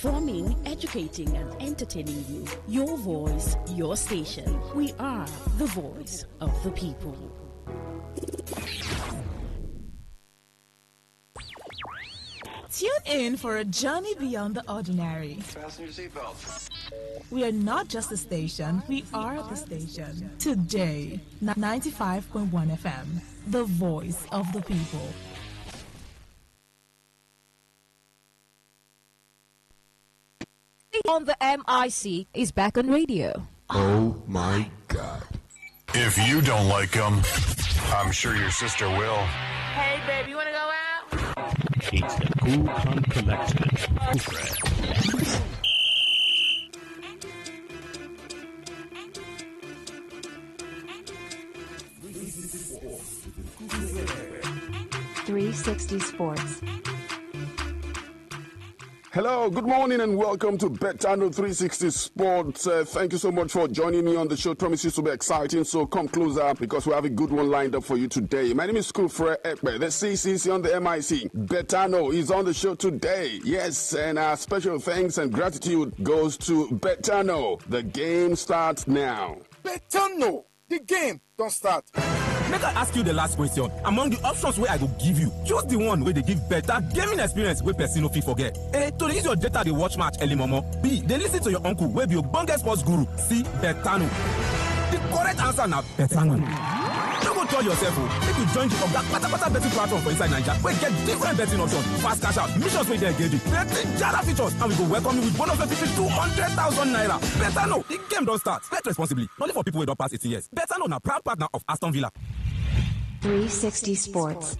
Informing, educating, and entertaining you. Your voice, your station. We are the voice of the people. Tune in for a journey beyond the ordinary. Fasten your seatbelts. We are not just a station, we are the station. Today, 95.1 FM, the voice of the people. On the MIC is back on radio. Oh my God. If you don't like them, I'm sure your sister will. Hey, baby, you want to go out? It's the Cool Con Collective. .360 Sports. Hello, good morning and welcome to Betano 360 Sports. Thank you so much for joining me on the show. Promises to be exciting, so come closer because we have a good one lined up for you today. My name is Kufre Ekbe, the CCC on the MIC. Betano is on the show today. Yes, and our special thanks and gratitude goes to Betano. The game starts now. Betano, the game don't start. Make I ask you the last question. Among the options where I go give you, choose the one where they give better gaming experience where person no fit forget. A, to use your data they watch match early momo. B, they listen to your uncle where be your bangers sports guru. C, Betano. The correct answer now, Betano. Don't go tell yourself, if you join the Pata betting platform for inside Nigeria, we get different betting options, fast cash out, missions where they engage you, betting jara features, and we go welcome you with bonus of 200,000 naira. Betano, the game don't start. Bet responsibly. Only for people who don't pass 18 years. Betano now proud partner of Aston Villa. 360 Sports.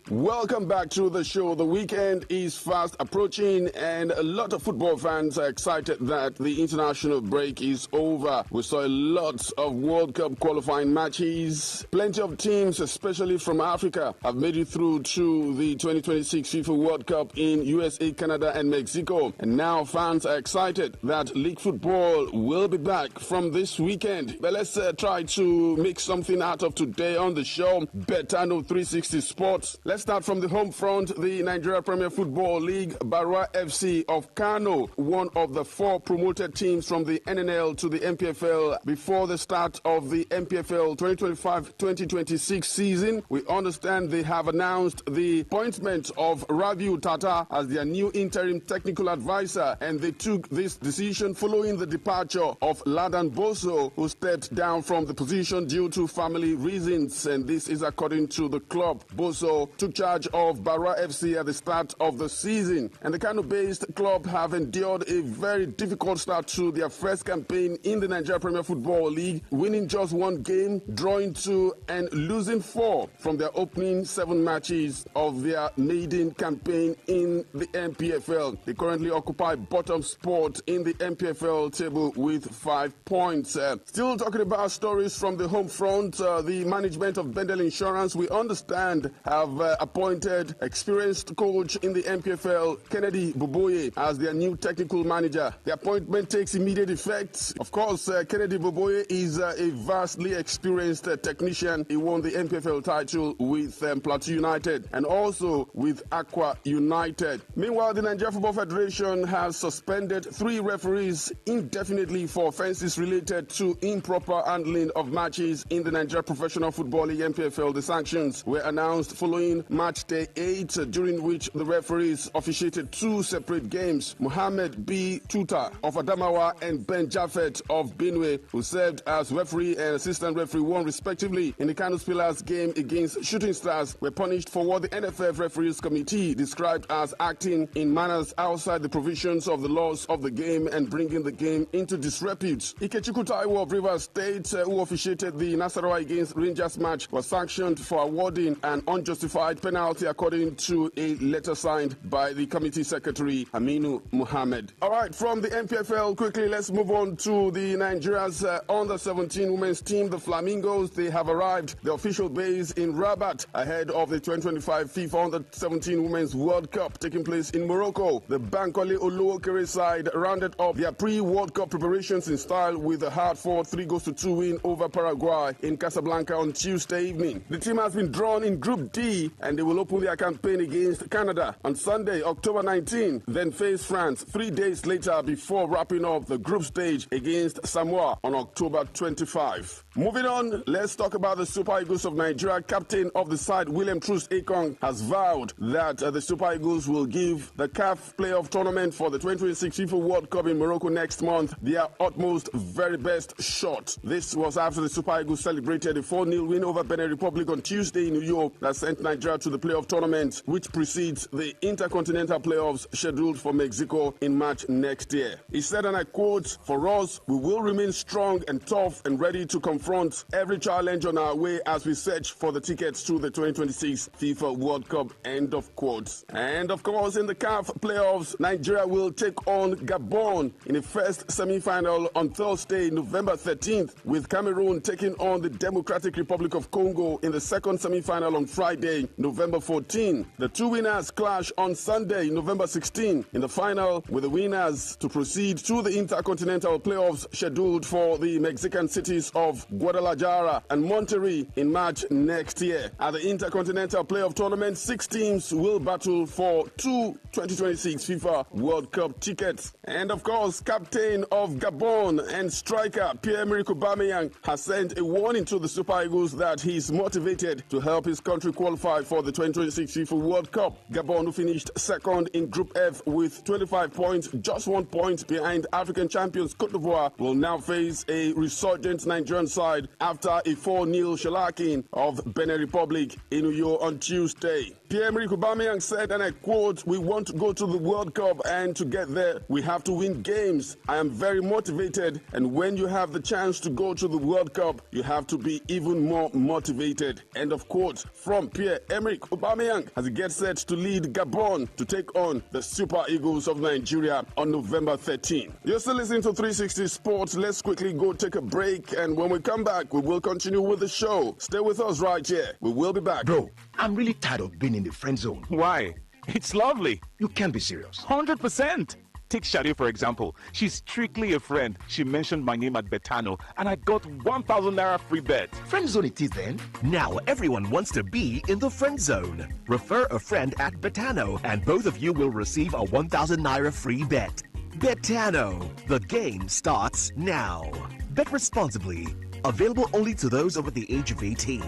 Welcome back to the show. The weekend is fast approaching and a lot of football fans are excited that the international break is over. We saw a lot of World Cup qualifying matches. Plenty of teams, especially from Africa, have made it through to the 2026 FIFA World Cup in USA, Canada and Mexico. And now fans are excited that league football will be back from this weekend. But let's try to make something out of today on the show. Betano 360 Sports. Let's start from the home front. The Nigeria Premier Football League, Barra FC of Kano, one of the 4 promoted teams from the NNL to the MPFL before the start of the MPFL 2025-2026 season. We understand they have announced the appointment of Rabiu Tata as their new interim technical advisor, and they took this decision following the departure of Ladan Boso, who stepped down from the position due to family reasons, and this is according to the club. Boso took charge of Barra FC at the start of the season, and the Kano-based club have endured a very difficult start to their first campaign in the Nigeria Premier Football League, winning just 1 game, drawing 2 and losing 4 from their opening 7 matches of their maiden campaign in the MPFL. They currently occupy bottom spot in the MPFL table with 5 points. Still talking about stories from the home front, the management of Bendel Insurance, we understand, have appointed experienced coach in the MPFL, Kennedy Boboye, as their new technical manager. The appointment takes immediate effect. Of course, Kennedy Boboye is a vastly experienced technician. He won the MPFL title with Plateau United and also with Aqua United. Meanwhile, the Nigeria Football Federation has suspended 3 referees indefinitely for offences related to improper handling of matches in the Nigeria Professional Football League MPFL. The sanctions were announced following match day 8, during which the referees officiated 2 separate games. Mohammed B. Tuta of Adamawa and Ben Jaffet of Benue, who served as referee and assistant referee 1 respectively in the Kano Spillers game against Shooting Stars, were punished for what the NFF Referees Committee described as acting in manners outside the provisions of the laws of the game and bringing the game into disrepute. Ikechukwu Taiwo of Rivers State, who officiated the Nasarawa against Rangers match, was sanctioned for awarding an unjustified penalty according to a letter signed by the committee secretary Aminu Muhammad. All right, from the MPFL, quickly let's move on to the Nigeria's under-17 women's team, the Flamingos. They have arrived the official base in Rabat ahead of the 2025 FIFA Under-17 Women's World Cup taking place in Morocco. The Bankole Oluokere side rounded up their pre-World Cup preparations in style with a hard-fought 3-2 win over Paraguay in Casablanca on Tuesday evening. The team has been drawn in Group D and they will open their campaign against Canada on Sunday, October 19, then face France 3 days later before wrapping up the group stage against Samoa on October 25. Moving on, let's talk about the Super Eagles of Nigeria. Captain of the side, William Troost Ekong, has vowed that the Super Eagles will give the CAF playoff tournament for the 2026 FIFA World Cup in Morocco next month their utmost, very best shot. This was after the Super Eagles celebrated a 4-0 win over Benin Republic on Tuesday in New York that sent Nigeria to the playoff tournament, which precedes the Intercontinental Playoffs scheduled for Mexico in March next year. He said, and I quote, "For us, we will remain strong and tough and ready to confront every challenge on our way as we search for the tickets to the 2026 FIFA World Cup," end of quotes. And of course, in the CAF playoffs, Nigeria will take on Gabon in the first semi-final on Thursday, November 13th, with Cameroon taking on the Democratic Republic of Congo in the second semi-final on Friday, November 14. The two winners clash on Sunday, November 16, in the final, with the winners to proceed to the Intercontinental Playoffs scheduled for the Mexican cities of Guadalajara and Monterrey in March next year. At the Intercontinental Playoff Tournament, 6 teams will battle for 2 2026 FIFA World Cup tickets. And of course, captain of Gabon and striker Pierre-Emerick Aubameyang has sent a warning to the Super Eagles that he is motivated to help his country qualify for the 2026 FIFA World Cup. Gabon, who finished second in Group F with 25 points, just 1 point behind African champions Cote d'Ivoire, will now face a resurgent Nigerian side after a 4-0 shellacking of Benin Republic in Uyo on Tuesday. Pierre-Emerick Aubameyang said, and I quote, "We want to go to the World Cup, and to get there, we have to win games. I am very motivated, and when you have the chance to go to the World Cup, you have to be even more motivated." End of quote from Pierre-Emerick Aubameyang as he gets set to lead Gabon to take on the Super Eagles of Nigeria on November 13. You're still listening to 360 Sports. Let's quickly go take a break, and when we come back, we will continue with the show. Stay with us right here. We will be back. Bro, I'm really tired of being in the friend zone. Why? It's lovely. You can't be serious. 100%. Take Shadi, for example. She's strictly a friend. She mentioned my name at Betano, and I got 1,000 naira free bet. Friend zone it is then. Now everyone wants to be in the friend zone. Refer a friend at Betano, and both of you will receive a 1,000 naira free bet. Betano. The game starts now. Bet responsibly. Available only to those over the age of 18.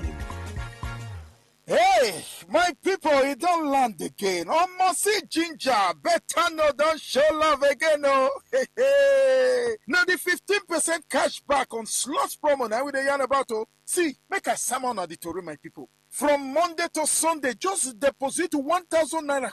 Hey, my people, you don't land again. Almost see ginger. Betano don't show love again, no. Hey, hey. Now the 15% cash back on slots promo now with the yarn about oh. See, make a salmon at the Tory, my people. From Monday to Sunday, just deposit 1,000 naira,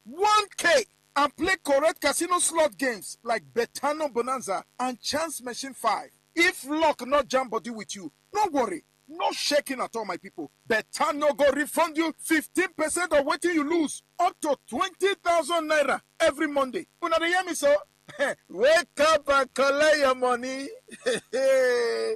1K, and play correct casino slot games like Betano Bonanza and Chance Machine 5. If luck not jam body with you, don't worry. No shaking at all, my people. Betano go refund you 15% of what you lose, up to 20,000 naira every Monday. Una dey hear me so? Wake up and collect your money.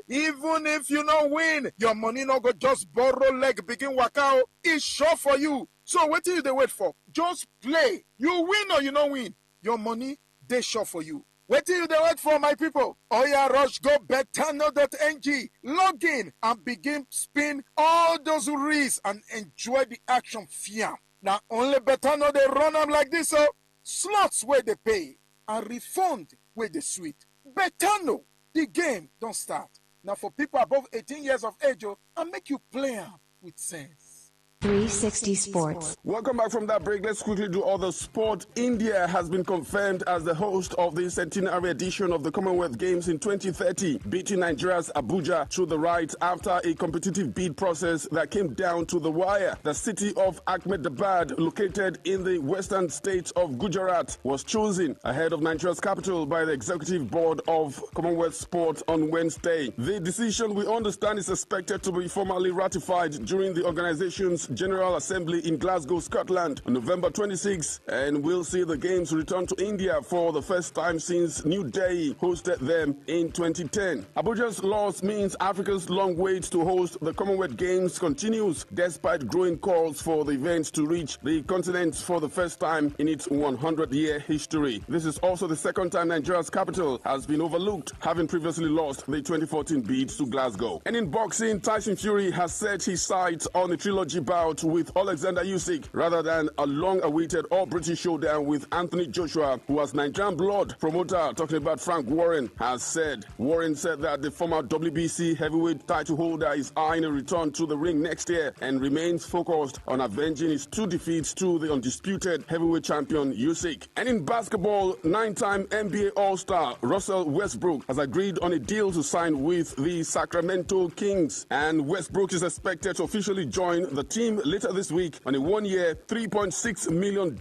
Even if you no win, your money no go just borrow leg begin waka. It's sure for you. So what do you wait for? Just play. You win or you no win, your money they sure for you. What do you wait for, my people? Oya rush go betano.ng, log in and begin spin all those reels and enjoy the action fiam. Now only Betano they run them like this, so slots where they pay and refund where they sweet. Betano, the game don't start. Now for people above 18 years of age, and make you play them with sense. 360 Sports. Welcome back from that break. Let's quickly do other sport. India has been confirmed as the host of the centenary edition of the Commonwealth Games in 2030, beating Nigeria's Abuja to the right after a competitive bid process that came down to the wire. The city of Ahmedabad, located in the western state of Gujarat, was chosen ahead of Nigeria's capital by the Executive Board of Commonwealth Sport on Wednesday. The decision, we understand, is expected to be formally ratified during the organization's General Assembly in Glasgow, Scotland on November 26, and we'll see the Games return to India for the first time since New Delhi hosted them in 2010. Abuja's loss means Africa's long wait to host the Commonwealth Games continues, despite growing calls for the event to reach the continent for the first time in its 100-year history. This is also the second time Nigeria's capital has been overlooked, having previously lost the 2014 bid to Glasgow. And in boxing, Tyson Fury has set his sights on a trilogy bout bout with Alexander Usyk rather than a long-awaited all-British showdown with Anthony Joshua, who has Nigerian blood. Promoter, talking about Frank Warren, has said. Warren said that the former WBC heavyweight title holder is eyeing a return to the ring next year and remains focused on avenging his 2 defeats to the undisputed heavyweight champion Usyk. And in basketball, 9-time NBA All-Star Russell Westbrook has agreed on a deal to sign with the Sacramento Kings, and Westbrook is expected to officially join the team later this week on a 1-year, $3.6 million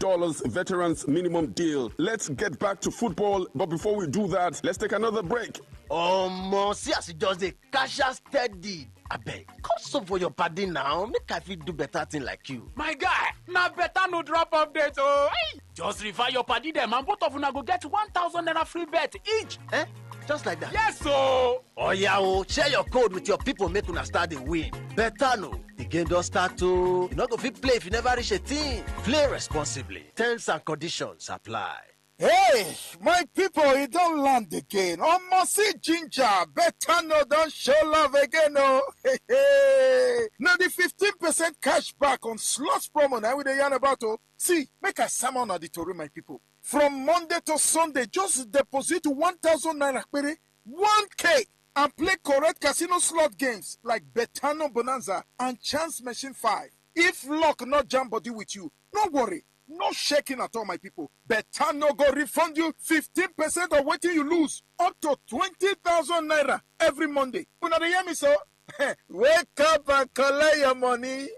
veterans minimum deal. Let's get back to football, but before we do that, let's take another break. See as it just a cash steady. Abeg, come so for your party now. Make I fit do better thing like you. My guy, now better no drop update. Oh, hey. Just refer your party them and both of you go get 1,000 naira free bet each. Just like that? Yes, so. Oh yeah, share your code with your people. Make una start the win. Better no. The game don't start to. You not go fit play if you never reach a team. Play responsibly. Terms and conditions apply. Hey, my people, it don't land again. See ginger, better no don't show love again, no. Hey. Now the 15% cash back on slots promo now with the yarn about oh. See, make a salmon at the Tory, my people. From Monday to Sunday, just deposit 1,000 naira, 1K, and play correct casino slot games like Betano Bonanza and Chance Machine 5. If luck not jam body with you, don't worry. No shaking at all, my people. Betano go refund you 15% of what you lose, up to 20,000 naira every Monday. You know the hear me, so? Wake up and collect your money.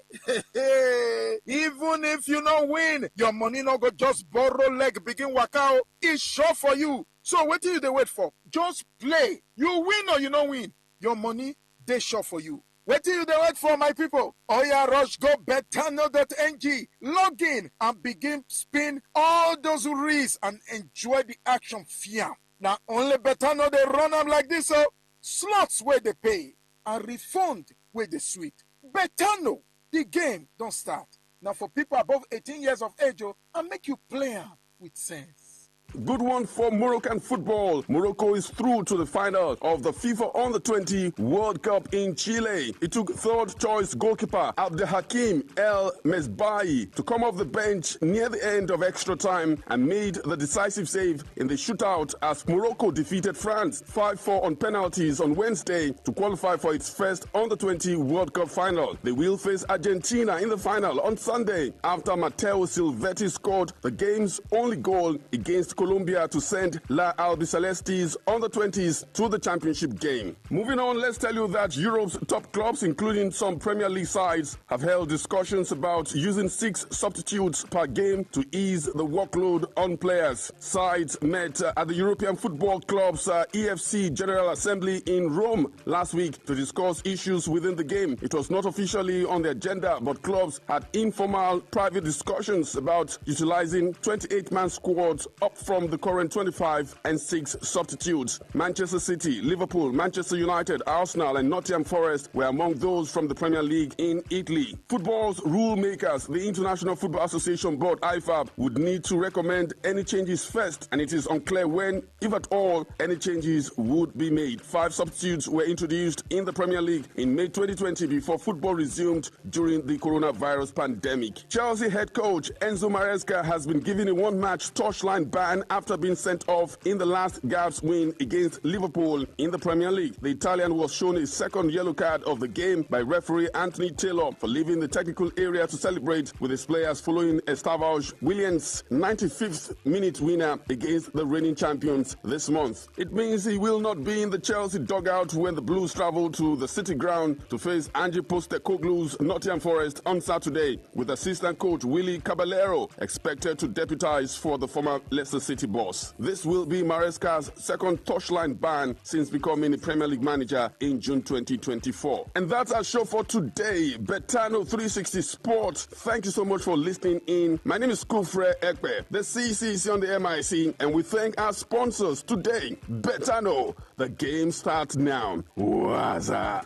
Even if you don't win, your money no go just borrow leg begin work out. It's sure for you. So what do you wait for? Just play. You win or you don't win. Your money, they sure for you. What do you wait for, my people? Oya rush go betano.ng, log in and begin spin all those reels and enjoy the action fiam. Now only Betano they run them like this, so slots where they pay and refund where they sweet. Betano, the game don't start. Now for people above 18 years of age, and make you play with sense. Good one for Moroccan football. Morocco is through to the final of the FIFA Under-20 World Cup in Chile. It took third-choice goalkeeper Abdelhakim El Mesbahi to come off the bench near the end of extra time and made the decisive save in the shootout as Morocco defeated France 5-4 on penalties on Wednesday to qualify for its first Under-20 World Cup final. They will face Argentina in the final on Sunday after Matteo Silvetti scored the game's only goal against Colombia to send La Albicelestes Under-20s to the championship game. Moving on, let's tell you that Europe's top clubs, including some Premier League sides, have held discussions about using 6 substitutes per game to ease the workload on players. Sides met at the European Football Club's EFC General Assembly in Rome last week to discuss issues within the game. It was not officially on the agenda, but clubs had informal private discussions about utilizing 28-man squads up from the current 25 and 6 substitutes. Manchester City, Liverpool, Manchester United, Arsenal and Nottingham Forest were among those from the Premier League in Italy. Football's rule makers, the International Football Association Board, IFAB, would need to recommend any changes first, and it is unclear when, if at all, any changes would be made. 5 substitutes were introduced in the Premier League in May 2020 before football resumed during the coronavirus pandemic. Chelsea head coach Enzo Maresca has been given a 1-match touchline ban after being sent off in the last gasp win against Liverpool in the Premier League. The Italian was shown a second yellow card of the game by referee Anthony Taylor for leaving the technical area to celebrate with his players following Estavage Williams' 95th minute winner against the reigning champions this month. It means he will not be in the Chelsea dugout when the Blues travel to the City ground to face Ange Postecoglou's Nottingham Forest on Saturday, with assistant coach Willy Caballero expected to deputize for the former Leicester City boss. This will be Maresca's second touchline ban since becoming a Premier League manager in June 2024. And that's our show for today. Betano 360 Sports. Thank you so much for listening in. My name is Kufre Ekpe. The CCC on the MIC, and we thank our sponsors today. Betano. The game starts now. Waza.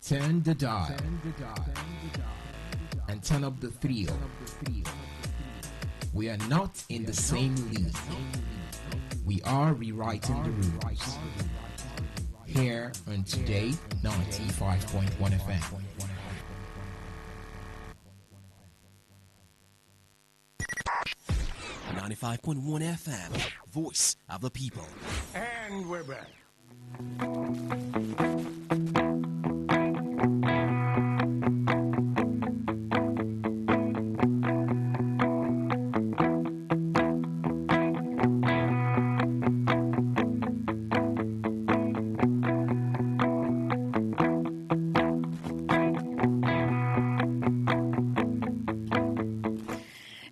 Turn the dial and turn up the thrill. We are not in the same league, We are rewriting the rules. Here on Today 95.1 FM. FM, Voice of the People. And we're back.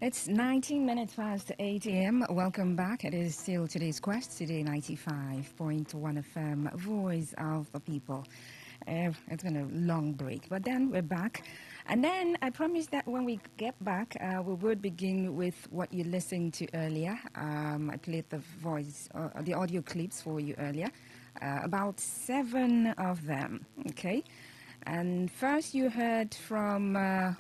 It's 19 minutes past 8 a.m. Welcome back. It is still today's quest, Today 95.1 FM, Voice of the People. It's been a long break, but then we're back. And then I promised that when we get back, we would begin with what you listened to earlier. I played the audio clips for you earlier, about 7 of them, okay? And first you heard from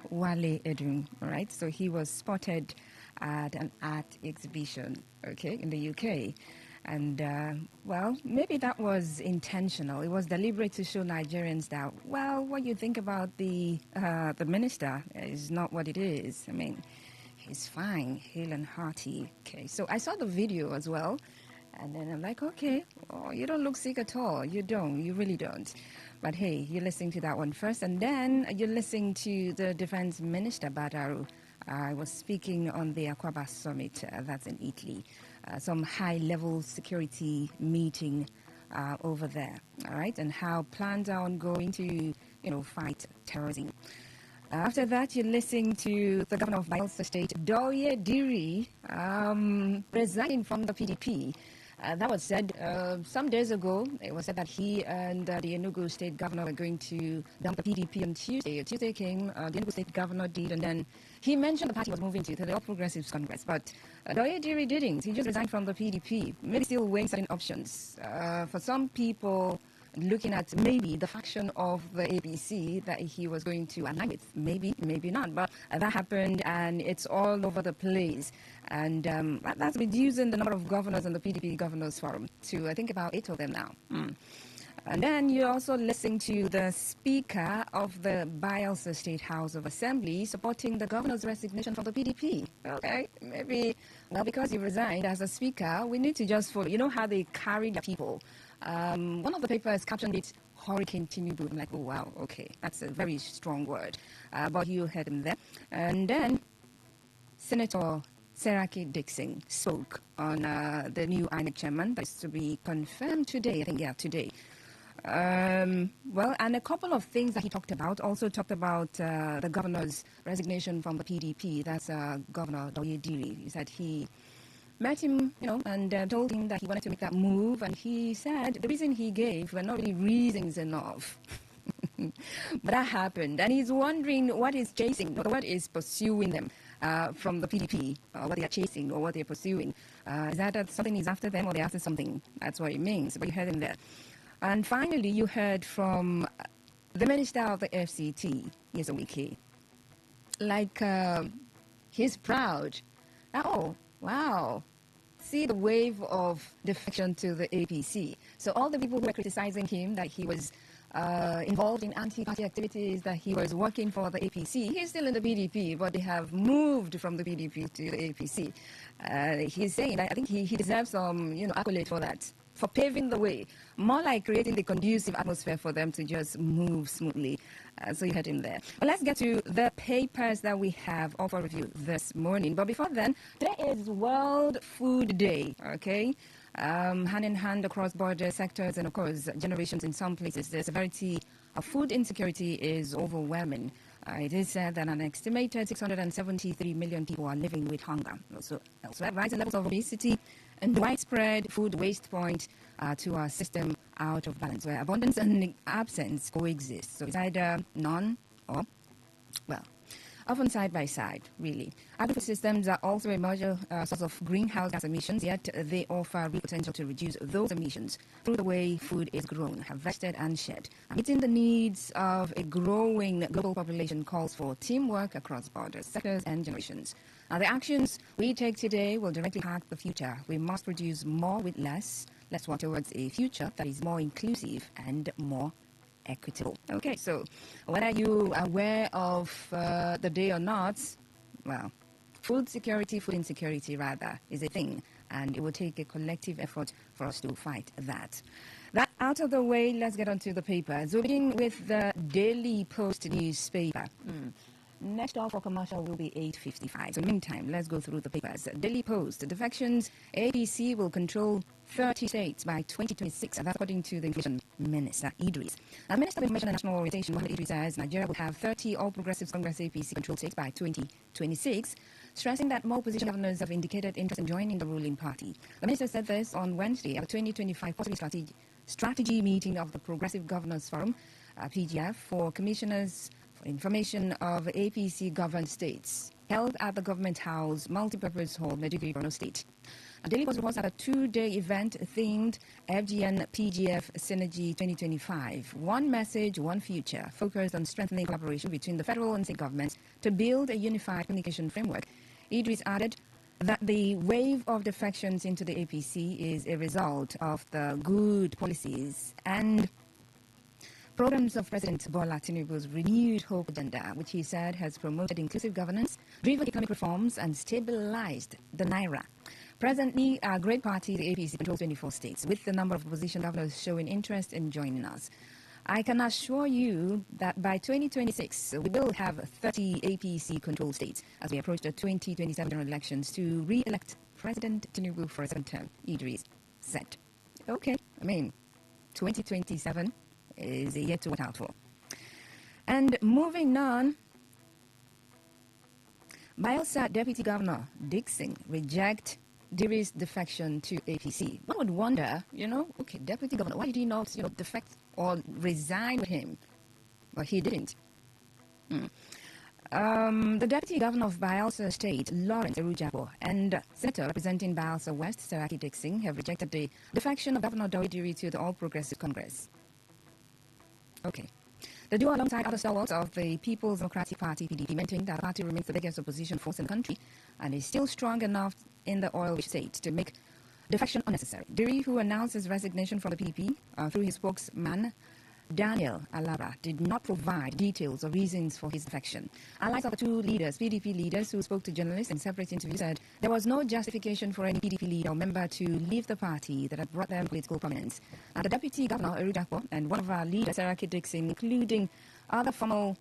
Wale Edun, all right? So he was spotted at an art exhibition, okay, in the UK. And, well, maybe that was intentional. It was deliberate to show Nigerians that, well, what you think about the minister is not what it is. I mean, he's fine, hale and hearty. Okay, so I saw the video as well. And then I'm like, okay, oh, you don't look sick at all. You don't. You really don't. But hey, you're listening to that one first. And then you're listening to the Defense Minister, Badaru. I was speaking on the Aquaba Summit, that's in Italy. Some high-level security meeting over there, all right? And how plans are ongoing to, fight terrorism. After that, you're listening to the governor of Bayelsa State, Doye Diri, resigning from the PDP. That was said some days ago. It was said that he and the Enugu State governor were going to dump the PDP on Tuesday. Tuesday came, the Enugu State governor did, and then he mentioned the party was moving to the All Progressives Congress. But Doye Diri didn't. He just resigned from the PDP. Maybe still weighing certain options. For some people, looking at maybe the faction of the APC that he was going to align with. Maybe, maybe not. But that happened, and it's all over the place. And that's reducing the number of governors in the PDP Governors Forum to, I think, about 8 of them now. And then you're also listening to the Speaker of the Bayelsa State House of Assembly supporting the governor's resignation from the PDP. Okay, maybe, well, because he resigned as a Speaker, we need to just follow. You know how they carry their people. One of the papers captioned it, Hurricane Tinubu. I'm like, oh, wow, okay, that's a very strong word. But you heard him there. And then Senator Seraki Dixon spoke on the new INEC chairman that's to be confirmed today. I think, yeah, today. Well, and a couple of things that he talked about. Also talked about the governor's resignation from the PDP. That's Governor Doye Diri. He said he met him, and told him that he wanted to make that move. And he said the reason he gave were not really reasons enough. But that happened. And he's wondering what is chasing, what is pursuing them from the PDP, what they are chasing or what they're pursuing. Is that something is after them or they're after something? That's what it means. But you heard him there. And finally, you heard from the Minister of the FCT, Yezowike. Like, he's proud. Oh, wow. See the wave of defection to the APC. So all the people who were criticizing him that he was involved in anti-party activities, that he was working for the APC, he's still in the PDP, but they have moved from the PDP to the APC. He's saying that I think he deserves some, accolade for that, for paving the way, more like creating the conducive atmosphere for them to just move smoothly. So you heard him there. Well, let's get to the papers that we have all for review this morning. But before then, today is World Food Day, okay? Hand in hand across border sectors and, of course, generations in some places, the severity of food insecurity is overwhelming. It is said that an estimated 673 million people are living with hunger. Also, elsewhere, rising levels of obesity and widespread food waste point to our system out of balance, where abundance and absence coexist. So it's either none or, well, often side by side, really. Agri-food systems are also a major source of greenhouse gas emissions, yet they offer real potential to reduce those emissions through the way food is grown, harvested, and shared. Meeting the needs of a growing global population calls for teamwork across borders, sectors, and generations. Now, the actions we take today will directly impact the future. We must produce more with less. Let's work towards a future that is more inclusive and more equitable. Okay, so whether you are aware of the day or not, well, food insecurity rather, is a thing, and it will take a collective effort for us to fight that. That out of the way, let's get on to the papers. We'll begin with the Daily Post newspaper. Next off for commercial will be 8:55. So meantime, let's go through the papers. Daily Post, defections, APC will control 30 states by 2026, and that's according to the Information Minister, Idris. Now, Minister of Information and National Orientation, Mohammed Idris, says Nigeria will have 30 All Progressives Congress APC controlled states by 2026, stressing that more opposition governors have indicated interest in joining the ruling party. The minister said this on Wednesday at the 2025 Policy Strategy meeting of the Progressive Governors Forum, PGF, for commissioners information of APC governed states held at the Government House Multipurpose Hall, Maiduguri, Borno State. A Daily Post reports at a two-day event themed FGN PGF Synergy 2025, One Message, One Future, focused on strengthening collaboration between the federal and state governments to build a unified communication framework. Idris added that the wave of defections into the APC is a result of the good policies and programs of President Bola Tinubu's renewed hope agenda, which he said has promoted inclusive governance, driven economic reforms, and stabilized the Naira. Presently, our great party, the APC, controls 24 states, with the number of opposition governors showing interest in joining us. I can assure you that by 2026, we will have 30 APC-controlled states as we approach the 2027 general elections to re-elect President Tinubu for a second term, Idris said. Okay, 2027 is a year to watch out for. And moving on, Bayelsa Deputy Governor Dixon reject Diri's defection to APC. One would wonder, okay, Deputy Governor, why did he not, defect or resign with him? Well, he didn't. The Deputy Governor of Bayelsa State, Lawrence Erujabo, and Senator representing Bayelsa West, Saraki Dixon, have rejected the defection of Governor Diri to the All Progressive Congress. Okay. The duo, alongside other stalwarts of the People's Democratic Party, PDP, maintain that the party remains the biggest opposition force in the country and is still strong enough in the oil-rich state to make defection unnecessary. Diri, who announced his resignation from the PDP through his spokesman, Daniel Alaba, did not provide details or reasons for his defection. Allies of the two leaders, PDP leaders who spoke to journalists in separate interviews, said there was no justification for any PDP leader or member to leave the party that had brought them political prominence. The Deputy Governor, Erudakpo, and one of our leaders, Saraki Dixon, including other former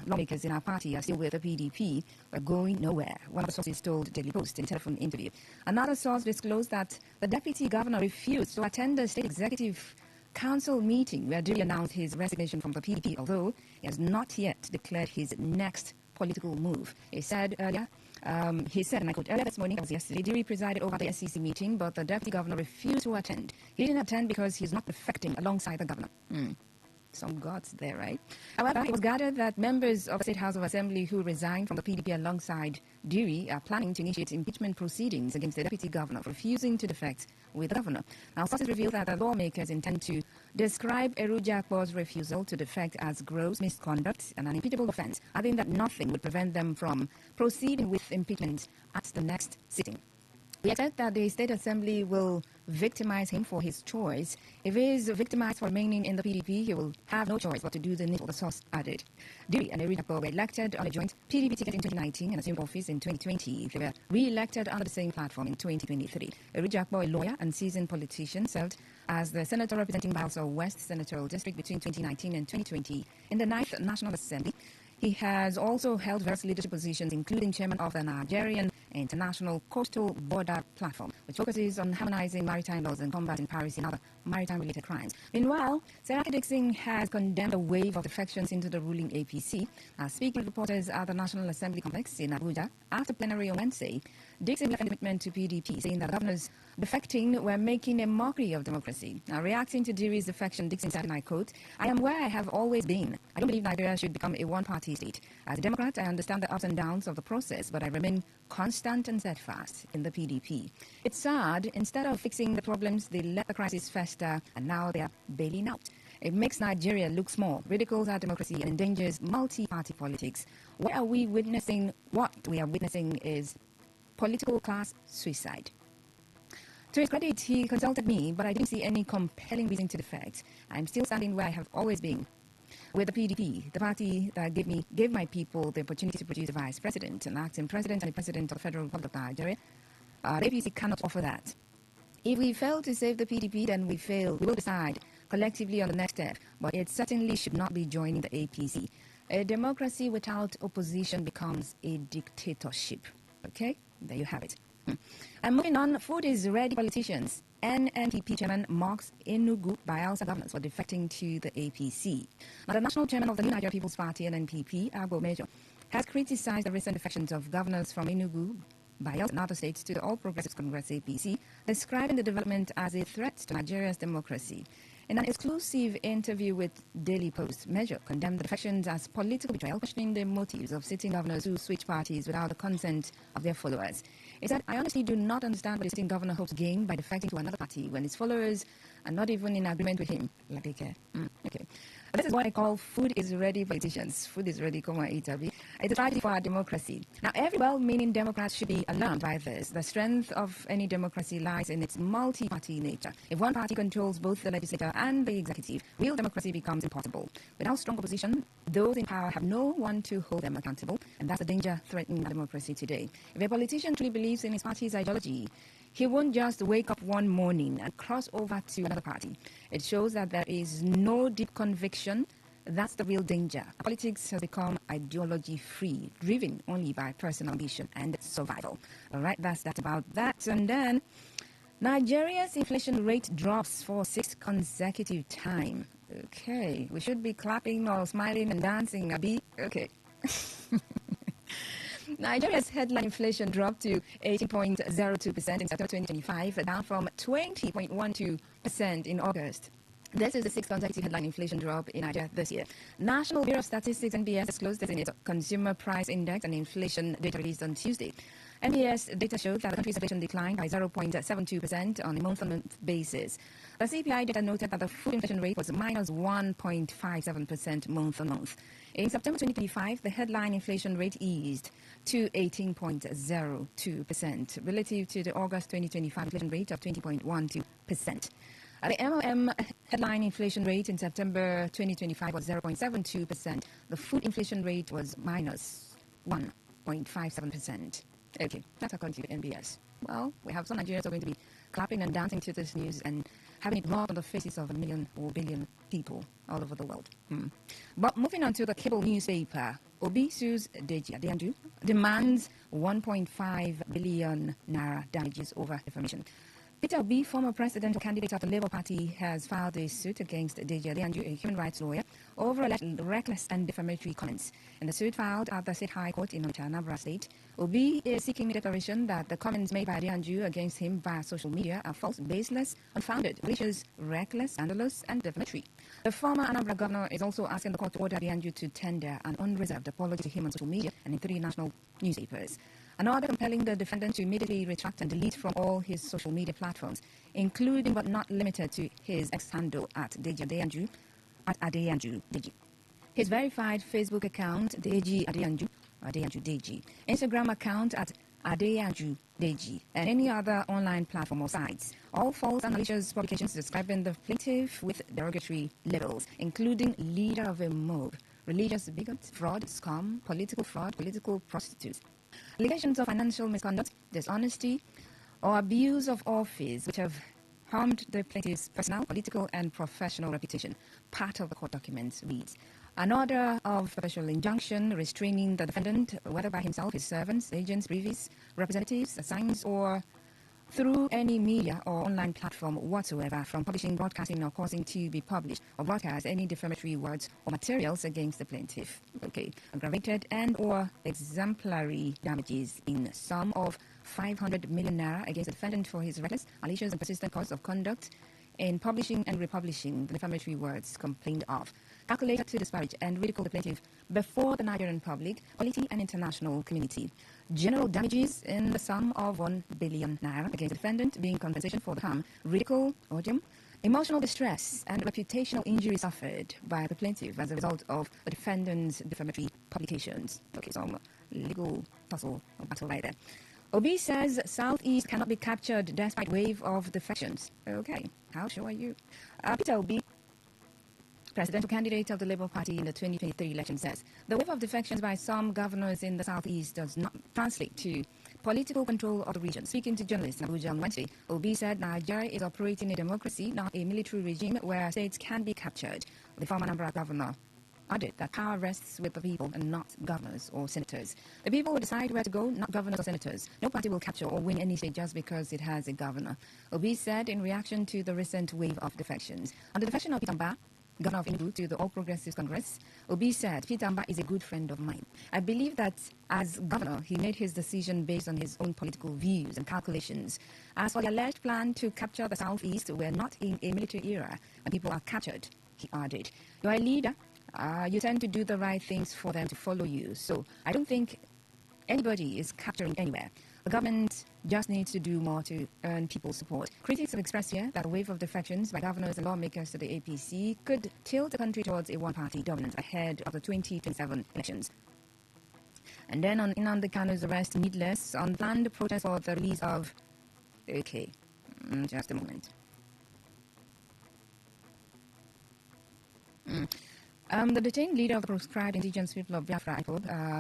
lawmakers in our party, are still with the PDP, but going nowhere, one of the sources told Daily Post in a telephone interview. Another source disclosed that the Deputy Governor refused to attend the State Executive Council meeting where Diri announced his resignation from the PDP, although he has not yet declared his next political move. He said earlier, and I quote, earlier this morning, that was yesterday, Diri presided over the SEC meeting, but the Deputy Governor refused to attend. He didn't attend because he's not defecting alongside the governor. Some gods there, right? However, it was gathered that members of the State House of Assembly who resigned from the PDP alongside Diri are planning to initiate impeachment proceedings against the Deputy Governor for refusing to defect with the governor. Now, sources reveal that the lawmakers intend to describe Erujakpo's refusal to defect as gross misconduct and an impeachable offense, adding that nothing would prevent them from proceeding with impeachment at the next sitting. We expect that the State Assembly will victimize him for his choice. If he is victimized for remaining in the PDP, he will have no choice but to do the needful, the source added. Diri and Erujakpo were elected on a joint PDP ticket in 2019 and assumed office in 2020. They were re-elected under the same platform in 2023. Erujakpo, a lawyer and seasoned politician, served as the senator representing Bayelsa West Senatorial District between 2019 and 2020 in the 9th National Assembly. He has also held various leadership positions, including chairman of the Nigerian international coastal border platform, which focuses on harmonizing maritime laws and combating piracy and other maritime-related crimes. Meanwhile, Saraki Dixon has condemned a wave of defections into the ruling APC. Speaking with reporters at the National Assembly complex in Abuja after plenary on Wednesday, Dixon left a commitment to PDP, saying that governors defecting were making a mockery of democracy. Now, reacting to Diri's defection, Dixon said, and I quote, "I am where I have always been. I don't believe Nigeria should become a one-party state. As a Democrat, I understand the ups and downs of the process, but I remain constant and steadfast in the PDP. It's sad, instead of fixing the problems, they let the crisis fester, and now they are bailing out. It makes Nigeria look small, ridicules our democracy, and endangers multi-party politics. What we are witnessing is political class suicide." To his credit, he consulted me, but I didn't see any compelling reason to defect. I'm still standing where I have always been. With the PDP, the party that gave my people the opportunity to produce a vice president, an acting president, and a president of the Federal Republic of Nigeria, the APC cannot offer that. If we fail to save the PDP, then we fail. We will decide collectively on the next step, but it certainly should not be joining the APC. A democracy without opposition becomes a dictatorship. Okay? There you have it. And moving on, food is ready politicians. NNPP chairman mocks Enugu Bayelsa governors for defecting to the APC. Now, the national chairman of the New Nigeria People's Party, NNPP, Agbo Major, has criticized the recent defections of governors from Enugu, Bayelsa, and other states to the All Progressives Congress APC, describing the development as a threat to Nigeria's democracy. In an exclusive interview with Daily Post, Major condemned the defections as political betrayal, questioning the motives of sitting governors who switch parties without the consent of their followers. He said, "I honestly do not understand what the sitting governor hopes to gain by defecting to another party when his followers are not even in agreement with him." Like they care. Okay. But this is what I call food is ready politicians. Food is ready, come on, eat, Abi. It's a tragedy for our democracy. Now, every well-meaning Democrat should be alarmed by this. The strength of any democracy lies in its multi-party nature. If one party controls both the legislature and the executive, real democracy becomes impossible. Without strong opposition, those in power have no one to hold them accountable, and that's a danger threatening our democracy today. If a politician truly believes in his party's ideology, he won't just wake up one morning and cross over to another party. It shows that there is no deep conviction. That's the real danger. Politics has become ideology-free, driven only by personal ambition and survival. All right, that's that about that. And then, Nigeria's inflation rate drops for 6th consecutive time. Okay, we should be clapping or smiling and dancing, Abi. Okay. Nigeria's headline inflation dropped to 18.02% in September 2025, down from 20.12% in August. This is the 6th consecutive headline inflation drop in Nigeria this year. National Bureau of Statistics, NBS, disclosed this in its Consumer Price Index and inflation data released on Tuesday. NBS data showed that the country's inflation declined by 0.72% on a month-on-month basis. The CPI data noted that the food inflation rate was minus 1.57% month-on-month. In September 2025, the headline inflation rate eased to 18.02% relative to the August 2025 inflation rate of 20.12%. The MOM headline inflation rate in September 2025 was 0.72%. The food inflation rate was minus 1.57%. Okay, that's according to the NBS. Well, we have some Nigerians who are going to be clapping and dancing to this news and having it rub on the faces of a million or billion people all over the world. But moving on to the cable newspaper, Obi sues Deji Adeyanju, demands 1.5 billion naira damages over defamation. Peter Obi, former presidential candidate of the Labour Party, has filed a suit against Deji Adeyanju, a human rights lawyer, over alleged reckless and defamatory comments. In the suit filed at the State High Court in Onitsha, Anambra State, Obi is seeking a declaration that the comments made by Adeyanju against him via social media are false, baseless, unfounded, malicious, reckless, scandalous, and defamatory. The former Anambra governor is also asking the court to order Adeyanju to tender an unreserved apology to him on social media and in 3 national newspapers. An order compelling the defendant to immediately retract and delete from all his social media platforms, including but not limited to his ex-handle at Deji Adeyanju, at Adeyanju Deji. His verified Facebook account, Deji Adeyanju, Adeyanju Deji, Instagram account at Adeyanju Deji, and any other online platform or sites. All false and malicious publications describing the plaintiff with derogatory labels, including leader of a mob, religious bigot, fraud, scam, political fraud, political prostitute. Allegations of financial misconduct, dishonesty, or abuse of office which have harmed the plaintiff's personal, political, and professional reputation. Part of the court documents reads, An order of special injunction restraining the defendant, whether by himself, his servants, agents, privys, representatives, assigns, or through any media or online platform whatsoever, from publishing, broadcasting, or causing to be published or broadcast any defamatory words or materials against the plaintiff. Okay. Aggravated and or exemplary damages in sum of 500 million naira against the defendant for his reckless, malicious, and persistent course of conduct in publishing and republishing the defamatory words complained of, calculated to disparage and ridicule the plaintiff before the Nigerian public, quality, and international community. General damages in the sum of 1 billion naira against the defendant, being compensation for the harm, ridicule, odium, emotional distress, and reputational injury suffered by the plaintiff as a result of the defendant's defamatory publications. Okay, some legal tussle or battle right there. Obi says Southeast cannot be captured despite wave of defections. Okay, how sure are you? Peter Obi, presidential candidate of the Labour Party in the 2023 election, says the wave of defections by some governors in the Southeast does not translate to political control of the region. Speaking to journalists in Abuja on Wednesday, Obi said Nigeria is operating a democracy, not a military regime where states can be captured. The former Anambra governor added that power rests with the people and not governors or senators. The people will decide where to go, not governors or senators. No party will capture or win any state just because it has a governor. Obi said in reaction to the recent wave of defections. On the defection of Peter Mba, governor of Enugu, to the All Progressives Congress, Obi said, Peter Mba is a good friend of mine. I believe that as governor, he made his decision based on his own political views and calculations. As for the alleged plan to capture the Southeast, we're not in a military era when people are captured, he added. You're a leader. You tend to do the right things for them to follow you. So I don't think anybody is capturing anywhere. The government just needs to do more to earn people's support. Critics have expressed here that a wave of defections by governors and lawmakers to the APC could tilt the country towards a one-party dominance ahead of the 2027 elections. And then on Nnamdi Kanu's arrest, needless, on planned protest for the release of... Okay, just a moment. The detained leader of the proscribed indigenous people of Biafra,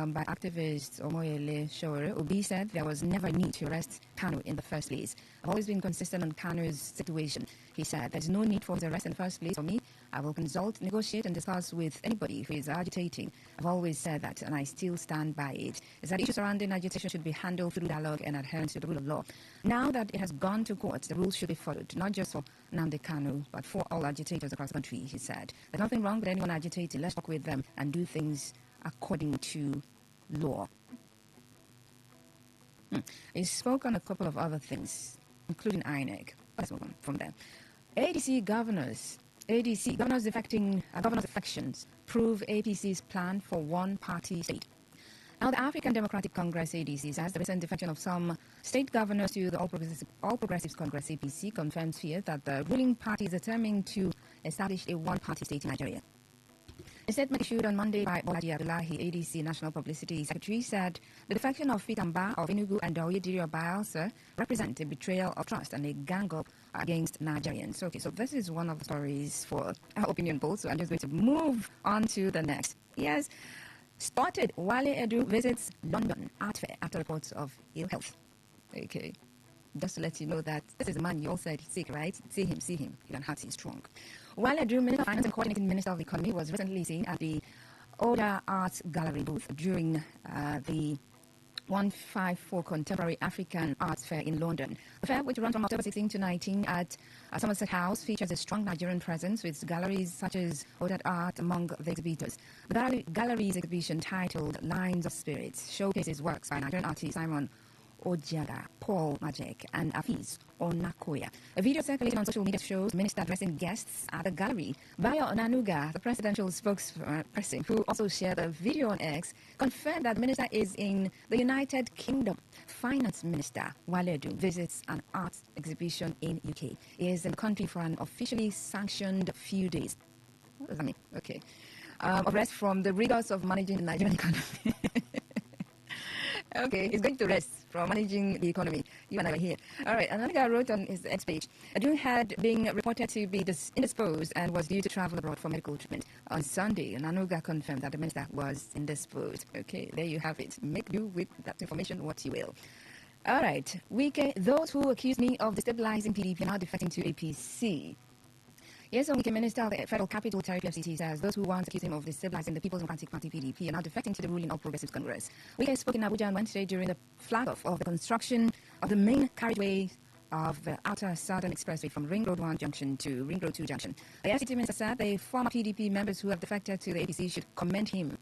by activist Omoyele Sowore, Obi said there was never a need to arrest Kanu in the first place. I've always been consistent on Kanu's situation. He said, there's no need for his arrest in the first place. For me, I will consult, negotiate, and discuss with anybody who is agitating. I've always said that, and I still stand by it. Is that issues surrounding agitation should be handled through dialogue and adherence to the rule of law. Now that it has gone to court, the rules should be followed, not just for Nnamdi Kanu, but for all agitators across the country, he said. There's nothing wrong with anyone agitating. Let's talk with them and do things according to law. He spoke on a couple of other things, including INEC. Let's move on from there. governors defections prove APC's plan for one-party state. Now, the African Democratic Congress, ADC, says the recent defection of some state governors to the All Progressives Congress, APC, confirms fears that the ruling party is determined to establish a one-party state in Nigeria. A statement issued on Monday by Bolaji Abdullahi, ADC National Publicity Secretary, said the defection of Peter Mba of Enugu and Oyediri of Bayelsa represent a betrayal of trust and a gang-up against Nigerians. Okay, so this is one of the stories for our opinion polls, so I'm just going to move on to the next. Yes, spotted Wale Edu visits London Art Fair after reports of ill health. Okay, just to let you know that this is the man you all said sick, right? See him. He don't have to, he's strong. Wale Edu, Minister of Finance and Coordinating Minister of the Economy, was recently seen at the Oda Arts Gallery booth during the 154 Contemporary African Arts Fair in London. The fair, which runs from October 16 to 19 at Somerset House, features a strong Nigerian presence with galleries such as Oda Art among the exhibitors. The gallery's exhibition, titled Lines of Spirits, showcases works by Nigerian artists Simon Ojiaga, Paul Majek, and Afiz Onakoya. A video circulating on social media shows Minister addressing guests at the gallery. Bayo Onanuga, the presidential spokesperson, who also shared a video on X, confirmed that the minister is in the United Kingdom. Finance Minister Wale Edu visits an art exhibition in UK. He is in the country for an officially sanctioned few days. What does that mean? Okay. Of rest from the rigors of managing the Nigerian economy. Okay, he's going to rest from managing the economy. You and I were here. All right, another guy wrote on his X page, Edu had been reported to be indisposed and was due to travel abroad for medical treatment. On Sunday, Nanuga confirmed that the minister was indisposed. Okay, there you have it. Make do with that information what you will. All right, those who accuse me of destabilizing PDP are now defecting to APC. Yes, the Minister of the Federal Capital Territory FCT says those who once accused him of destabilizing the People's Democratic Party PDP are now defecting to the ruling All Progressives Congress. Wike spoke in Abuja on Wednesday during the flag-off of the construction of the main carriageway of the Outer Southern Expressway from Ring Road 1 Junction to Ring Road 2 Junction. The FCT minister said the former PDP members who have defected to the APC should commend him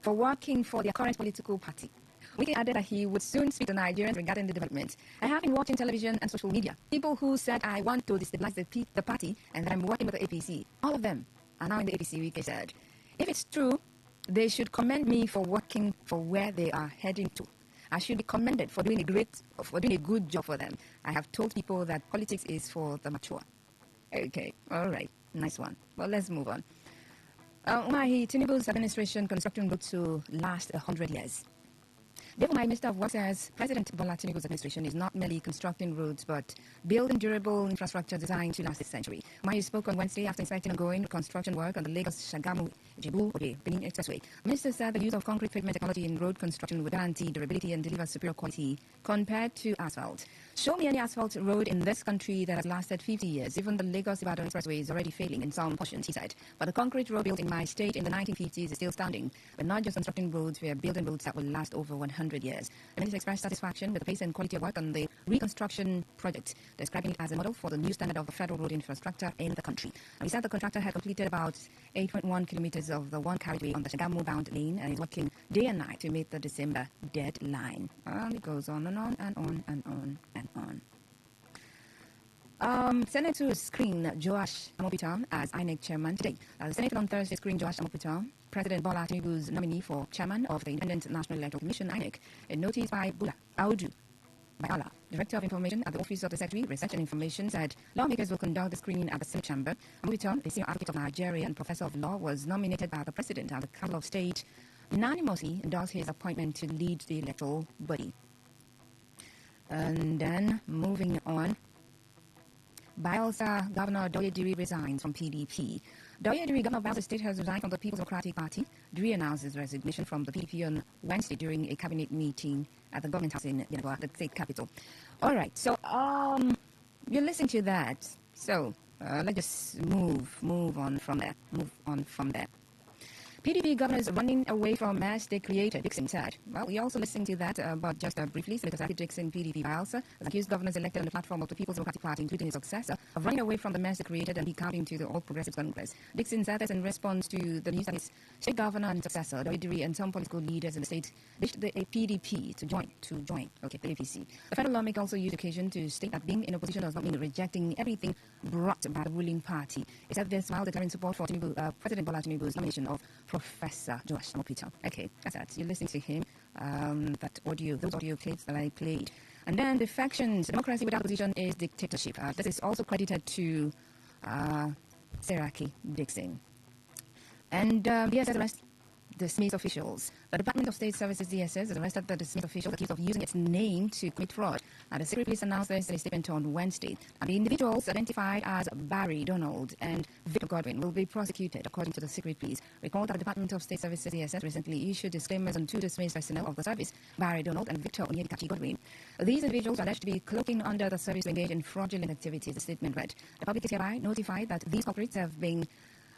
for working for their current political party. Wike added that he would soon speak to Nigerians regarding the development. I have been watching television and social media. People who said I want to destabilize the party and that I'm working with the APC. All of them are now in the APC, Wike said. If it's true, they should commend me for working for where they are heading to. I should be commended for doing a good job for them. I have told people that politics is for the mature. Okay, all right, nice one. Well, let's move on. Tinubu's administration constructing road to last 100 years. Therefore, my Minister of Works says President Bola Tinubu's administration is not merely constructing roads, but building durable infrastructure designed to last this century. Mayu spoke on Wednesday after inspecting ongoing construction work on the Lagos-Shagamu-Ijebu Expressway. The minister said the use of concrete pavement technology in road construction will guarantee durability and deliver superior quality compared to asphalt. Show me any asphalt road in this country that has lasted 50 years. Even the Lagos-Ibadan Expressway is already failing in some portions, he said. But the concrete road built in my state in the 1950s is still standing. We're not just constructing roads, we are building roads that will last over 100 years. The minister expressed satisfaction with the pace and quality of work on the reconstruction project, describing it as a model for the new standard of the federal road infrastructure in the country. And he said the contractor had completed about 8.1 kilometers of the one carriageway on the Shagamu-bound lane and is working day and night to meet the December deadline. And it goes on and on and on and on and on. Senate to screen Joash Amopitan as INEC chairman today. The Senate on Thursday screened Joash Amopitan, President Bola Tinubu's nominee for chairman of the Independent National Electoral Commission, INEC, a notice by Bula Audu Bayala, Director of Information at the Office of the Secretary, Research and Information, said lawmakers will conduct the screening at the Senate chamber. Amopitan, a senior advocate of Nigeria and professor of law, was nominated by the President at the Council of State, unanimously endorsed his appointment to lead the electoral body. And then, moving on, Bayelsa Governor Doye Diri resigns from PDP. Doye Diri, governor of Bayelsa State, has resigned from the People's Democratic Party. Diri announced his resignation from the PDP on Wednesday during a cabinet meeting at the government house in Yenagoa, the state capital. All right, so you're listening to that. So let's just move on from there. PDP governors running away from mess they created, Dixon said. Well, we also listened to that, but just briefly, Senator Zaki Dixon, PDP Bayelsa, has accused governors elected on the platform of the People's Democratic Party, including his successor, of running away from the mess they created and recounting to the All Progressives Congress. Dixon said this in response to the news that his state governor and successor, Doye Diri, and some political leaders in the state wished the PDP to join, the APC. The federal lawmaker also used the occasion to state that being in opposition does not mean rejecting everything brought by the ruling party. He said this while declaring support for President Bola Tinubu's nomination of Professor Joash Amopitan. Okay, that's that. You're listening to him. Those audio clips that I played. And then the factions, democracy without opposition is dictatorship. This is also credited to Seraki Dixon. And DSS arrested dismissed officials. The Department of State Services, DSS, has arrested the dismissed officials accused of using its name to commit fraud. The Secret Police announced this in a statement on Wednesday. The individuals identified as Barry Donald and Victor Godwin will be prosecuted according to the Secret Police. Recall that the Department of State Services, DSS, recently issued disclaimers on two dismissed personnel of the service, Barry Donald and Victor Onyedikachi Godwin. These individuals are alleged to be cloaking under the service to engage in fraudulent activities, the statement read. The public is hereby notified that these culprits have been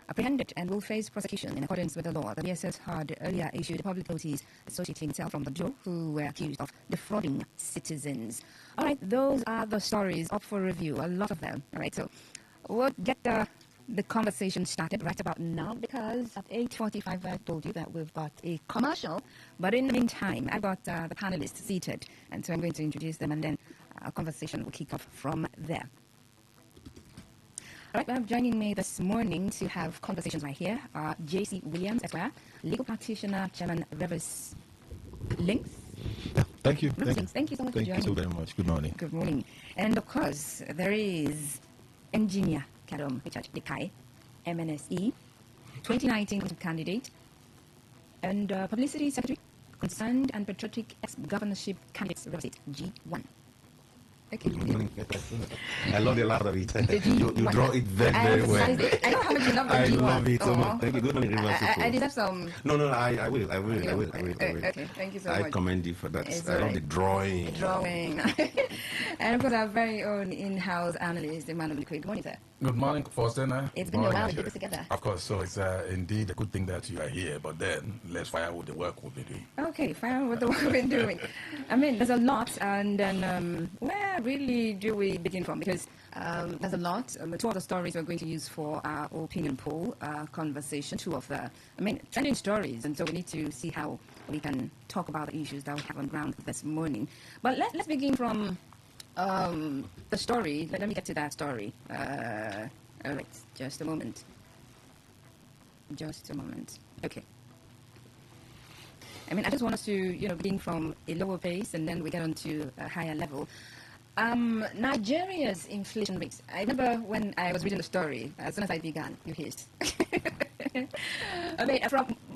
apprehended and will face prosecution in accordance with the law. The DSS had earlier issued a public notice associating itself from the Joe who were accused of defrauding citizens. All right, those are the stories up for review, a lot of them. All right, so we'll get the conversation started right about now because at 8:45 I told you that we've got a commercial, but in the meantime I've got the panelists seated, and so I'm going to introduce them and then our conversation will kick off from there. All right, joining me this morning to have conversations right here are J.C. Williams, Esquire, legal practitioner, Chairman Rivers Links. Thank you. Thank you so much for joining. Thank you so very much. Good morning. Good morning. And of course, there is Engineer Kadom Richard Dekai, MNSE, 2019 candidate, and Publicity Secretary, Concerned and Patriotic Ex-Governorship Candidates, River State, G1. Okay. I love the laugh of it. Did You draw it very well. I know how much you love the I D1. love it so much. Thank you. Good morning, Rivers people. I deserve some. No, I will. Okay, thank you so much. I commend you for that. It's I love alright. the drawing. And of course, our very own in-house analyst, Emmanuel Liquid. Good morning, sir. Good morning, Faustina. It's been a while to get this together. Of course, so it's indeed a good thing that you are here, but then let's fire with the work we'll be doing. Okay, fire with the work we've been doing. I mean, there's a lot, and then where really do we begin from? Because there's a lot. Two of the stories we're going to use for our opinion poll conversation, trending stories, and so we need to see how we can talk about the issues that we have on ground this morning. But let's begin from the story. Let me get to that story. All right, just a moment. Okay. I mean, I just want us to, begin from a lower base and then we get on to a higher level. Nigeria's inflation rates. I remember when I was reading the story, as soon as I began, you hissed. I mean,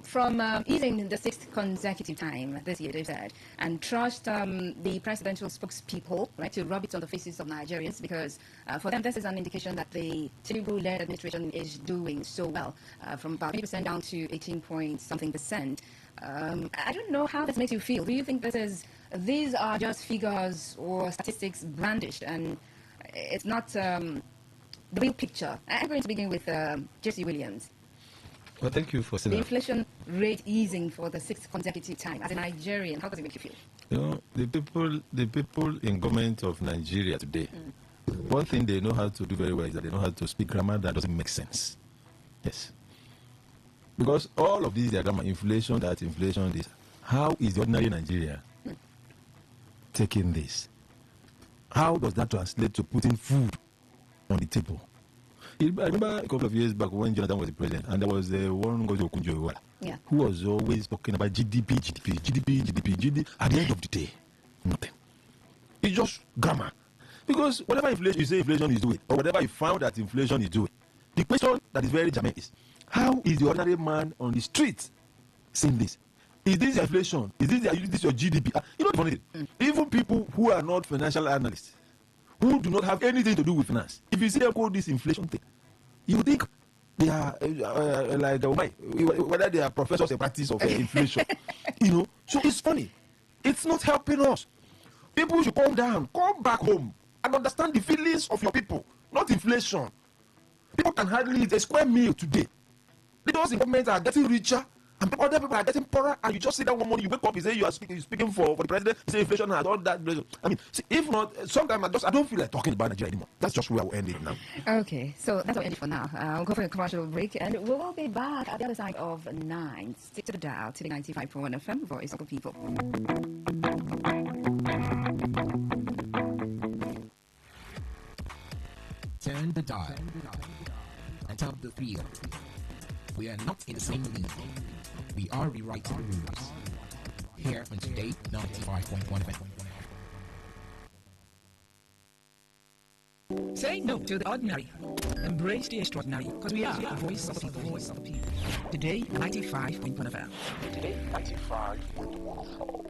from easing the sixth consecutive time this year, they said, and trust the presidential spokespeople, right, to rub it on the faces of Nigerians, because for them, this is an indication that the Tinubu-led administration is doing so well, from about 20% down to 18-point-something%. I don't know how this makes you feel. Do you think these are just figures or statistics brandished, and it's not the real picture? I'm going to begin with Jesse Williams. Well, thank you for saying the that. Inflation rate easing for the sixth consecutive time. As a Nigerian, how does it make you feel? You know, the people in government of Nigeria today, one thing they know how to do very well is that they know how to speak grammar that doesn't make sense. Yes. Because all of these grammar, inflation, this. How is the ordinary Nigeria taking this? How does that translate to putting food on the table? I remember a couple of years back when Jonathan was the president, and there was one who was always talking about GDP. At the end of the day, nothing. It's just grammar. Because whatever inflation you say inflation is doing, or whatever you found that inflation is doing, the question that is very germane is, how is the ordinary man on the street seeing this? Is this inflation? Is this your GDP? You know what funny? Even people who are not financial analysts, who do not have anything to do with finance, if you see them call this inflation thing, you think they are whether they are professors in practice of inflation. So it's funny. It's not helping us. People should calm down, come back home, and understand the feelings of your people, not inflation. People can hardly eat a square meal today. Those in government are getting richer, and other people are getting poorer, and you just sit down one morning, you wake up, you say you're speaking for the president, you say inflation and all that. I mean, see, if not, sometimes I don't feel like talking about Nigeria anymore. That's just where I will end it now. Okay, so that's what we end it for now. We'll go for a commercial break, and we will be back at the other side of 9. Stick to the dial, Today95.1 FM, Voice of the People. Turn the dial and tell the field. We are not in the same league. We are rewriting the rules. Here on Today 95.1 FM. Say no to the ordinary. Embrace the extraordinary, because we are the voice of the people. Today 95.1 FM. Today 95.1.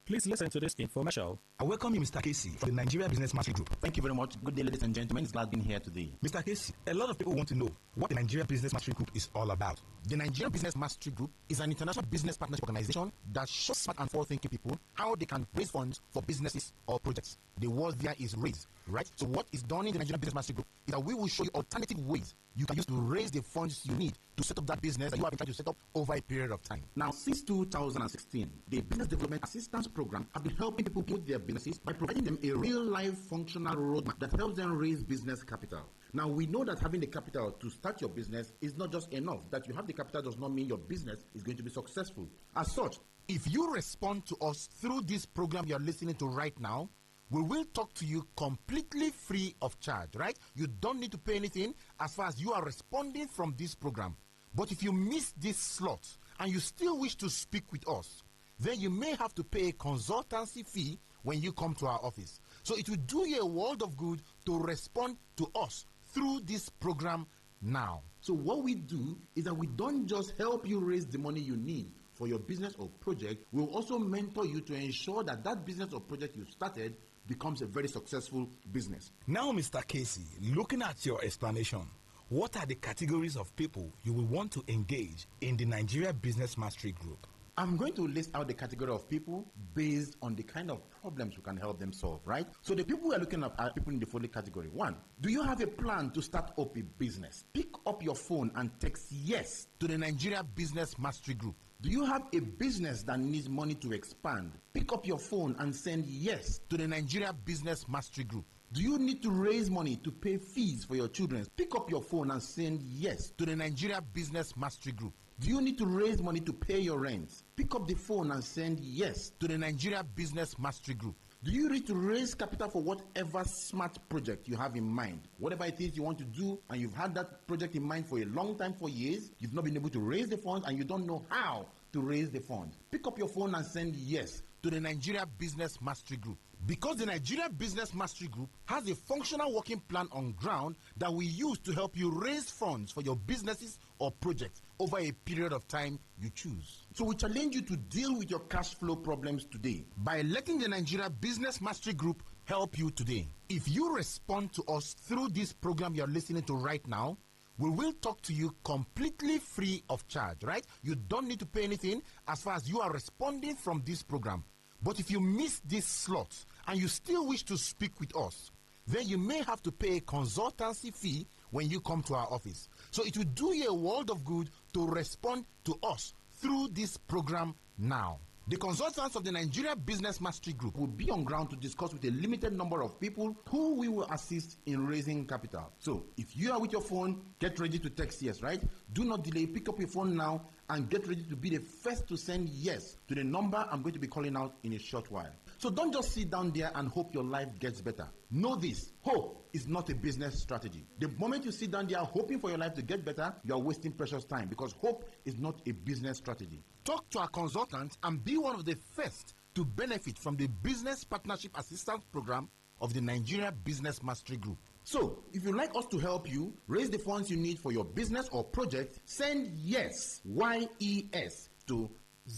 Please listen to this infomercial. I welcome you, Mr. Casey, from the Nigeria Business Mastery Group. Thank you very much. Good day, ladies and gentlemen. It's glad being here today. Mr. Casey, a lot of people want to know what the Nigeria Business Mastery Group is all about. The Nigeria Business Mastery Group is an international business partnership organization that shows smart and forward-thinking people how they can raise funds for businesses or projects. The word there is raise, right? So what is done in the Nigeria Business Mastery Group is that we will show you alternative ways you can use to raise the funds you need to set up that business that you have been trying to set up over a period of time. Now, since 2016, the Business Development Assistance Program has been helping people build their businesses by providing them a real-life functional roadmap that helps them raise business capital. Now, we know that having the capital to start your business is not just enough. That you have the capital does not mean your business is going to be successful. As such, if you respond to us through this program you're listening to right now, we will talk to you completely free of charge, right? You don't need to pay anything as far as you are responding from this program. But if you miss this slot and you still wish to speak with us, then you may have to pay a consultancy fee when you come to our office. So it will do you a world of good to respond to us through this program now. So what we do is that we don't just help you raise the money you need for your business or project, we'll also mentor you to ensure that that business or project you started becomes a very successful business. Now, Mr. Casey, looking at your explanation, what are the categories of people you will want to engage in the Nigeria Business Mastery Group? I'm going to list out the category of people based on the kind of problems we can help them solve, right? So the people we are looking at are people in the following category. 1, do you have a plan to start up a business? Pick up your phone and text yes to the Nigeria Business Mastery Group. Do you have a business that needs money to expand? Pick up your phone and send yes to the Nigeria Business Mastery Group. Do you need to raise money to pay fees for your children? Pick up your phone and send yes to the Nigeria Business Mastery Group. Do you need to raise money to pay your rent? Pick up the phone and send yes to the Nigeria Business Mastery Group. Do you need to raise capital for whatever smart project you have in mind? Whatever it is you want to do, and you've had that project in mind for a long time, for years, you've not been able to raise the funds and you don't know how to raise the funds. Pick up your phone and send yes to the Nigeria Business Mastery Group. Because the Nigeria Business Mastery Group has a functional working plan on ground that we use to help you raise funds for your businesses or projects over a period of time you choose. So we challenge you to deal with your cash flow problems today by letting the Nigeria Business Mastery Group help you today. If you respond to us through this program you're listening to right now, we will talk to you completely free of charge, right? You don't need to pay anything as far as you are responding from this program. But if you miss this slot and you still wish to speak with us, then you may have to pay a consultancy fee when you come to our office. So it will do you a world of good to respond to us through this program now. The consultants of the Nigeria Business Mastery Group will be on ground to discuss with a limited number of people who we will assist in raising capital. So if you are with your phone, get ready to text yes, right? Do not delay. Pick up your phone now and get ready to be the first to send yes to the number I'm going to be calling out in a short while. So don't just sit down there and hope your life gets better. Know this, hope is not a business strategy. The moment you sit down there hoping for your life to get better, you are wasting precious time because hope is not a business strategy. Talk to our consultant and be one of the first to benefit from the Business Partnership Assistance Program of the Nigeria Business Mastery Group. So, if you'd like us to help you raise the funds you need for your business or project, send yes, Y-E-S, to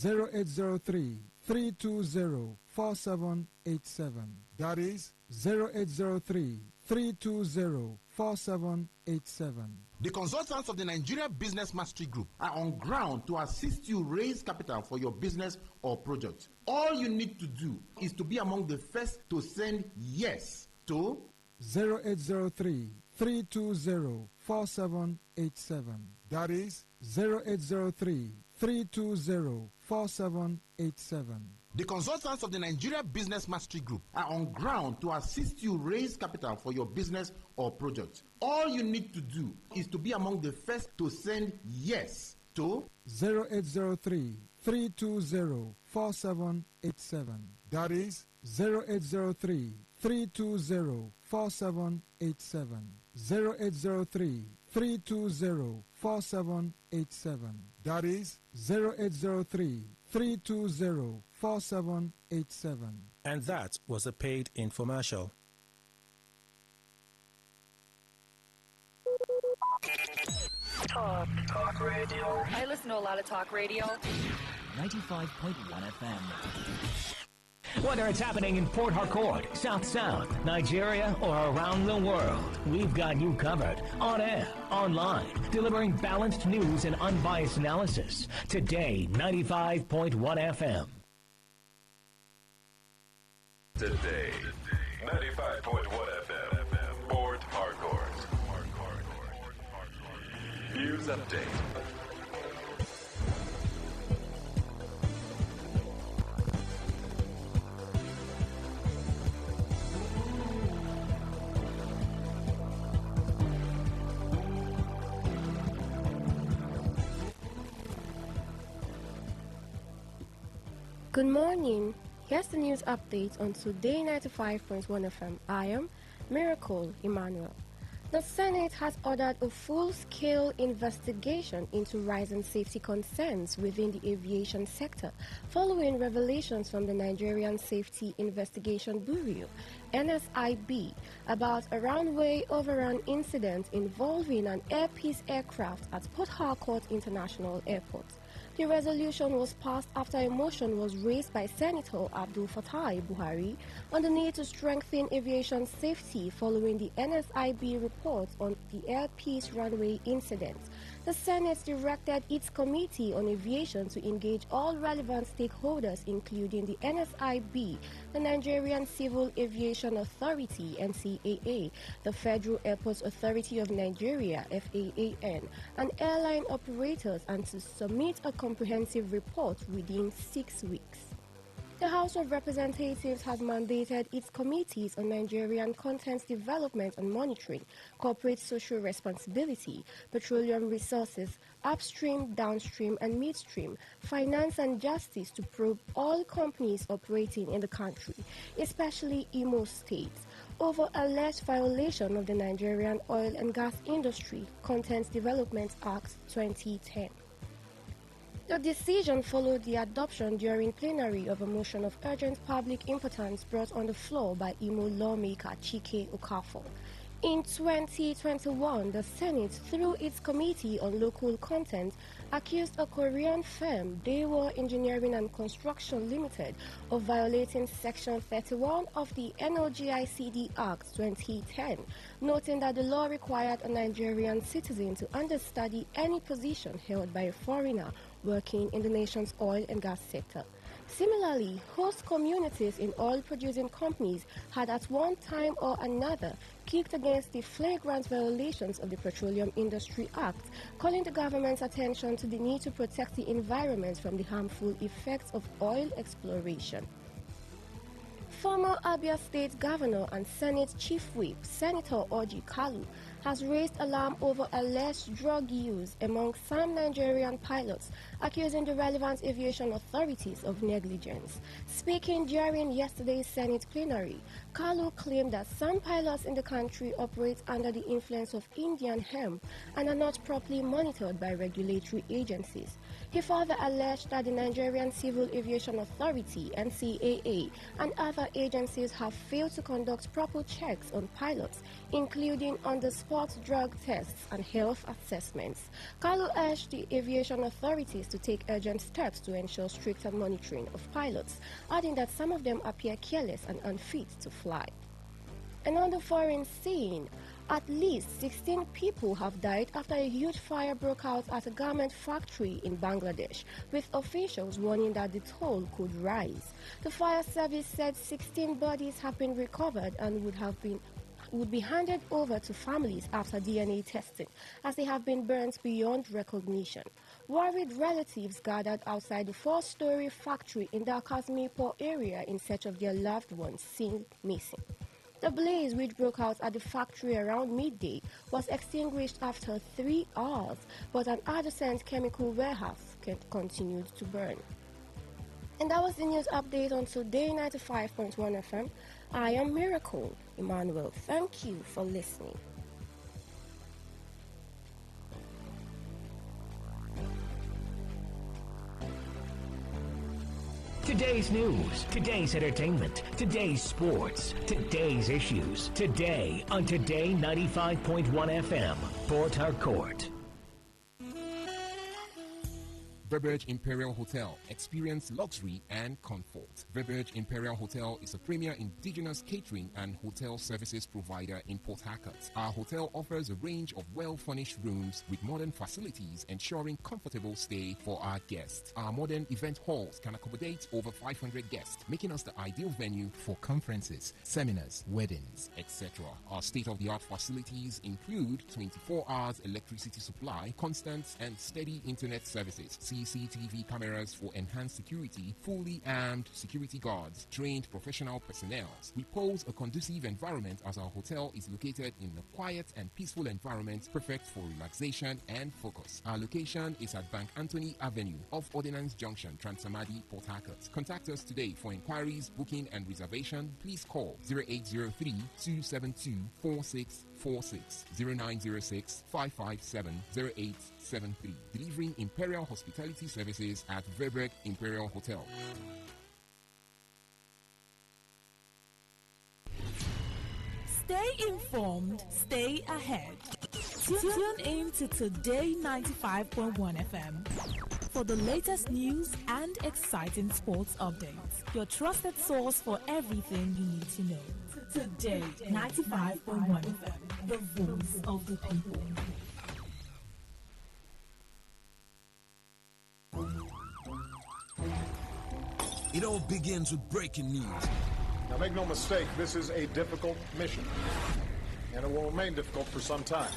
0803 320 4787. That is 0803 320 4787. The consultants of the Nigeria Business Mastery Group are on ground to assist you raise capital for your business or project. All you need to do is to be among the first to send yes to 0803 320 4787. That is 0803 320 4787. The consultants of the Nigeria Business Mastery Group are on ground to assist you raise capital for your business or project. All you need to do is to be among the first to send yes to 0803 320 4787. That is 0803 320 4787. 0803 320 4787. That is 0803 320 4787. And that was a paid infomercial. Talk radio. I listen to a lot of talk radio. 95.1 FM. Whether it's happening in Port Harcourt, South South, Nigeria, or around the world, we've got you covered. On air, online, delivering balanced news and unbiased analysis. Today, 95.1 FM. Today, 95.1 FM, Port Harcourt. News update. Good morning. Here's the news update on Today 95.1 FM. I am Miracle Emmanuel. The Senate has ordered a full-scale investigation into rising safety concerns within the aviation sector following revelations from the Nigerian Safety Investigation Bureau, NSIB, about a runway overrun incident involving an Air Peace aircraft at Port Harcourt International Airport. The resolution was passed after a motion was raised by Senator Abdul Fattah Buhari on the need to strengthen aviation safety following the NSIB report on the Air Peace runway incident. The Senate directed its Committee on Aviation to engage all relevant stakeholders, including the NSIB, the Nigerian Civil Aviation Authority (NCAA), the Federal Airports Authority of Nigeria (FAAN), and airline operators, and to submit a comprehensive report within 6 weeks. The House of Representatives has mandated its committees on Nigerian Content Development and Monitoring, Corporate Social Responsibility, Petroleum Resources, Upstream, Downstream and Midstream, Finance and Justice to probe all companies operating in the country, especially Imo State, over alleged violation of the Nigerian Oil and Gas Industry Content Development Act 2010. The decision followed the adoption during plenary of a motion of urgent public importance brought on the floor by Imo lawmaker Chike Okafor. In 2021, the Senate, through its Committee on Local Content, accused a Korean firm, Daewoo Engineering and Construction Limited, of violating Section 31 of the NOGICD Act 2010, noting that the law required a Nigerian citizen to understudy any position held by a foreigner working in the nation's oil and gas sector. Similarly, host communities in oil-producing companies had at one time or another kicked against the flagrant violations of the Petroleum Industry Act, calling the government's attention to the need to protect the environment from the harmful effects of oil exploration. Former Abia State Governor and Senate Chief Whip, Senator Orji Kalu, has raised alarm over alleged drug use among some Nigerian pilots, accusing the relevant aviation authorities of negligence. Speaking during yesterday's Senate plenary, Kalu claimed that some pilots in the country operate under the influence of Indian hemp and are not properly monitored by regulatory agencies. He further alleged that the Nigerian Civil Aviation Authority (NCAA) and other agencies have failed to conduct proper checks on pilots, including on-the-spot drug tests and health assessments. Kalu urged the aviation authorities to take urgent steps to ensure stricter monitoring of pilots, adding that some of them appear careless and unfit to fly. And on the foreign scene, at least 16 people have died after a huge fire broke out at a garment factory in Bangladesh, with officials warning that the toll could rise. The fire service said 16 bodies have been recovered and would be handed over to families after DNA testing, as they have been burnt beyond recognition. Worried relatives gathered outside the 4-story factory in Dhaka's Mirpur area in search of their loved ones seen missing. The blaze, which broke out at the factory around midday, was extinguished after 3 hours, but an adjacent chemical warehouse continued to burn. And that was the news update on Today 95.1 FM. I am Miracle Emmanuel. Thank you for listening. Today's news, today's entertainment, today's sports, today's issues. Today on Today 95.1 FM, Port Harcourt. Verberge Imperial Hotel. Experience luxury and comfort. Verberge Imperial Hotel is a premier indigenous catering and hotel services provider in Port Harcourt. Our hotel offers a range of well-furnished rooms with modern facilities, ensuring comfortable stay for our guests. Our modern event halls can accommodate over 500 guests, making us the ideal venue for conferences, seminars, weddings, etc. Our state-of-the-art facilities include 24 hours electricity supply, constant and steady internet services. See CCTV cameras for enhanced security, fully armed security guards, trained professional personnel. We pose a conducive environment as our hotel is located in a quiet and peaceful environment perfect for relaxation and focus. Our location is at Bank Anthony Avenue off Ordnance Junction, Transamadi, Port Harcourt. Contact us today for inquiries, booking and reservation. Please call 0803-272-4646, 0906-557-0873. Delivering Imperial Hospitality Services at Verberg Imperial Hotel. Stay informed, stay ahead. Tune in to Today 95.1 FM for the latest news and exciting sports updates. Your trusted source for everything you need to know. Today 95.1 FM, the voice of the people. It all begins with breaking news. Now, make no mistake, this is a difficult mission, and it will remain difficult for some time.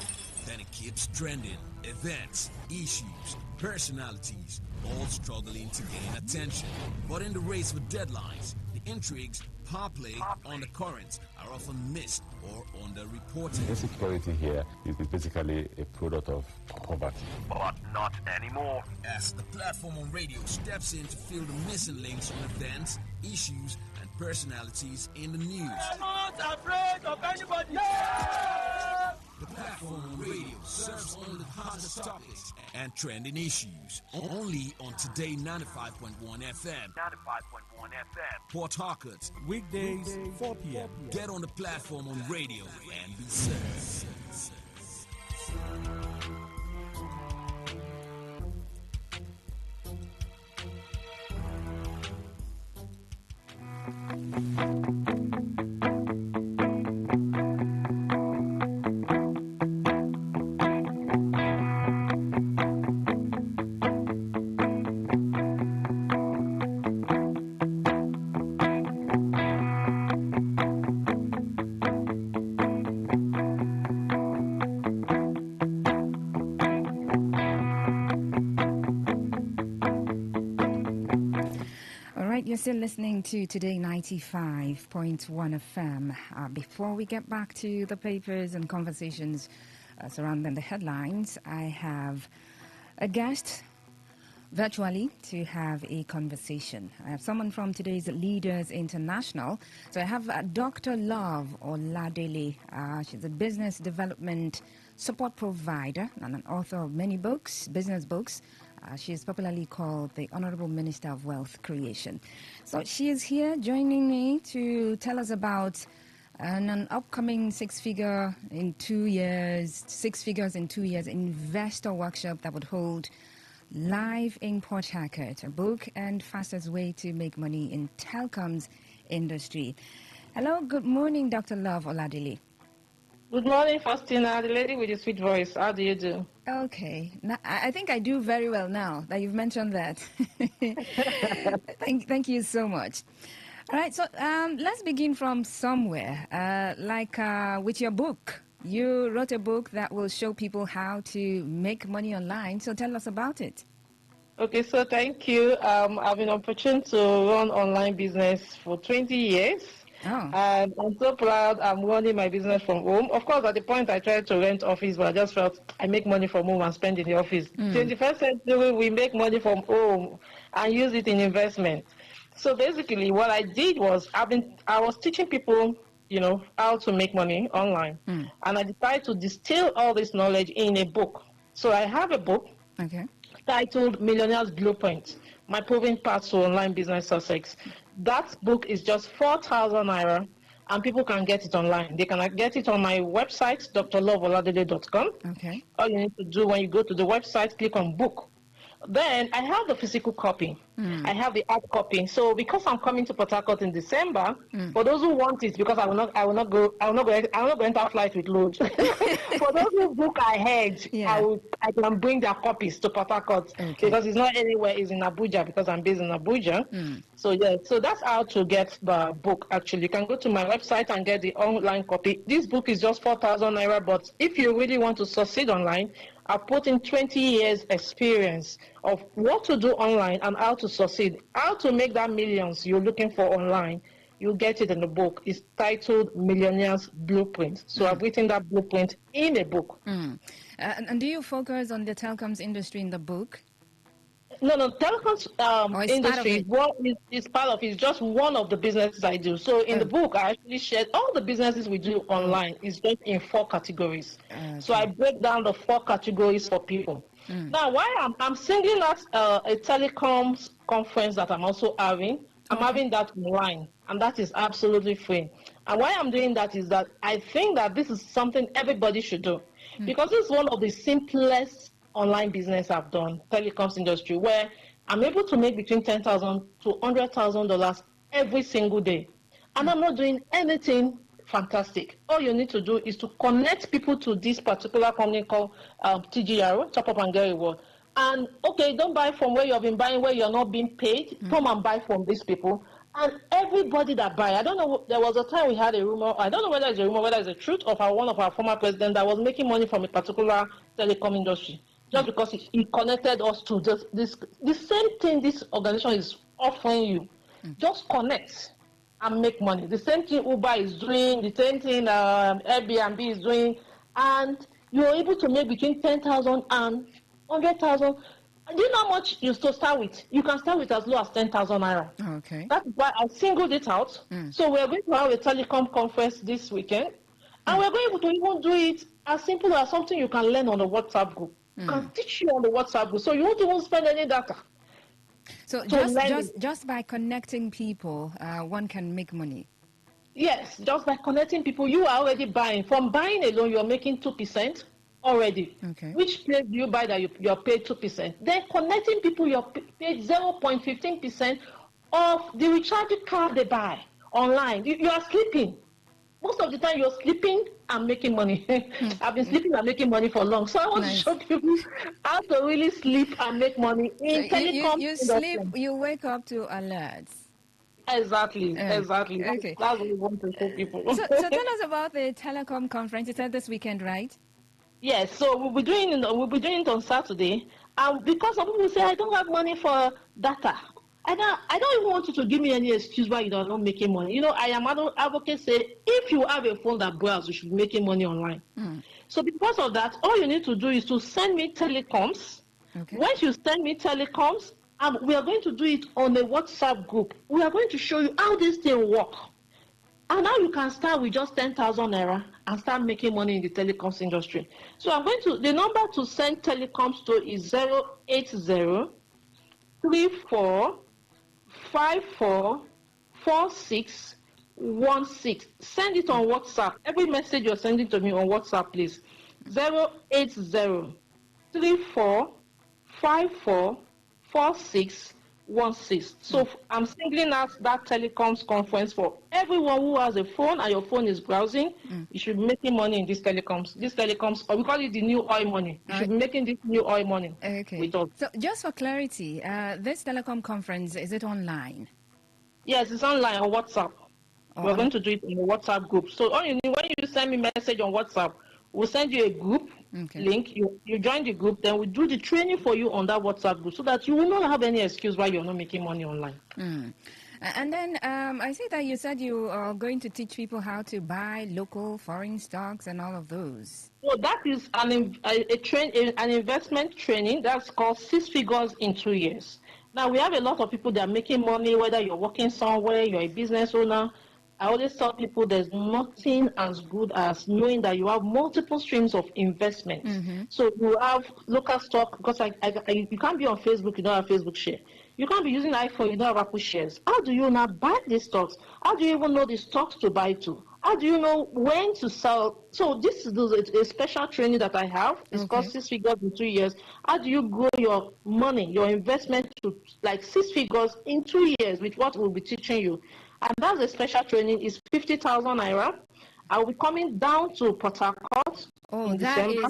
Then it keeps trending. Events, issues, personalities, all struggling to gain attention. But in the race for deadlines, the intrigues, power play, undercurrents are often missed or underreported. Insecurity here is basically a product of poverty. But not anymore. As the platform on radio steps in to fill the missing links on events, issues, and personalities in the news. I'm not afraid of anybody. Yeah! The platform on radio serves only the hottest topics and trending issues. Only on Today 95.1 FM. 95.1 FM. Port Harcourt. Weekdays, 4 p.m. Get on the platform on radio and be served. You're still listening to Today 95.1 FM. Before we get back to the papers and conversations surrounding the headlines, I have a guest virtually to have a conversation. I have someone from today's Leaders International. So I have Dr. Love Oladele. She's a business development support provider and an author of many books, business books. She is popularly called the Honorable Minister of Wealth Creation. So she is here joining me to tell us about an upcoming six figures in 2 years investor workshop that would hold live in Port Harcourt, a book and fastest way to make money in telecoms industry. Hello, good morning, Dr. Love Oladele. Good morning, Faustina, the lady with the sweet voice. How do you do? Okay. Now, I think I do very well now that you've mentioned that. Thank you so much. All right, so let's begin from somewhere, with your book. You wrote a book that will show people how to make money online, so tell us about it. Okay, so thank you. I've been opportune to run online business for 20 years. Oh. And I'm so proud I'm running my business from home. Of course, at the point I tried to rent office, but I just felt I make money from home and spend in the office. 21st century, we make money from home and use it in investment. So basically, what I did was I was teaching people, how to make money online. And I decided to distill all this knowledge in a book. So I have a book titled Millionaires Blueprint, My Proven Path to Online Business Success. That book is just 4,000 naira, and people can get it online. They can get it on my website, drloveoladele.com. Okay. All you need to do when you go to the website, click on book. Then I have the physical copy. I have the hard copy. So because I'm coming to Port Harcourt in December, for those who want it, because I will not go enter flight with load. For those who book ahead, I can bring their copies to Port Harcourt because it's not anywhere. It's in Abuja because I'm based in Abuja. So that's how to get the book. Actually, you can go to my website and get the online copy. This book is just 4,000 naira, but if you really want to succeed online, I've put in 20 years experience of what to do online and how to succeed, how to make that millions you're looking for online. You get it in the book. It's titled Millionaire's Blueprint. So I've written that blueprint in a book. And do you focus on the telecoms industry in the book? No, telecoms industry is part of it. It's just one of the businesses I do. So in the book, I actually shared all the businesses we do online is just in 4 categories. So I break down the 4 categories for people. Now, why I'm singling out a telecoms conference that I'm also having. I'm having that online, and that is absolutely free. And why I'm doing that is that I think that this is something everybody should do, because it's one of the simplest online business I've done, telecoms industry, where I'm able to make between $10,000 to $100,000 every single day. And I'm not doing anything fantastic. All you need to do is to connect people to this particular company called TGR, Top Up and Get Reward. And okay, don't buy from where you have been buying, where you're not being paid. Come and buy from these people. And everybody that buy, I don't know, there was a time we had a rumor, I don't know whether it's a rumor, whether it's the truth of one of our former presidents that was making money from a particular telecom industry, just because he connected us to the same thing this organization is offering you. Just connect and make money. The same thing Uber is doing, the same thing Airbnb is doing, and you're able to make between 10,000 and 100,000. Do you know how much you to start with? You can start with as low as 10,000 naira. Okay. That's why I singled it out. So we're going to have a telecom conference this weekend, and we're going to even do it as simple as something you can learn on the WhatsApp group. Can teach you on the WhatsApp group, so you won't even spend any data. So just by connecting people, one can make money. Yes, just by connecting people, you are already buying. From buying alone, you're making 2% already. Okay. Which place do you buy that you're paid 2%? Then connecting people, you're paid 0.15% of the recharge card they buy online. You are sleeping. Most of the time, you're sleeping and making money. I've been sleeping and making money for long. So I want to show people how to really sleep and make money in so telecom. you sleep, you wake up to alerts. Exactly. Okay. That's what we want to show people. So tell us about the telecom conference. It's this weekend, right? Yes, so we'll be doing it on Saturday, and because some people say I don't have money for data, I don't even want you to give me any excuse why you are not making money. You know, I am an advocate say if you have a phone that browses, you should be making money online. So because of that, all you need to do is to send me telecoms. Okay. Once you send me telecoms, we are going to do it on a WhatsApp group. We are going to show you how this thing works. And now you can start with just 10,000 naira and start making money in the telecoms industry. So the number to send telecoms to is 080 34 54 46 16. Send it on WhatsApp. Every message you're sending to me on WhatsApp, please. 080 34 54 46 16. So I'm singling out that telecoms conference for everyone who has a phone and your phone is browsing. You should be making money in these telecoms. These telecoms, or we call it the new oil money. You should be making this new oil money with us. So just for clarity, this telecom conference, is it online? Yes, it's online on WhatsApp. We're going to do it in the WhatsApp group. So all you need, when you send me a message on WhatsApp, we'll send you a group link. You join the group, then we do the training for you on that WhatsApp group so that you will not have any excuse why you're not making money online. And then I see that you said you are going to teach people how to buy local foreign stocks and all of those. So that is an investment training that's called 6 figures in 2 years. Now we have a lot of people that are making money, whether you're working somewhere, you're a business owner. I always tell people there's nothing as good as knowing that you have multiple streams of investments. So you have local stock, because you can't be on Facebook, you don't have Facebook share. You can't be using iPhone, you don't have Apple shares. How do you now buy these stocks? How do you even know the stocks to buy to? How do you know when to sell? So this is a special training that I have. It's called 6 figures in 2 years. How do you grow your money, your investment to like 6 figures in 2 years with what we'll be teaching you? And that's a special training. It's 50,000 naira. I will be coming down to Port Harcourt in December.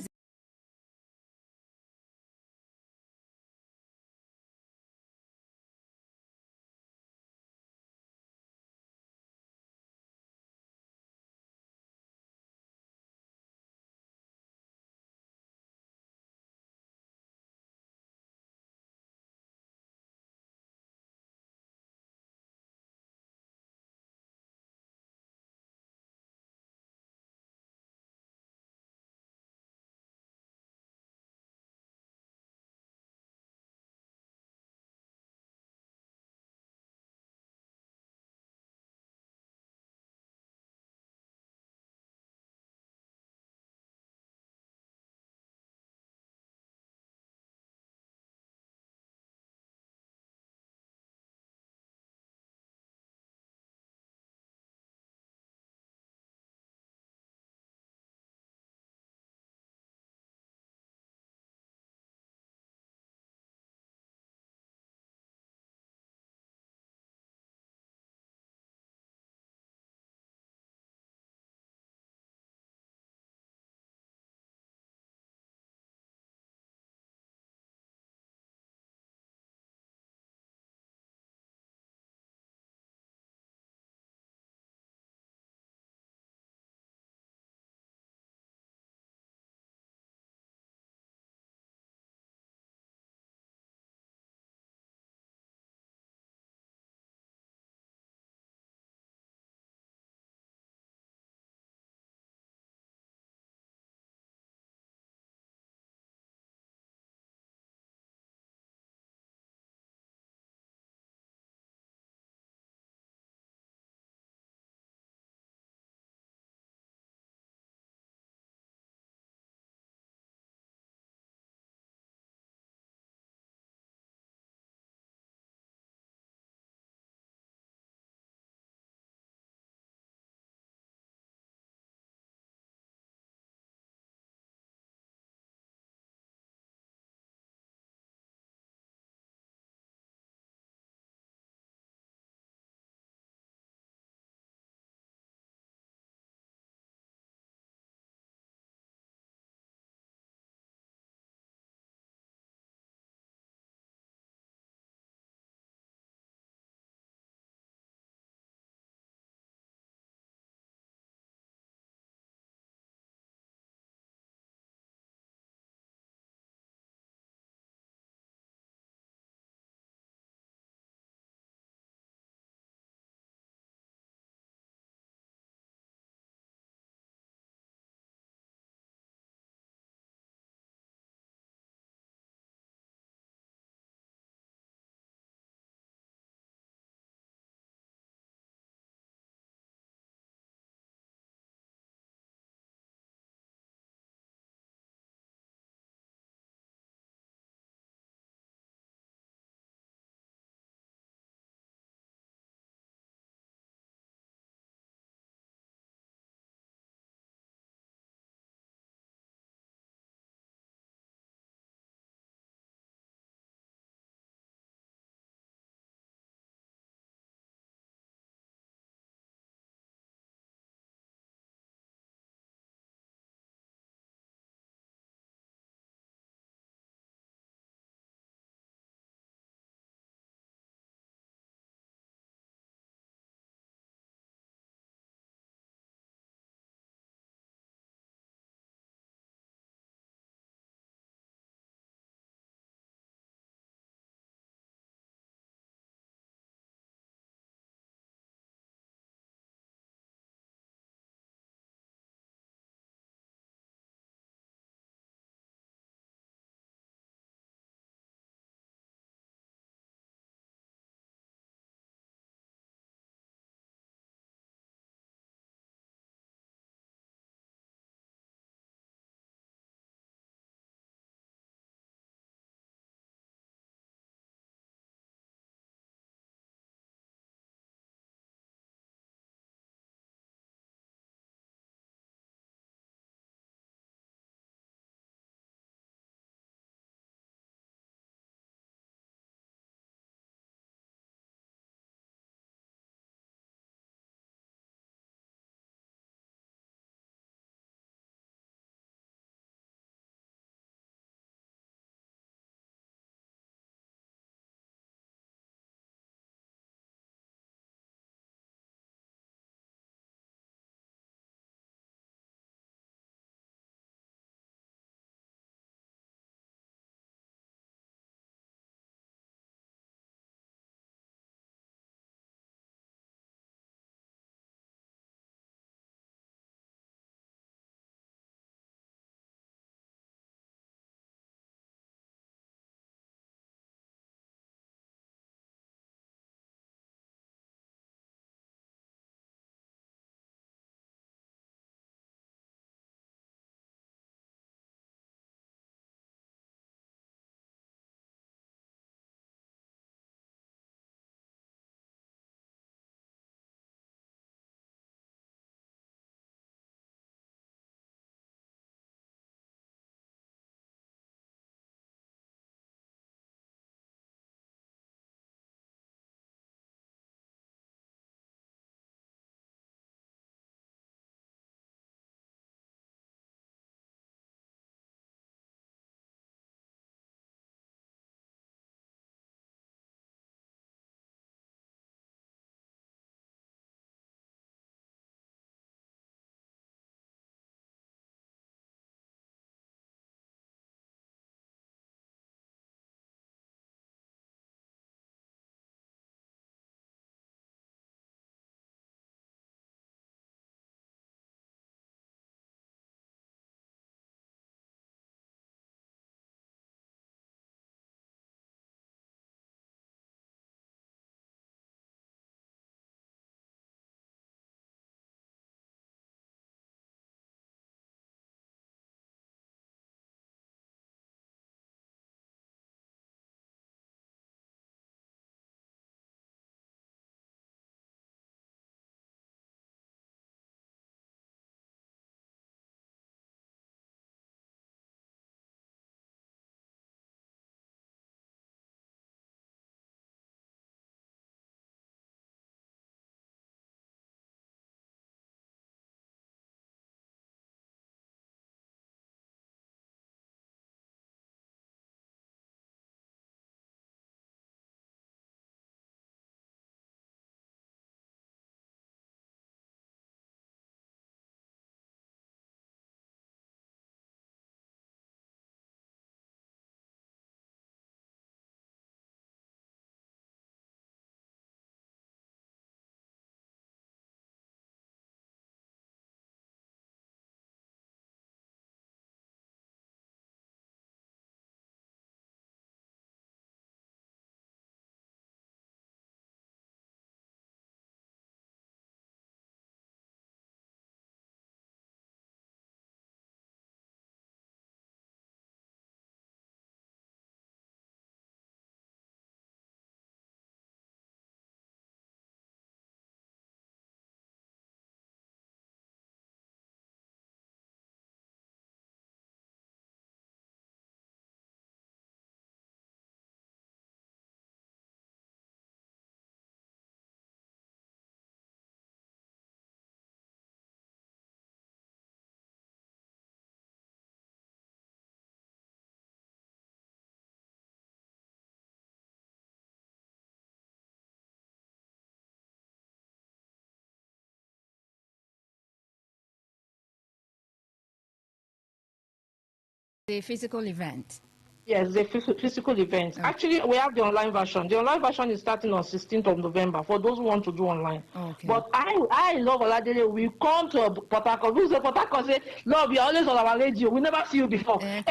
The physical event. Yes, the physical event. Okay. Actually, we have the online version. The online version is starting on 16th of November for those who want to do online. Okay. But I love Oladele. We come to Port Harcourt. We say Port Harcourt say, Lord, you're always on our radio. We never see you before. Come.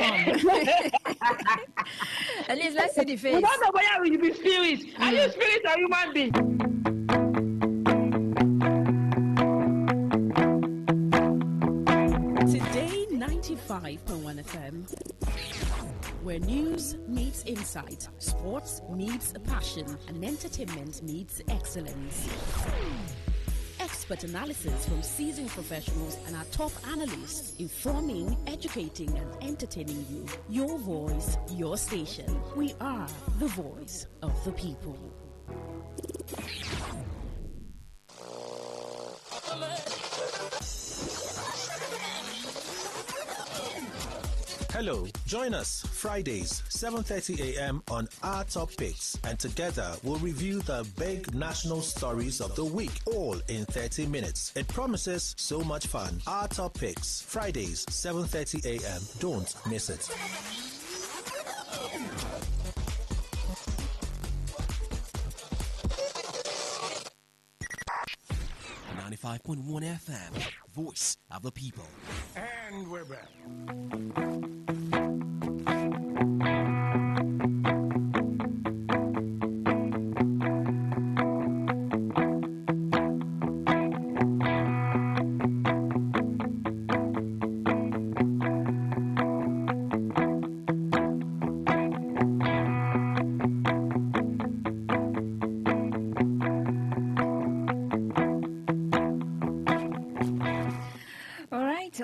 At least let's see the face. We don't know whether we be spirit. Are you spirit or human being? Today 95.1 FM, where news meets insight, sports meets passion, and entertainment meets excellence. Expert analysis from seasoned professionals and our top analysts, informing, educating, and entertaining you. Your voice, your station. We are the voice of the people. Hello, join us Fridays, 7:30 a.m. on Our Top Picks, and together we'll review the big national stories of the week, all in 30 minutes. It promises so much fun. Our Top Picks, Fridays, 7:30 a.m. Don't miss it. 95.1 FM, voice of the people. And we're back.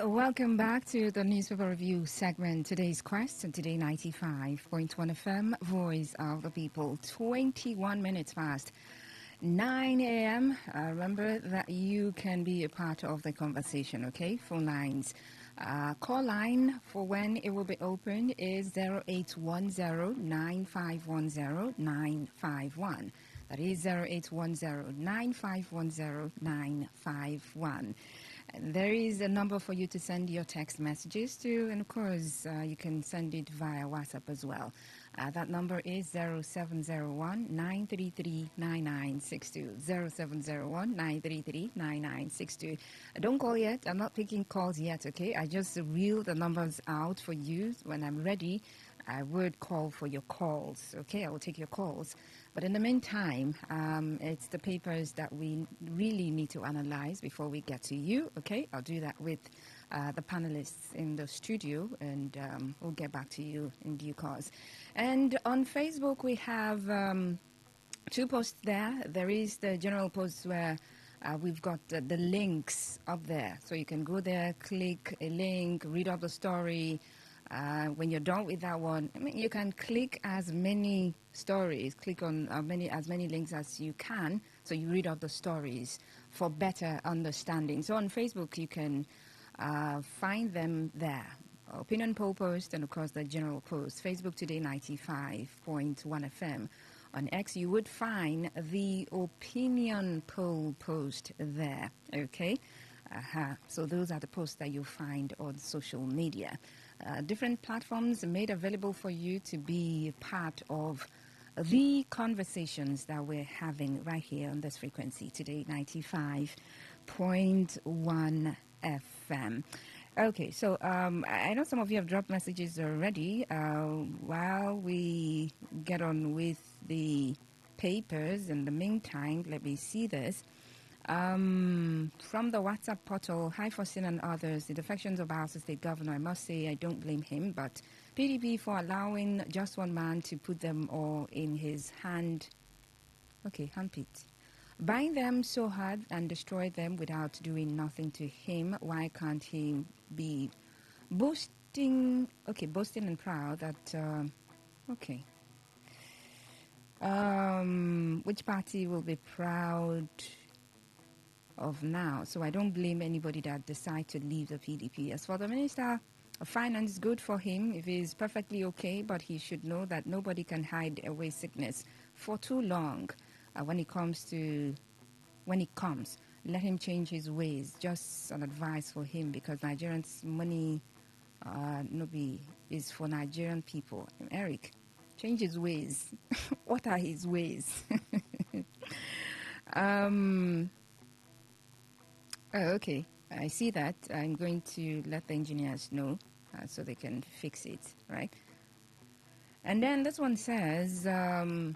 Welcome back to the newspaper review segment. Today's quest and Today 95.1 FM, voice of the people. 21 minutes past 9 a.m. Remember that you can be a part of the conversation, okay? Phone lines. Call line for when it will be open is 0810-9510-951. That is 0810-9510-951. There is a number for you to send your text messages to, and of course, you can send it via WhatsApp as well. That number is 0701-933-9962. 0701-933-9962. Don't call yet. I'm not picking calls yet, okay? I just reel the numbers out for you. When I'm ready, I would call for your calls, okay? I will take your calls. But in the meantime, it's the papers that we really need to analyze before we get to you, okay? I'll do that with the panelists in the studio, and we'll get back to you in due course. And on Facebook, we have two posts there. There is the general post where we've got the links up there. So you can go there, click a link, read up the story. When you're done with that one, you can click as many stories, click on as many links as you can, so you read out the stories for better understanding. So on Facebook, you can find them there. Opinion poll post and, of course, the general post. Facebook Today 95.1 FM. On X, you would find the opinion poll post there, okay? So those are the posts that you'll find on social media. Different platforms made available for you to be part of the conversations that we're having right here on this frequency, Today 95.1 FM. Okay, so I know some of you have dropped messages already. While we get on with the papers, in the meantime, let me see this. From the WhatsApp portal, hi Faustin and others, the defections of our state governor, I must say I don't blame him, but PDP for allowing just one man to put them all in his handpit. Buying them so hard and destroy them without doing nothing to him. Why can't he be boasting and proud that, which party will be proud of now? So I don't blame anybody that decide to leave the PDP. As for the Minister of Finance, good for him if he's perfectly okay, but he should know that nobody can hide away sickness for too long. When it comes, let him change his ways. Just an advice for him, because Nigerians' money Nobi is for Nigerian people. Eric, change his ways. What are his ways? Okay, I see that. I'm going to let the engineers know so they can fix it, right? And then this one says, on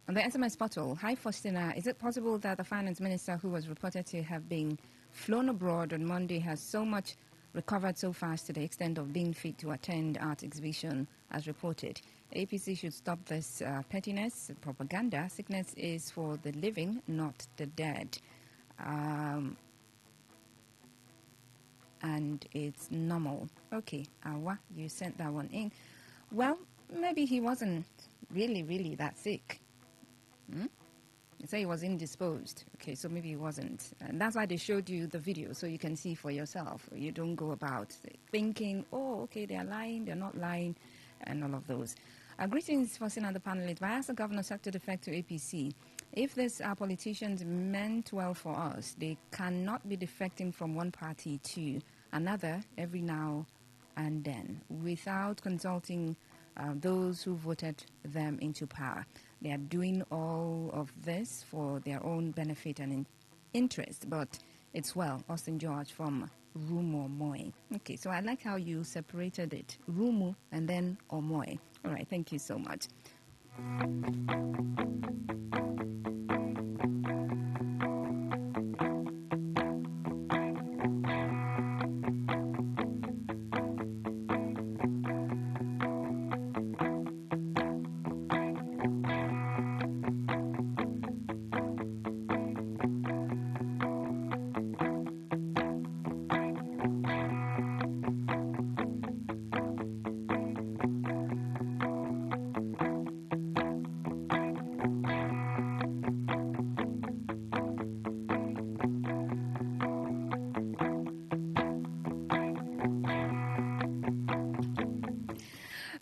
the SMS portal, hi Faustina, is it possible that the finance minister who was reported to have been flown abroad on Monday has so much recovered so fast to the extent of being fit to attend art exhibition as reported? APC should stop this pettiness, propaganda. Sickness is for the living, not the dead. And it's normal. Okay, Awa, you sent that one in. Well, maybe he wasn't really that sick. You say he was indisposed. Okay, so maybe he wasn't. And that's why they showed you the video, so you can see for yourself. You don't go about thinking, oh, okay, they're lying, they're not lying, and all of those. Greetings, Faustina and the panelists. I asked the governor to defect to APC. If these politicians meant well for us, they cannot be defecting from one party to another every now and then without consulting those who voted them into power. They are doing all of this for their own benefit and interest, but it's well. Austin George from Rumo Moy. Okay, so I like how you separated it, Rumu and then Omoy. All right, thank you so much.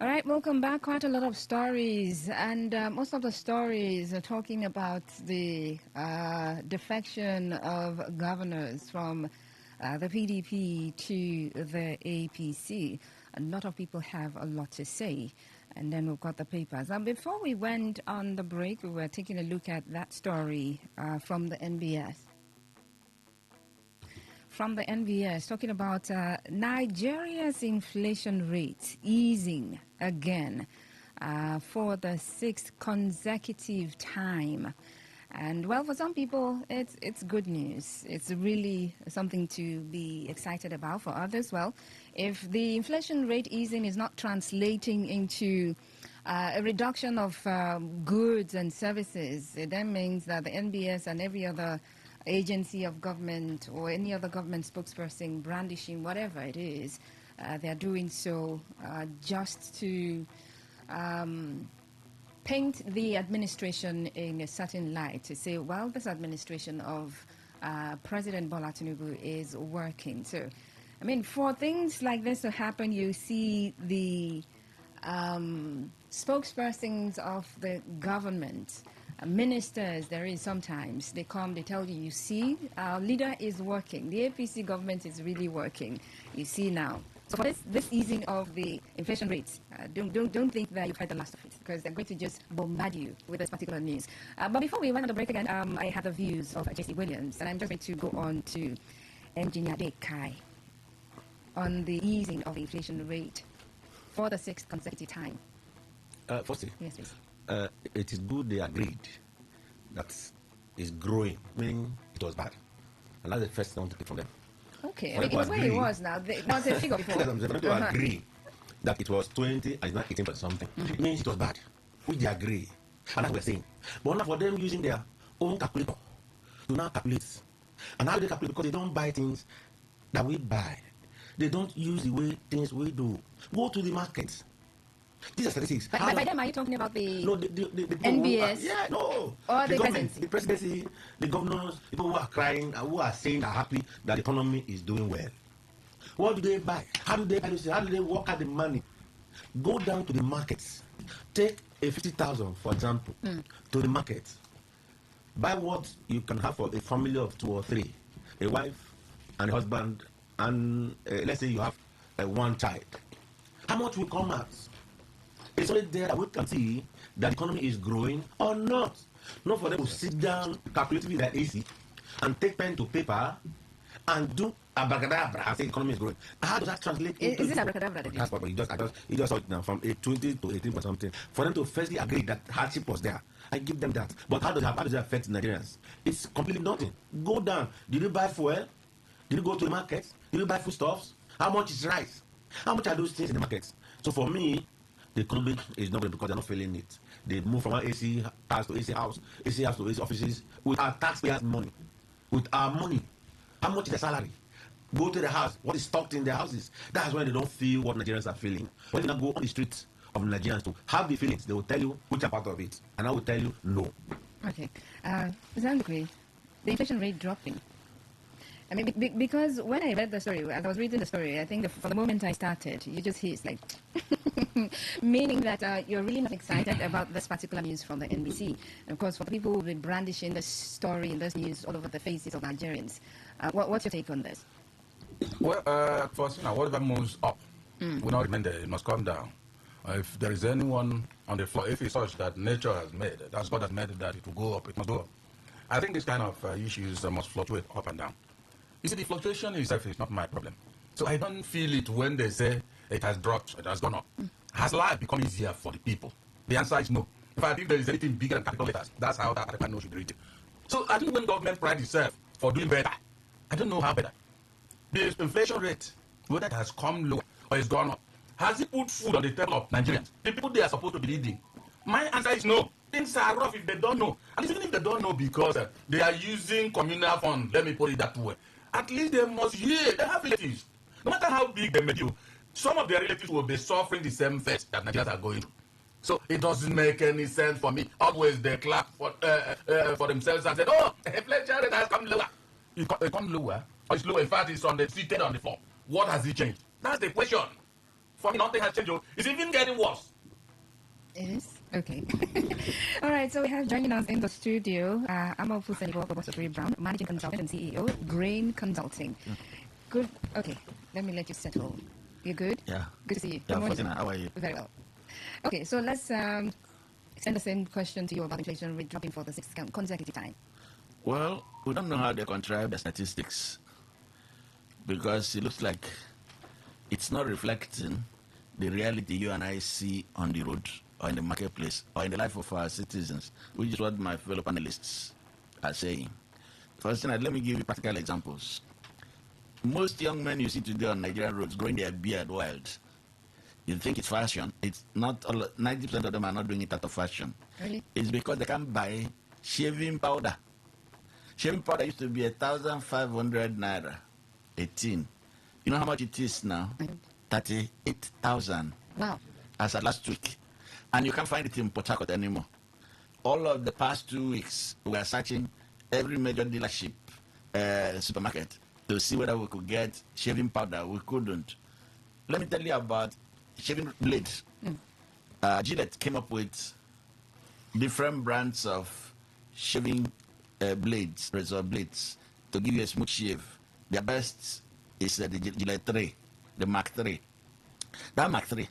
All right, welcome back. Quite a lot of stories, and most of the stories are talking about the defection of governors from the PDP to the APC. A lot of people have a lot to say, and then we've got the papers. And before we went on the break, we were taking a look at that story from the NBS. From the NBS, talking about Nigeria's inflation rate easing again for the sixth consecutive time. And well, for some people, it's good news. It's really something to be excited about. For others, well, if the inflation rate easing is not translating into a reduction of goods and services, it then means that the NBS and every other agency of government or any other government spokesperson brandishing whatever it is, they're doing so just to paint the administration in a certain light, to say, well, this administration of President Bola Tinubu is working. So, I mean, for things like this to happen, you see the spokespersons of the government, ministers, there is sometimes, they come, they tell you, you see, our leader is working. The APC government is really working. You see now. So for this easing of the inflation rates, don't think that you've heard the last of it, because they're going to just bombard you with this particular news. But before we went on the break again, I had the views of J.C. Williams, and I'm just going to go on to Engineer Dekai on the easing of the inflation rate for the sixth consecutive time. Firstly, yes, please. It is good they agreed that it's growing, meaning it was bad. And that's the first thing I want to take from them. Okay, I mean, it was where it was now. There was a figure before. I'm going to agree that it was 20 and it's not 18 or something. It means it was bad, which they agree. And that's what we're saying. But not for them using their own calculator to now calculate. And how do they calculate? Because they don't buy things that we buy. They don't use the way things we do. Go to the market. These are statistics. But by them, are you talking about the NBS? Yeah, no. Or the government, the presidency, the governors, people who are crying, who are saying are happy that the economy is doing well. What do they buy? How do they buy this? How do they work out the money? Go down to the markets. Take a 50,000, for example, to the market. Buy what you can have for a family of 2 or 3. A wife and a husband, and let's say you have one child. how much will come out? It's only there that we can see that the economy is growing or not. Not for them to sit down, calculate with their AC, and take pen to paper and do abracadabra and say the economy is growing. How does that translate into... Is it abracadabra? That's what you just saw it now from 20 to 18 or something. For them to firstly agree that hardship was there, I give them that. But how does it affect Nigerians? It's completely nothing. Go down. Did you buy fuel? Did you go to the market? Did you buy foodstuffs? How much is rice? How much are those things in the markets? So for me, the economy is not because they're not feeling it. They move from one AC house to AC house to AC offices with our taxpayers' money. With our money. How much is the salary? Go to the house. What is stocked in their houses? That's when they don't feel what Nigerians are feeling. When they go on the streets of Nigerians to have the feelings, they will tell you which are part of it. And I will tell you no. Okay. Exactly. The inflation rate dropping. I mean, because when I read the story, as I was reading the story, I think from the moment I started, you just hear it's like, meaning that you're really not excited about this particular news from the NBC. And of course, for the people who have been brandishing this story and this news all over the faces of Nigerians, what's your take on this? Well, first, whatever moves up will not remain there. It must come down. If there is anyone on the floor, if it's such that nature has made, that's God has made it, that it will go up, it must go up. I think this kind of issues must fluctuate up and down. You see, the fluctuation itself is not my problem. So I don't feel it when they say it has dropped, it has gone up. Has life become easier for the people? The answer is no. In fact, if there is anything bigger than capital letters, that's how that article should be written. So I think when government prides itself for doing better, I don't know how better. The inflation rate, whether it has come low or it's gone up, has it put food on the table of Nigerians? The people they are supposed to be leading? My answer is no. Things are rough if they don't know. And even if they don't know because they are using communal funds, let me put it that way, at least they must hear. They have relatives. No matter how big they may be, some of their relatives will be suffering the same fate that Nigerians are going through. So it doesn't make any sense for me. Always they clap for themselves and say, oh, the inflation rate has come lower. It come lower? Or it's lower? In fact, it's seated on the floor. What has it changed? That's the question. For me, nothing has changed. It's even getting worse. It is? Okay. All right, so we have joining us in the studio, Amofu Seniko Brown, Managing Consultant and CEO, Grain Consulting. Good. Okay, let me let you settle. You good? Yeah. Good to see you. Yeah, Good morning. how are you? Very well. Okay, so let's extend the same question to you about inflation rate dropping for the sixth consecutive time. Well, we don't know how they contrive the statistics because it looks like it's not reflecting the reality you and I see on the road or in the marketplace or in the life of our citizens, which is what my fellow panelists are saying. First, let me give you practical examples. Most young men you see today on Nigerian roads growing their beard wild. You think it's fashion. It's not. 90% of them are not doing it out of fashion. Really? It's because they can't buy shaving powder. Shaving powder used to be 1,500 naira, 18. You know how much it is now? 38,000. Wow. As of last week. And you can't find it in Port Harcourt anymore. All of the past 2 weeks, we are searching every major dealership, supermarket, to see whether we could get shaving powder. We couldn't. Let me tell you about shaving blades. Gillette came up with different brands of shaving blades, razor blades, to give you a smooth shave. Their best is the Gillette 3, the Mark 3. That Mark 3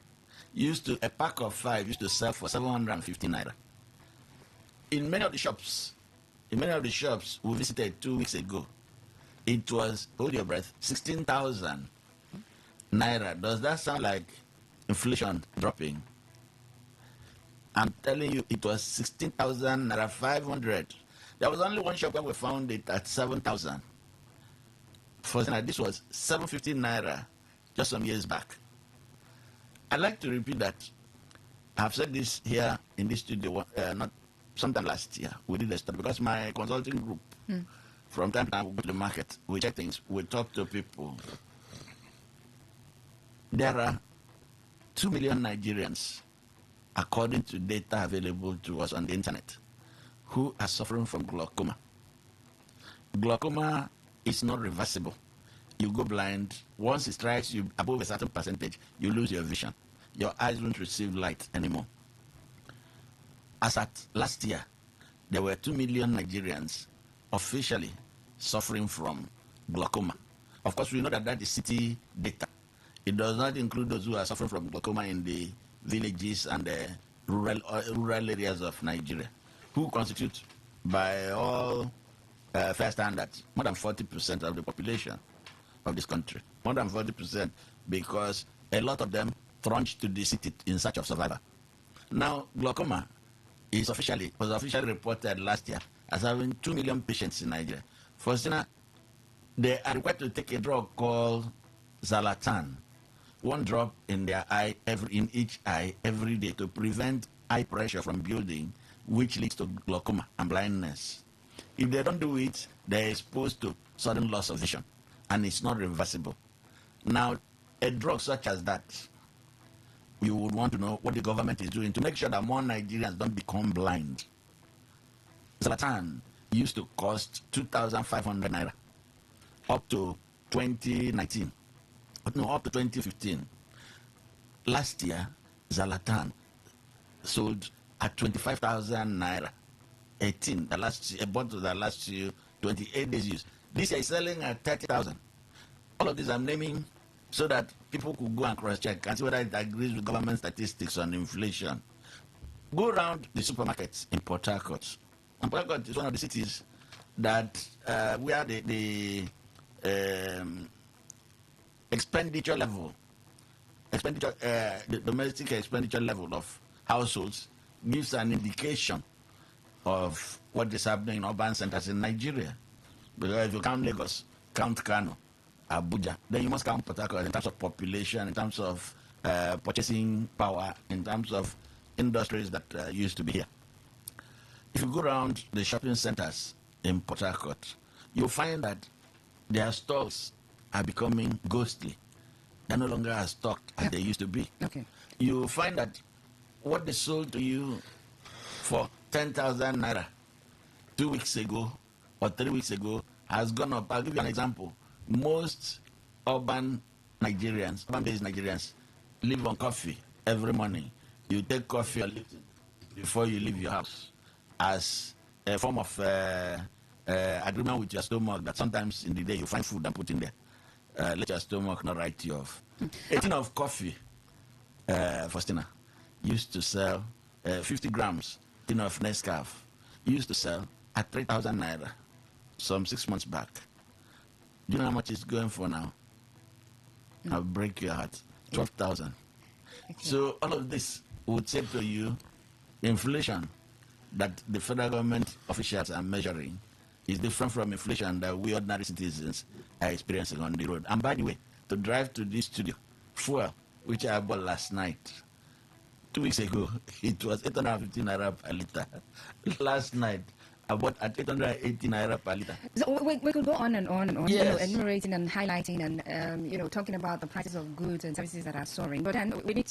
a pack of 5 used to sell for 750 naira. In many of the shops we visited 2 weeks ago, it was, hold your breath, 16,000 naira. Does that sound like inflation dropping? I'm telling you, it was 16,000 naira, 500. There was only one shop where we found it at 7,000. This was 750 naira just some years back. I'd like to repeat that. I've said this here in this studio, not sometime last year. We did a study because my consulting group, from time to time, we go to the market, we check things, we talk to people. There are 2 million Nigerians, according to data available to us on the internet, who are suffering from glaucoma. Glaucoma is not reversible. You go blind. Once it strikes you above a certain percentage, you lose your vision. Your eyes won't receive light anymore. As at last year, there were 2 million Nigerians officially suffering from glaucoma. Of course, we know that is city data. It does not include those who are suffering from glaucoma in the villages and the rural areas of Nigeria, who constitute, by all fair standards, more than 40% of the population of this country. More than 40%, because a lot of them trudge to the city in search of survival. Now, glaucoma was officially reported last year as having 2 million patients in Nigeria. Faustina, they are required to take a drug called Zalatan, one drop in their eye, in each eye every day, to prevent eye pressure from building, which leads to glaucoma and blindness. If they don't do it, they're exposed to sudden loss of vision, and it's not reversible. Now, a drug such as that, you would want to know what the government is doing to make sure that more Nigerians don't become blind. Zlatan used to cost 2,500 naira up to 2019. No, up to 2015. Last year, Zlatan sold at 25,000 naira. 18, the last about the last year, 28 days use. This year is selling at 30,000. All of these I'm naming so that people could go and cross-check and see whether it agrees with government statistics on inflation. Go around the supermarkets in Port Harcourt. And Port Harcourt is one of the cities that where the expenditure level, the domestic expenditure level of households gives an indication of what is happening in urban centers in Nigeria. Because if you count Lagos, count Kano, Abuja, then you must count Port Harcourt in terms of population, in terms of purchasing power, in terms of industries that used to be here. If you go around the shopping centers in Port Harcourt, you'll find that their stores are becoming ghostly. They're no longer as stocked as they used to be. Okay. You'll find that what they sold to you for 10,000 naira 2 weeks ago or 3 weeks ago has gone up. I'll give you an example. Most urban-based Nigerians live on coffee every morning. You take coffee or Lipton before you leave your house as a form of agreement with your stomach that sometimes in the day you find food and put in there. Let your stomach not write you off. A tin of coffee, Faustina, used to sell 50 grams. Tin of Nescafe used to sell at 3,000 naira some 6 months back. Do you know how much it's going for now? I'll break your heart. 12,000. Okay. So all of this would say to you, inflation that the federal government officials are measuring is different from inflation that we ordinary citizens are experiencing on the road. And by the way, to drive to this studio, fuel, which I bought last night, 2 weeks ago, it was 850 naira per liter. Last night, I bought at 880 naira per liter. So we could go on and on and on, yes, enumerating and highlighting and, talking about the prices of goods and services that are soaring. But then we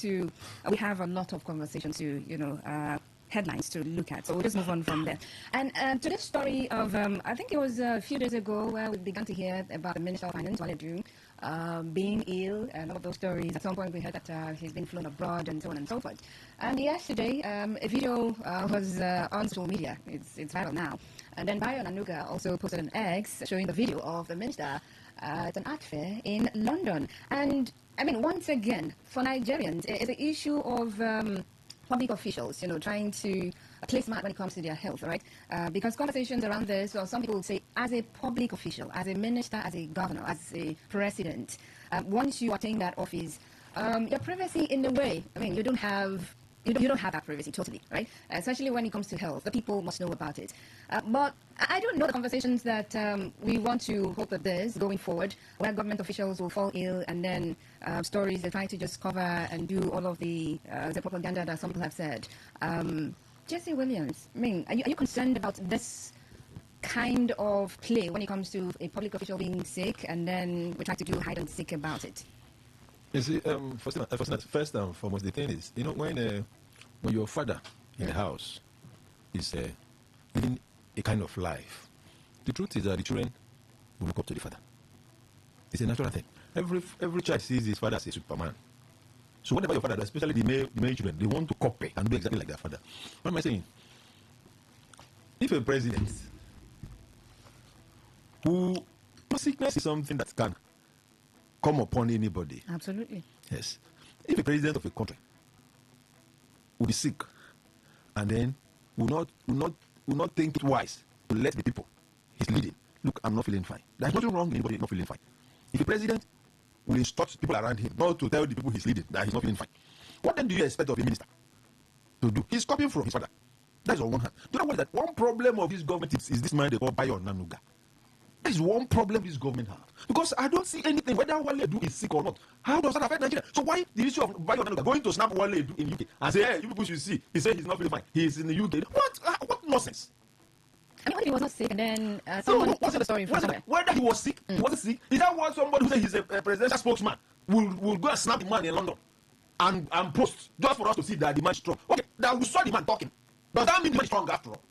have a lot of conversations to, headlines to look at. So we'll just move on from there. And to this story of, I think it was a few days ago where we began to hear about the Minister of Finance, being ill, and all of those stories. At some point we heard that he's been flown abroad and so on and so forth. And yesterday, a video was on social media. It's viral now. And then Bayo Nanuga also posted an X showing the video of the minister at an art fair in London. And, I mean, once again, for Nigerians, it's an issue of public officials, trying to play smart when it comes to their health, right? Because conversations around this, or some people would say, as a public official, as a minister, as a governor, as a president, once you attain that office, your privacy, in a way, I mean, you don't have that privacy totally, right? Especially when it comes to health, the people must know about it. But I don't know the conversations that we want to hope that there's going forward, where government officials will fall ill and then stories they try to just cover and do all of the propaganda that some people have said. Jesse Williams, I mean, are you concerned about this kind of play when it comes to a public official being sick and then we try to do hide and seek about it? You see, first and foremost, the thing is, when your father in the house is living a kind of life, the truth is that the children will look up to the father. It's a natural thing. Every child sees his father as a Superman. So whatever your father does, especially the male children, they want to copy and do exactly like their father. What am I saying? If a president who sickness is something that can come upon anybody. Absolutely. Yes. If a president of a country will be sick and then will not think it wise to let the people he's leading, look, I'm not feeling fine. There's nothing wrong with anybody not feeling fine. If a president will instruct people around him not to tell the people he's leading that he's not feeling fine, what then do you expect of a minister to do? He's copying from his father. That's on one hand. Do you know what that one problem of this government is this man they call Bayo Nanuga? That is one problem this government has. Because I don't see anything, whether Wale Edu is sick or not. How does that affect Nigeria? So why the issue of Bayo Nanuga going to snap Wale Edu in UK and say, hey, you people should see, he said he's not feeling fine. He's in the UK. What nonsense? I mean, what if he was not sick and then someone was the story from somewhere? Whether he was sick, he wasn't sick. Is that what somebody who says he's a presidential spokesman will go and snap the man in London and post just for us to see that the man is strong? Okay, that we saw the man talking. Does that mean the man is strong after all?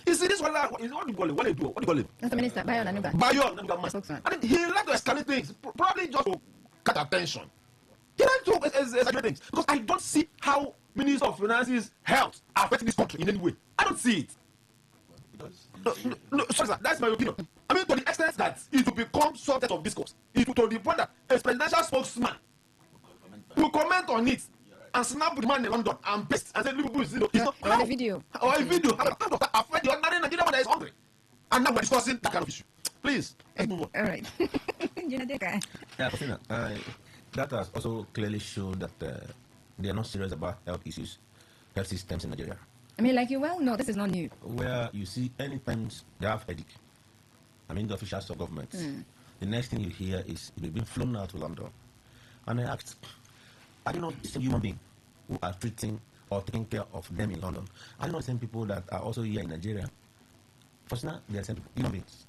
You see, this one is what do you call it? What do you call him? That's the minister, Bayo Nanuga. Bayo Nanuga. And he like to escalate things, probably just to cut attention. He like to exaggerate things because I don't see how Minister of Finance's health affecting this country in any way. I don't see it. No, sorry, sir, that's my opinion. I mean, to the extent that it will become subject of discourse, it will to the point that a presidential spokesman will comment on it and snap the man in London and paste and say, Liverpool is not. Or a video. Or a video. How does that affect the ordinary Nigerian man that is hungry? And now we're discussing that kind of issue. Please, let's move on. All right. That has also clearly shown that they are not serious about health issues, health systems in Nigeria. I mean, like you well know, this is not new. Where you see any times they have headache, I mean the officials of government, the next thing you hear is they've been flown out to London. And I asked, are they not the same human beings who are treating or taking care of them in London? Are they not the same people that are also here in Nigeria? First now, they are the same people, human beings,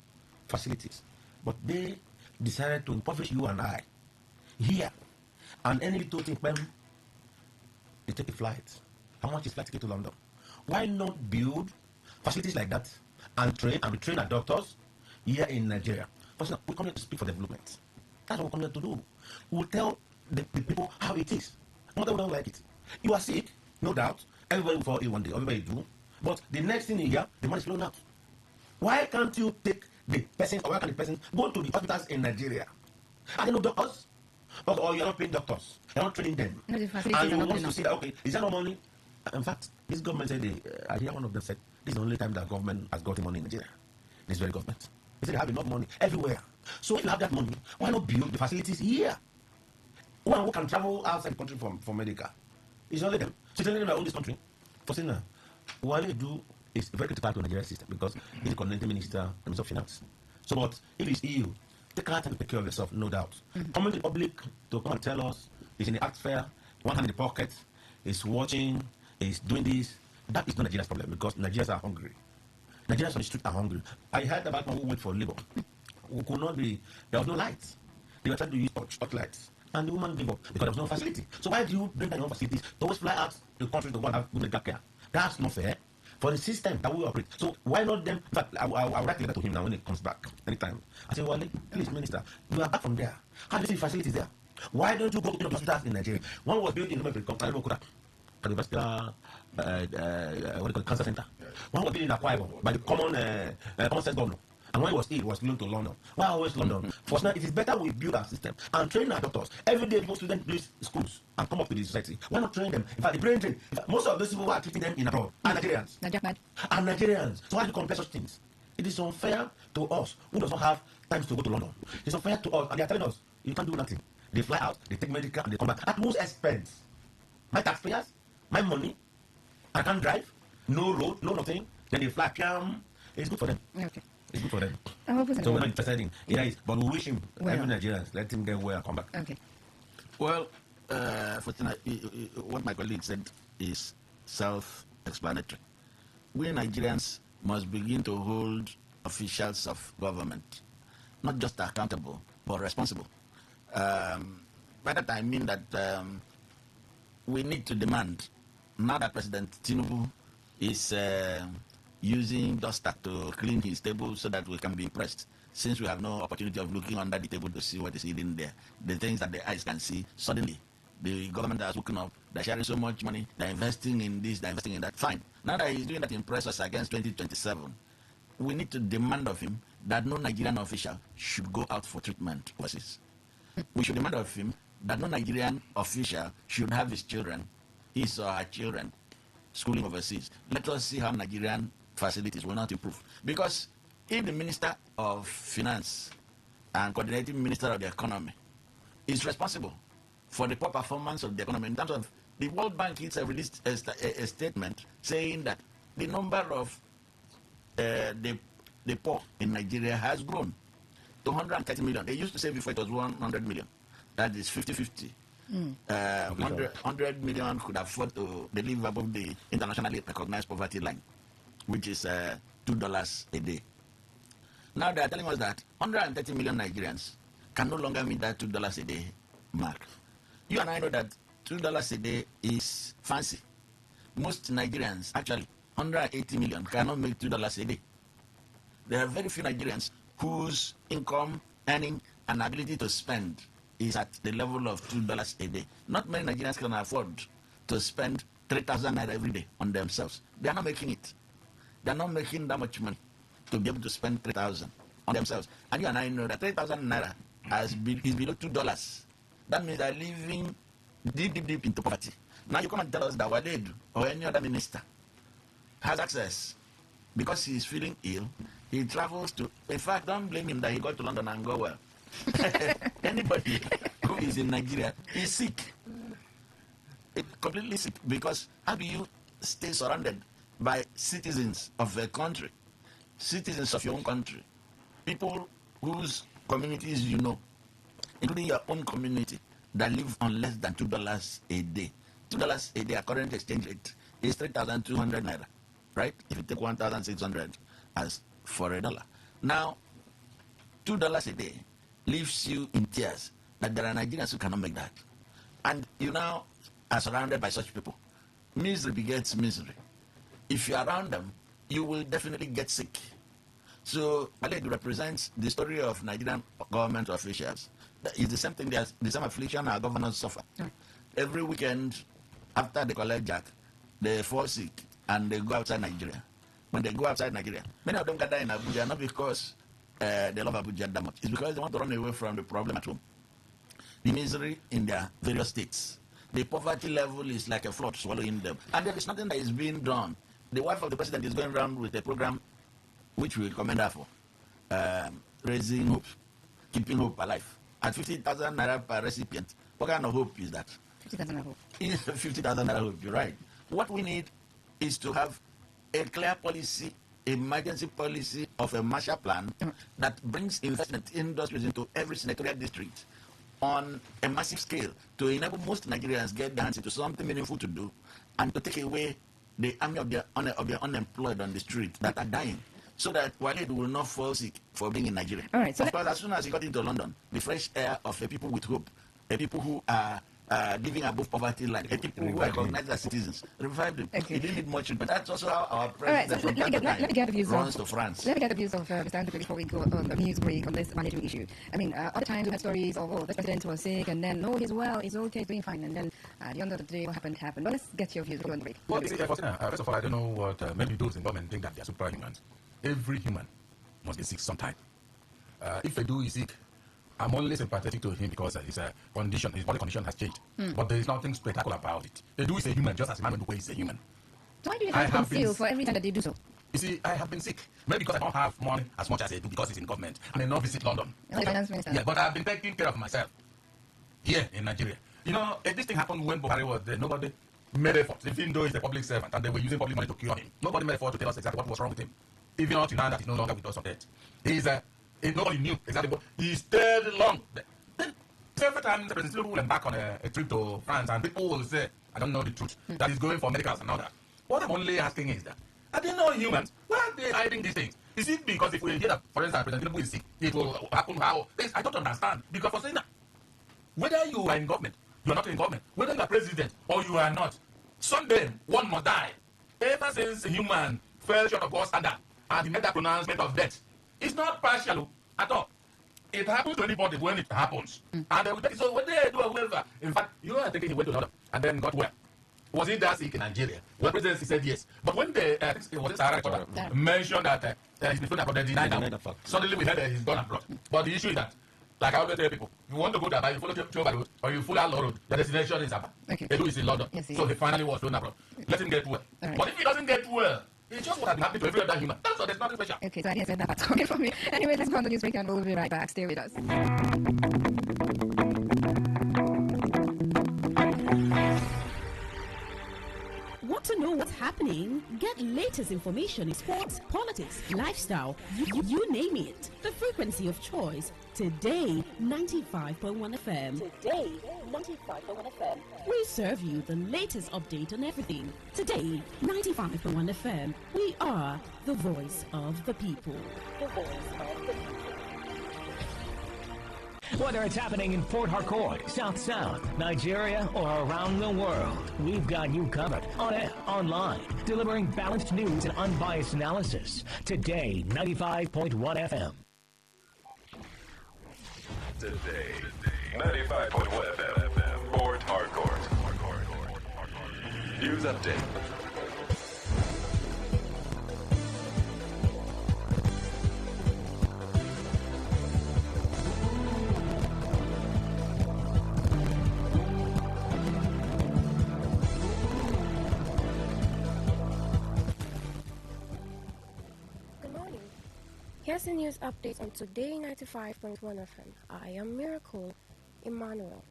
facilities. But they decided to impoverish you and I here. And any little thing, they take a flight. How much is flight ticket to London? Why not build facilities like that and train our doctors here in Nigeria? First now, we come here to speak for development. That's what we come here to do. We'll tell the people how it is. Not that we don't like it. You are sick, no doubt. Everybody will fall ill one day. Everybody do. But the next thing you hear, the money is flowing out. Why can't you take the person, or why can't the person go to the hospitals in Nigeria? Are there no doctors? Or you're not paying doctors. You're not training them. No, and you want to see that, okay, is there no money? In fact, this government said, I hear one of them said, this is the only time that government has got money in Nigeria. This very government. They said they have enough money everywhere. So if you have that money, why not build the facilities here? Who can travel outside the country for medical? It's only them. So telling them that own this country. For saying that, what they do is very critical to the Nigerian system because he's the coordinating minister and Minister of Finance. So, but if he's ill, take out and take care of yourself, no doubt. Coming to the public to come and tell us he's in the act fair, one hand in the pocket, he's watching, he's doing this. That is not Nigeria's problem because Nigerians are hungry. Nigerians on the street are hungry. I heard about one who went for labor. Who could not be, there was no light. They were trying to use torch lights. And the woman gave up because there was no facility. So why do you bring down your facilities to always fly out the country to go and have good medical care? That's not fair for the system that we operate. So why not them? In fact, I'll write a letter to him now when he comes back anytime. I say, well, please, Minister, you are back from there. How do you see facilities there? Why don't you go to the hospitals in Nigeria? One was built in the Cancer Center. One was built in Akwa Ibom by the common sense governor. And when he was ill, he was going to London. Why always London? For now, it is better we build our system and train our doctors. Every day, most students do schools and come up to the society. Why not train them? In fact, the brain drain. Most of those people who are treating them in abroad are Nigerians. And Nigerians. So why do you compare such things? It is unfair to us who does not have time to go to London. It's unfair to us. And they are telling us, you can't do nothing. They fly out, they take medical, and they come back. At most expense. My taxpayers, my money, I can't drive, no road, no nothing. Then they fly, it's good for them. Okay. It's good for them. So we're not interested in it, but we wish him, every Nigerians, let him get well and come back. Okay. Well, what my colleague said is self-explanatory. We Nigerians must begin to hold officials of government not just accountable, but responsible. By that I mean that we need to demand, now that President Tinubu is using duster to clean his table so that we can be impressed, since we have no opportunity of looking under the table to see what is hidden there. The things that the eyes can see, suddenly the government has woken up, they're sharing so much money, they're investing in this, they're investing in that. Fine. Now that he's doing that to impress us against 2027, we need to demand of him that no Nigerian official should go out for treatment overseas. We should demand of him that no Nigerian official should have his children, his or her children, schooling overseas. Let us see how Nigerian facilities will not improve. Because if the Minister of Finance and Coordinating Minister of the Economy is responsible for the poor performance of the economy in terms of the World Bank itself released a statement saying that the number of the poor in Nigeria has grown to 130 million. They used to say before it was 100 million. That is 50-50. 100 million could afford to live above the internationally recognized poverty line, which is $2 a day. Now they are telling us that 130 million Nigerians can no longer meet that $2 a day mark. You and I know that $2 a day is fancy. Most Nigerians, actually, 180 million cannot make $2 a day. There are very few Nigerians whose income, earning, and ability to spend is at the level of $2 a day. Not many Nigerians can afford to spend 3,000 naira every day on themselves. They are not making it. They are not making that much money to be able to spend 3,000 on themselves. And you and I know that 3,000 naira is below $2. That means they're living deep into poverty. Now you come and tell us that Waleed or any other minister has access because he is feeling ill. He travels to, in fact, don't blame him that he got to London and go well. Anybody who is in Nigeria is sick. Completely sick, because how do you stay surrounded by citizens of a country, citizens of your own country, people whose communities you know, including your own community, that live on less than $2 a day? $2 a day at current exchange rate is 3,200 naira, right? If you take 1,600 as for a dollar. Now, $2 a day leaves you in tears that there are Nigerians who cannot make that. And you now are surrounded by such people. Misery begets misery. If you're around them, you will definitely get sick. So, Waleed represents the story of Nigerian government officials. It's the same thing, the same affliction our governors suffer. Every weekend, after they collect jack, they fall sick and they go outside Nigeria. When they go outside Nigeria, many of them gather in Abuja, not because they love Abuja that much. It's because they want to run away from the problem at home. The misery in their various states. The poverty level is like a flood swallowing them. And there is nothing that is being done. The wife of the president is going around with a program which we recommend her for. Raising hope, keeping hope alive. At 50,000 naira per recipient. What kind of hope is that? 50,000 naira hope. 50,000 naira hope, you're right. What we need is to have a clear policy, emergency policy of a Marshall Plan that brings investment industries into every senatorial district on a massive scale to enable most Nigerians get their hands into something meaningful to do and to take away the army of the unemployed on the street that are dying, so that Waleed will not fall sick for being in Nigeria. All right, so because as soon as he got into London, the fresh air of a people with hope, a people who are living above poverty line, a people who are recognized as citizens, revived him. Okay. He didn't need much, but that's also how our All right, president so from time to time runs to France. Let me get the views of Mr. Andrew before we go on the news break on this mandatory issue. I mean, other times we had stories of, the president was sick, and then, no, he's well, he's okay, he's doing fine, and then at the end of the day, what happened. But let's get your views before we go on the break. Well, see, first of all, I don't know what maybe those in government think that they are superhumans. Every human must be sick sometime. If a dude is sick, I'm only sympathetic to him because his condition, his body condition has changed. But there is nothing spectacular about it. A dude is a human, just as a man is a human. So why do you have to conceal for every time that they do so? You see, I have been sick. Maybe because I don't have money as much as I do because it's in government. And I not visit London. Yeah, but I've been taking care of myself here in Nigeria. You know, this thing happened when Buhari was there. Nobody made effort, even though he's a public servant and they were using public money to cure him. Nobody made effort to tell us exactly what was wrong with him. Even until now that he's no longer with us on earth. Nobody knew exactly what he stayed long. Then every time the president went back on a trip to France and people will say, I don't know the truth, that he's going for medicals and all that. What I'm only asking is that, are they not humans? Why are they hiding these things? Is it because if we hear that, for instance, President Tinubu is sick, it will happen how? I don't understand. Because for saying that, whether you are in government, you are not in government, whether you are president or you are not, someday one must die. Ever since human fell short of God's standard and he made that pronouncement of death, it's not partial at all. It happens to anybody when it happens. And they will take it. So when they do a waiver, in fact, you are thinking he went to London and then got well. Was he that sick in Nigeria? Well, the presidency said yes. But when the Sahara mentioned that he's been found abroad, they denied that. Suddenly we heard that he's gone abroad. But the issue is that Like I always tell people, if you want to go to Aba, you follow Choba Road or you follow Allo Road, your destination is Aba. Okay. Edu is in London. Yes, So he finally was doing abroad. Let him get well. Right. But if he doesn't get well, it's just what has been happening to every other human. That's all. There's nothing special. Okay, so I didn't say that part. Okay, from me. Anyway, let's go on the news break and we'll be right back. Stay with us. Want to know what's happening? Get latest information in sports, politics, lifestyle, you name it. The frequency of choice. Today, 95.1 FM. Today, 95.1 FM. We serve you the latest update on everything. Today, 95.1 FM. We are the voice of the people. The voice of the people. Whether it's happening in Port Harcourt, South South, Nigeria, or around the world, we've got you covered on air, online, delivering balanced news and unbiased analysis. Today, 95.1 FM. Today, 95.1 FM, Port Harcourt. News update. Here's the news update on Today 95.1 FM. I am Miracle Emmanuel.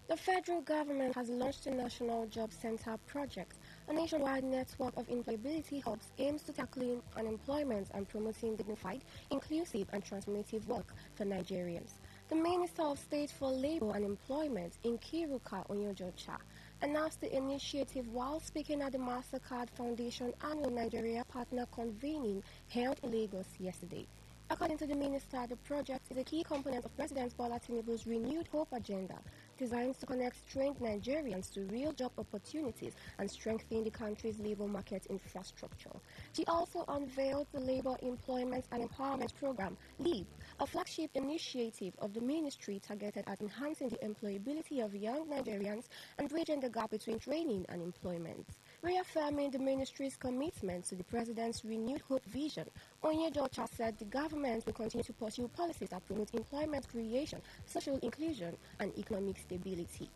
The federal government has launched a National Job Center project. A nationwide network of employability hubs aims to tackling unemployment and promoting dignified, inclusive and transformative work for Nigerians. The Minister of State for Labor and Employment, Nkiruka Onyojocha, announced the initiative while speaking at the MasterCard Foundation annual Nigeria Partner Convening held in Lagos yesterday. According to the minister, the project is a key component of President Bola Tinubu's Renewed Hope agenda, designed to connect trained Nigerians to real job opportunities and strengthen the country's labor market infrastructure. She also unveiled the Labor Employment and Empowerment Program, LEAP, a flagship initiative of the ministry targeted at enhancing the employability of young Nigerians and bridging the gap between training and employment. Reaffirming the ministry's commitment to the President's Renewed Hope vision, Onyedocha said the government will continue to pursue policies that promote employment creation, social inclusion, and economic stability.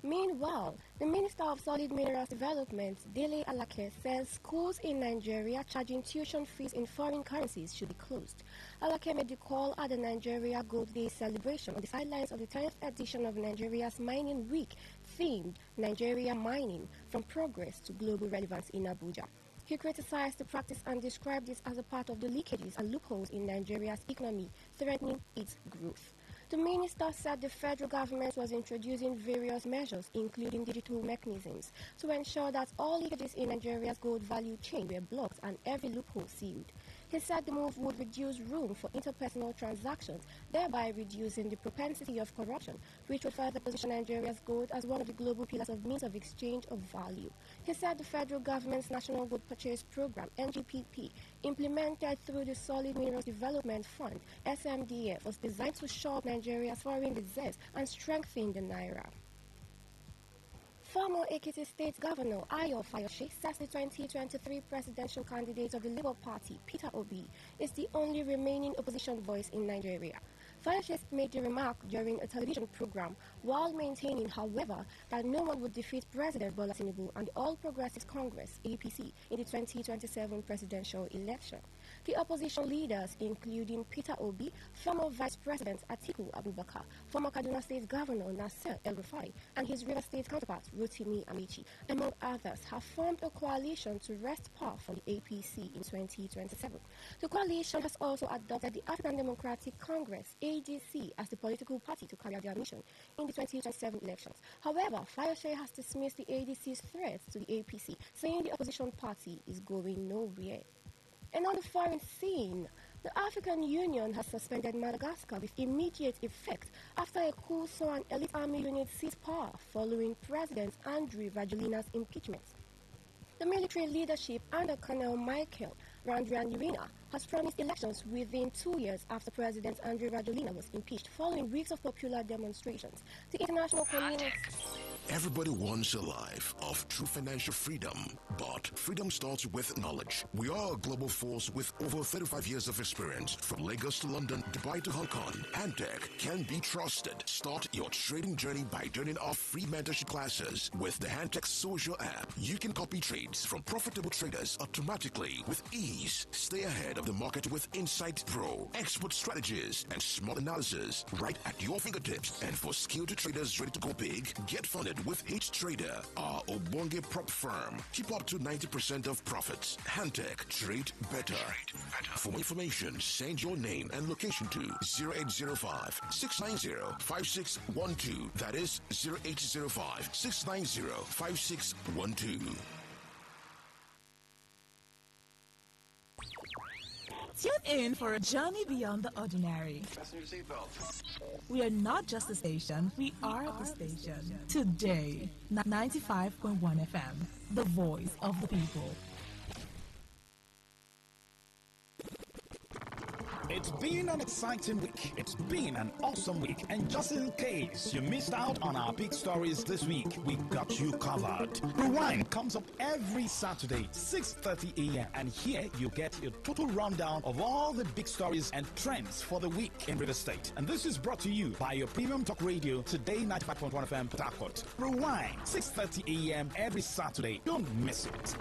Meanwhile, the Minister of Solid Minerals Development, Dele Alake, says schools in Nigeria charging tuition fees in foreign currencies should be closed. Alake made the call at the Nigeria Gold Day celebration on the sidelines of the 10th edition of Nigeria's Mining Week, themed Nigeria Mining, from Progress to Global Relevance in Abuja. He criticized the practice and described it as a part of the leakages and loopholes in Nigeria's economy, threatening its growth. The minister said the federal government was introducing various measures, including digital mechanisms, to ensure that all leakages in Nigeria's gold value chain were blocked and every loophole sealed. He said the move would reduce room for interpersonal transactions, thereby reducing the propensity of corruption, which would further position Nigeria's gold as one of the global pillars of means of exchange of value. He said the federal government's National Gold Purchase Program, NGPP, implemented through the Solid Minerals Development Fund, SMDF, was designed to shore up Nigeria's foreign reserves and strengthen the Naira. Former Ekiti State Governor Ayo Fayose says the 2023 presidential candidate of the Labour Party, Peter Obi, is the only remaining opposition voice in Nigeria. Fayose made the remark during a television program while maintaining, however, that no one would defeat President Bola Tinubu and the All Progressives Congress, APC, in the 2027 presidential election. The opposition leaders, including Peter Obi, former Vice President Atiku Abubakar, former Kaduna State Governor Nasser El-Rufai, and his River State counterpart Rotimi Amici, among others, have formed a coalition to wrest power from the APC in 2027. The coalition has also adopted the African Democratic Congress, ADC, as the political party to carry out their mission in the 2027 elections. However, Fayose has dismissed the ADC's threats to the APC, saying the opposition party is going nowhere. And on the foreign scene, the African Union has suspended Madagascar with immediate effect after a coup saw an elite army unit seize power following President Andry Rajoelina's impeachment. The military leadership under Colonel Michael Randrianirina has promised elections within 2 years after President Andry Rajoelina was impeached following weeks of popular demonstrations. The international community... Everybody wants a life of true financial freedom, but freedom starts with knowledge. We are a global force with over 35 years of experience. From Lagos to London, Dubai to Hong Kong, Handtech can be trusted. Start your trading journey by joining our free mentorship classes with the Handtech social app. You can copy trades from profitable traders automatically with ease. Stay ahead of the market with Insight Pro, expert strategies, and smart analysis right at your fingertips. And for skilled traders ready to go big, get funded with H Trader, our Obonge prop firm. Keep up to 90% of profits. Handtech, trade better. For more information, send your name and location to 0805-690-5612. That is 0805-690-5612. Tune in for a journey beyond the ordinary. We are not just a station, we are the station. Today, 95.1 FM, the voice of the people. It's been an exciting week. It's been an awesome week. And just in case you missed out on our big stories this week, we got you covered. Rewind comes up every Saturday, 6:30 a.m. And here you get a total rundown of all the big stories and trends for the week in River State. And this is brought to you by your premium talk radio, Today 95.1 FM, Port Harcourt. Rewind, 6:30 a.m. every Saturday. Don't miss it.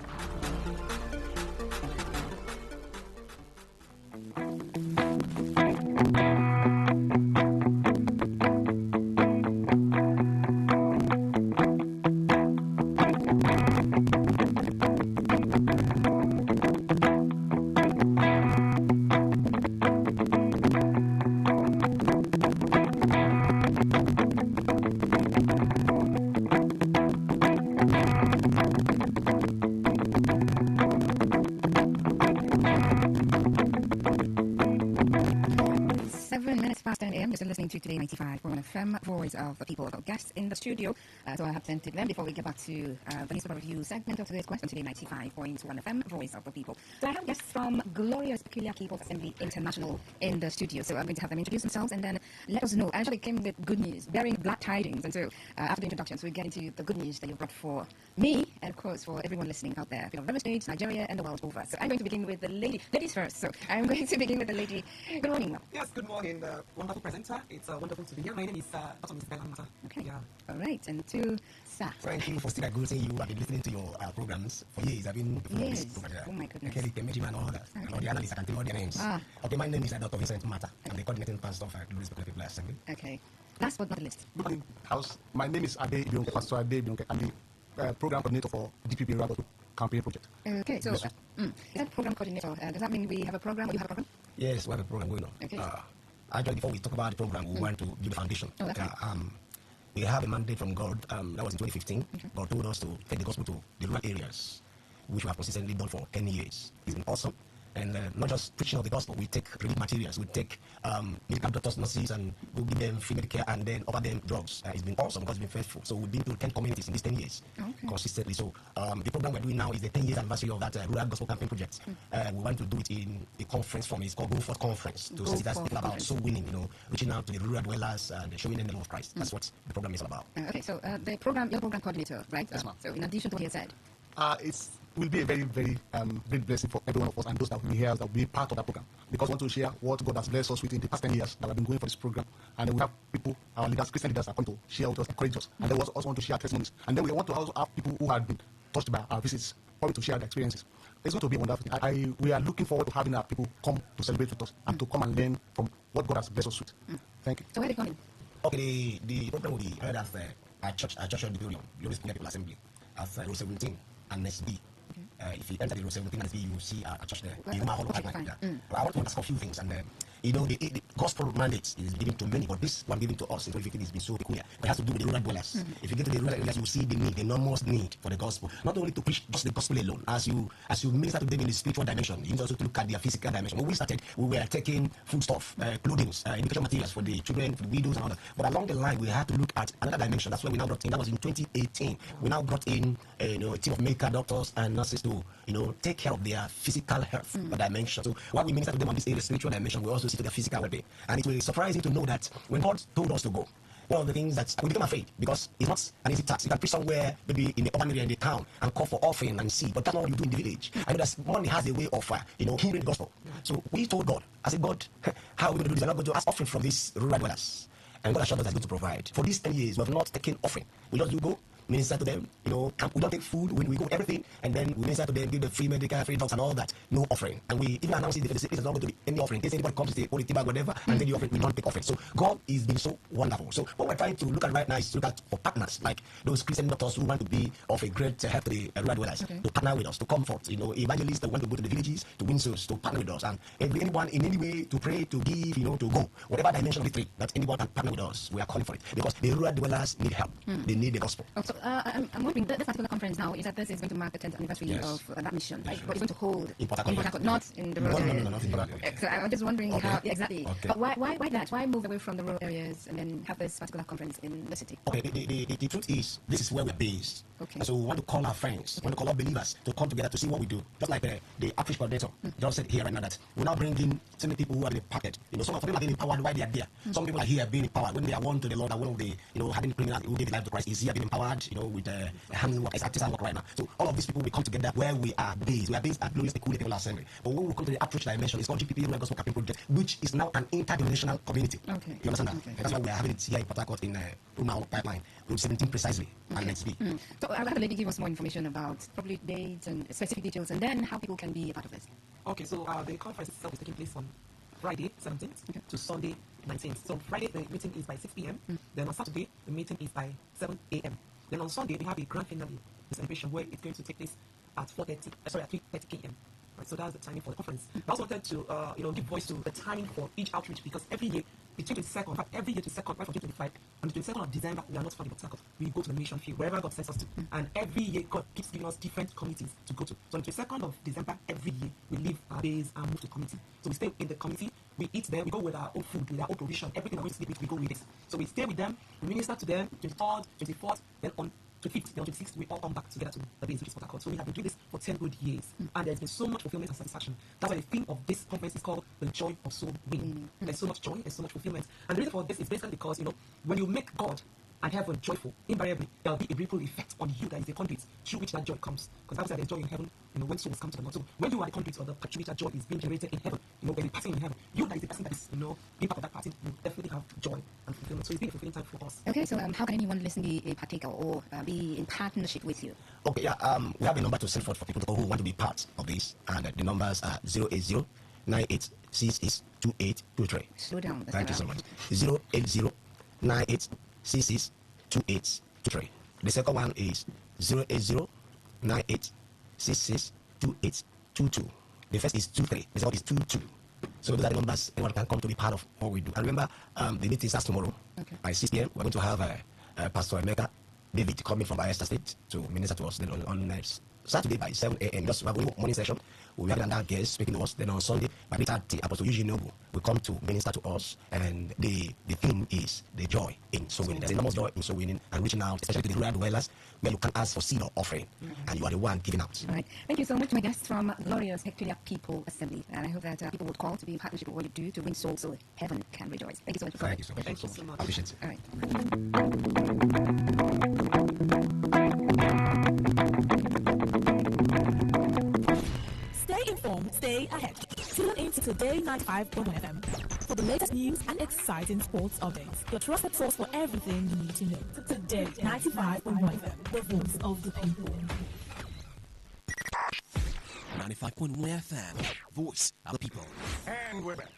7 minutes past 10 a.m. You're still listening to Today 95.1 FM, Voice of the People. Guests in the studio, so I have presented them before we get back to the newspaper review segment of today's question, Today 95.1 FM, Voice of the People. So I have guests from Glorious Peculiar People's Assembly International in the studio, so I'm going to have them introduce themselves and then let us know. I actually came with good news, bearing glad tidings, and so after the introductions, we get into the good news that you've brought for me and, of course, for everyone listening out there, from River States, Nigeria, and the world over. So I'm going to begin with the ladies first. So I'm going to begin with the lady. Good morning, ma'am. Yes, good morning, wonderful presenter. It's wonderful to be here. My name is Dr. Mr. Belamata. Okay. Yeah. All right, and to Sir. Thank you for still greeting you. I've been listening to your programs for years. I've been yes. Oh my goodness. Kelly, and all that. Okay. All the analysts, I can tell all their names. Okay, my name is Dr. Vincent Mata. I'm the coordinating pastor of Glorious People Assembly. Okay. Last but not least. Good morning, House. My name is Ade Bionke, Pastor Ade Bionke. I'm the program coordinator for DPP Raboto campaign project. Okay, so is that program coordinator? Does that mean we have a program or you have a program? Yes, we have a program going on. Okay. Actually, before we talk about the program, we want to build a foundation. Oh, okay. We have a mandate from God. That was in 2015. Okay. God told us to take the gospel to the rural areas, which we have consistently done for 10 years. It's been awesome. And not just preaching of the gospel, we take relief materials, we take medical doctors, nurses, and we give them free medical and then offer them drugs. It's been awesome. God's been faithful. So we've been to 10 communities in these 10 years consistently. So the program we're doing now is the 10 years anniversary of that rural gospel campaign project. We want to do it in a conference form. It's called Go Forth Conference to see that's about soul winning, reaching out to the rural dwellers and showing them the love of Christ. That's what the program is all about. Okay, so the program, your program coordinator, right? Yes, ma'am. So in addition to what you said, it will be a very, very great blessing for every one of us and those that will be here that will be part of that program. Because we want to share what God has blessed us with in the past 10 years that we've been going for this program. And then we have people, our leaders, Christian leaders, are going to share with us, encourage us. And then we also want to share testimonies. And then we want to also have people who have been touched by our visits, probably to share their experiences. It's going to be wonderful. We are looking forward to having our people come to celebrate with us and to come and learn from what God has blessed us with. Thank you. So where are they coming? Okay, the program will be held at our church auditorium, Glorious People Assembly, at row 17 and SB. If you enter the row 17 and you will see a church there. I want to ask a few things. And the gospel mandate is given to many, but this one given to us in 2015 has been so peculiar. It has to do with the rural dwellers. If you get to the rural areas, you see the need, the enormous need for the gospel. Not only to preach just the gospel alone. As you minister to them in the spiritual dimension, you need also to look at their physical dimension. When we started, we were taking foodstuff, clothing, education materials for the children, for the widows, and all that. But along the line, we had to look at another dimension. That's why we now brought in. That was in 2018. We now brought in a team of medical doctors and nurses to take care of their physical health dimension. So while we minister to them on this area, spiritual dimension, we also see to their physical well-being. And it will surprise you to know that when God told us to go, one of the things that we become afraid because it's not an easy task. You can preach somewhere, maybe in the urban area in the town, and call for offering and seed, but that's not what you do in the village. I know that money has a way of, hearing the gospel. So we told God, I said, God, how are we going to do this? We're not going to ask offering from these rural dwellers. And God assured us that He's going to provide. For these 10 years, we have not taken offering. We just do go, minister to them, we don't take food when we go, everything, and then we minister to them, give them free medical, free drugs and all that, no offering. And we even announce it, there's not going to be any offering. In case anybody comes to say, holy bag, whatever, and then the offering, we don't take offering. So God is being so wonderful. So what we're trying to look at right now is to look at for partners, like those Christian doctors who want to be of a great help to the rural dwellers, to partner with us, to comfort, evangelists that want to go to the villages, to win souls, to partner with us, and anyone in any way to pray, to give, to go, whatever dimension of the three, that anyone can partner with us, we are calling for it. Because the rural dwellers need help. They need the gospel. So, I'm wondering, this particular conference now, is that this is going to mark the 10th anniversary of that mission, right? But it's going to hold in Port Harcourt, not in the rural areas. No, not in the rural areas. So I'm just wondering how, exactly. Okay. But why that? Why move away from the rural areas and then have this particular conference in the city? Okay, the truth is, this is where we're based. Okay. And so we want to call our friends, we want to call our believers to come together to see what we do. Just like the outreach coordinator just said here right now that we're now bringing so many people who are being impacted. Some of them are being empowered while they are there. Some people are here being empowered when they are one to the Lord, and one of the, having criminals who gave their life to Christ is here being empowered, with handwork, it's artisan work right now. So all of these people will come together where we are based. We are based at Glorious Equity People Assembly. But when we come to the outreach dimension, it's called GPP Rural Gospel Campaign Project, which is now an interdenominational community. Okay. You understand that? Okay. That's why we are having it here in Port Harcourt in Umau Pipeline, Route 17 precisely, and let's be. So I'll have a lady give us more information about probably dates and specific details, and then how people can be a part of this. Okay, so the conference itself is taking place on Friday 17th to Sunday 19th. So Friday the meeting is by 6 p.m. Then on Saturday the meeting is by 7 a.m. Then on Sunday we have a grand finale celebration where it's going to take place at 3:30 p.m. Right, so that's the timing for the conference. I also wanted to give voice to the timing for each outreach, because every year between 22nd, in fact every year 22nd, right from 2025, on the 22nd of December, we are not found in Port Harcourt. We go to the mission field wherever God sends us to, and every year God keeps giving us different communities to go to. So on the 22nd of December, every year we leave our base and move to community. So we stay in the community, we eat there, we go with our own food, with our own provision, everything we're going to sleep with, we go with this. So we stay with them, we minister to them, 23rd, 24th, then on 25th, then on 26th, we all come back together to the base, which is Port Harcourt. So we have been doing this for 10 good years, and there's been so much fulfillment and satisfaction. That's why the theme of this conference is called the joy of soul winning. There's so much joy, there's so much fulfillment, and the reason for this is basically because when you make God and heaven joyful, invariably there'll be a ripple effect on you that is the conduit through which that joy comes. Because Bible says there's joy in heaven, when souls come to the Lord. So when you are the conduit or the contributor, joy is being generated in heaven. When you're passing in heaven, you that is the person that is being part of that party will definitely have joy and fulfillment. So it's been a fulfilling time for us. Okay, so how can anyone listen, be a partaker or be in partnership with you? Okay, we have a number to send forth for people who want to be part of this, and the numbers are 080 98662823. Slow down. Thank you so much. 080 98662823. The second one is 080 98662822. The first is 23. The second is 22. So those are the numbers anyone can come to be part of what we do. And remember, the meeting starts tomorrow by 6 p.m. We're going to have Pastor Emeka David coming from Bayelsa State to minister to us. Then on Saturday by 7 a.m. just have a morning session. We'll have another guest speaking to us. Then on Sunday by 8:30, Apostle Eugene Noble will come to minister to us. And the theme is the joy in soul winning. There's enormous joy in soul winning and reaching out, especially to the rural dwellers, where you can ask for seed or offering, and you are the one giving out. All right. Thank you so much, my guests from Glorious Equity People Assembly. And I hope that people would call to be in partnership with what you do to win souls so heaven can rejoice. Thank you so much. Thank you so much. Thank you so much. I appreciate it. All right. Stay informed, stay ahead. Tune in to Today 95.1fm for the latest news and exciting sports updates. Your trusted source for everything you need to know. Today 95.1fm, the voice of the people. 95.1 FM, voice of the people. And we're back.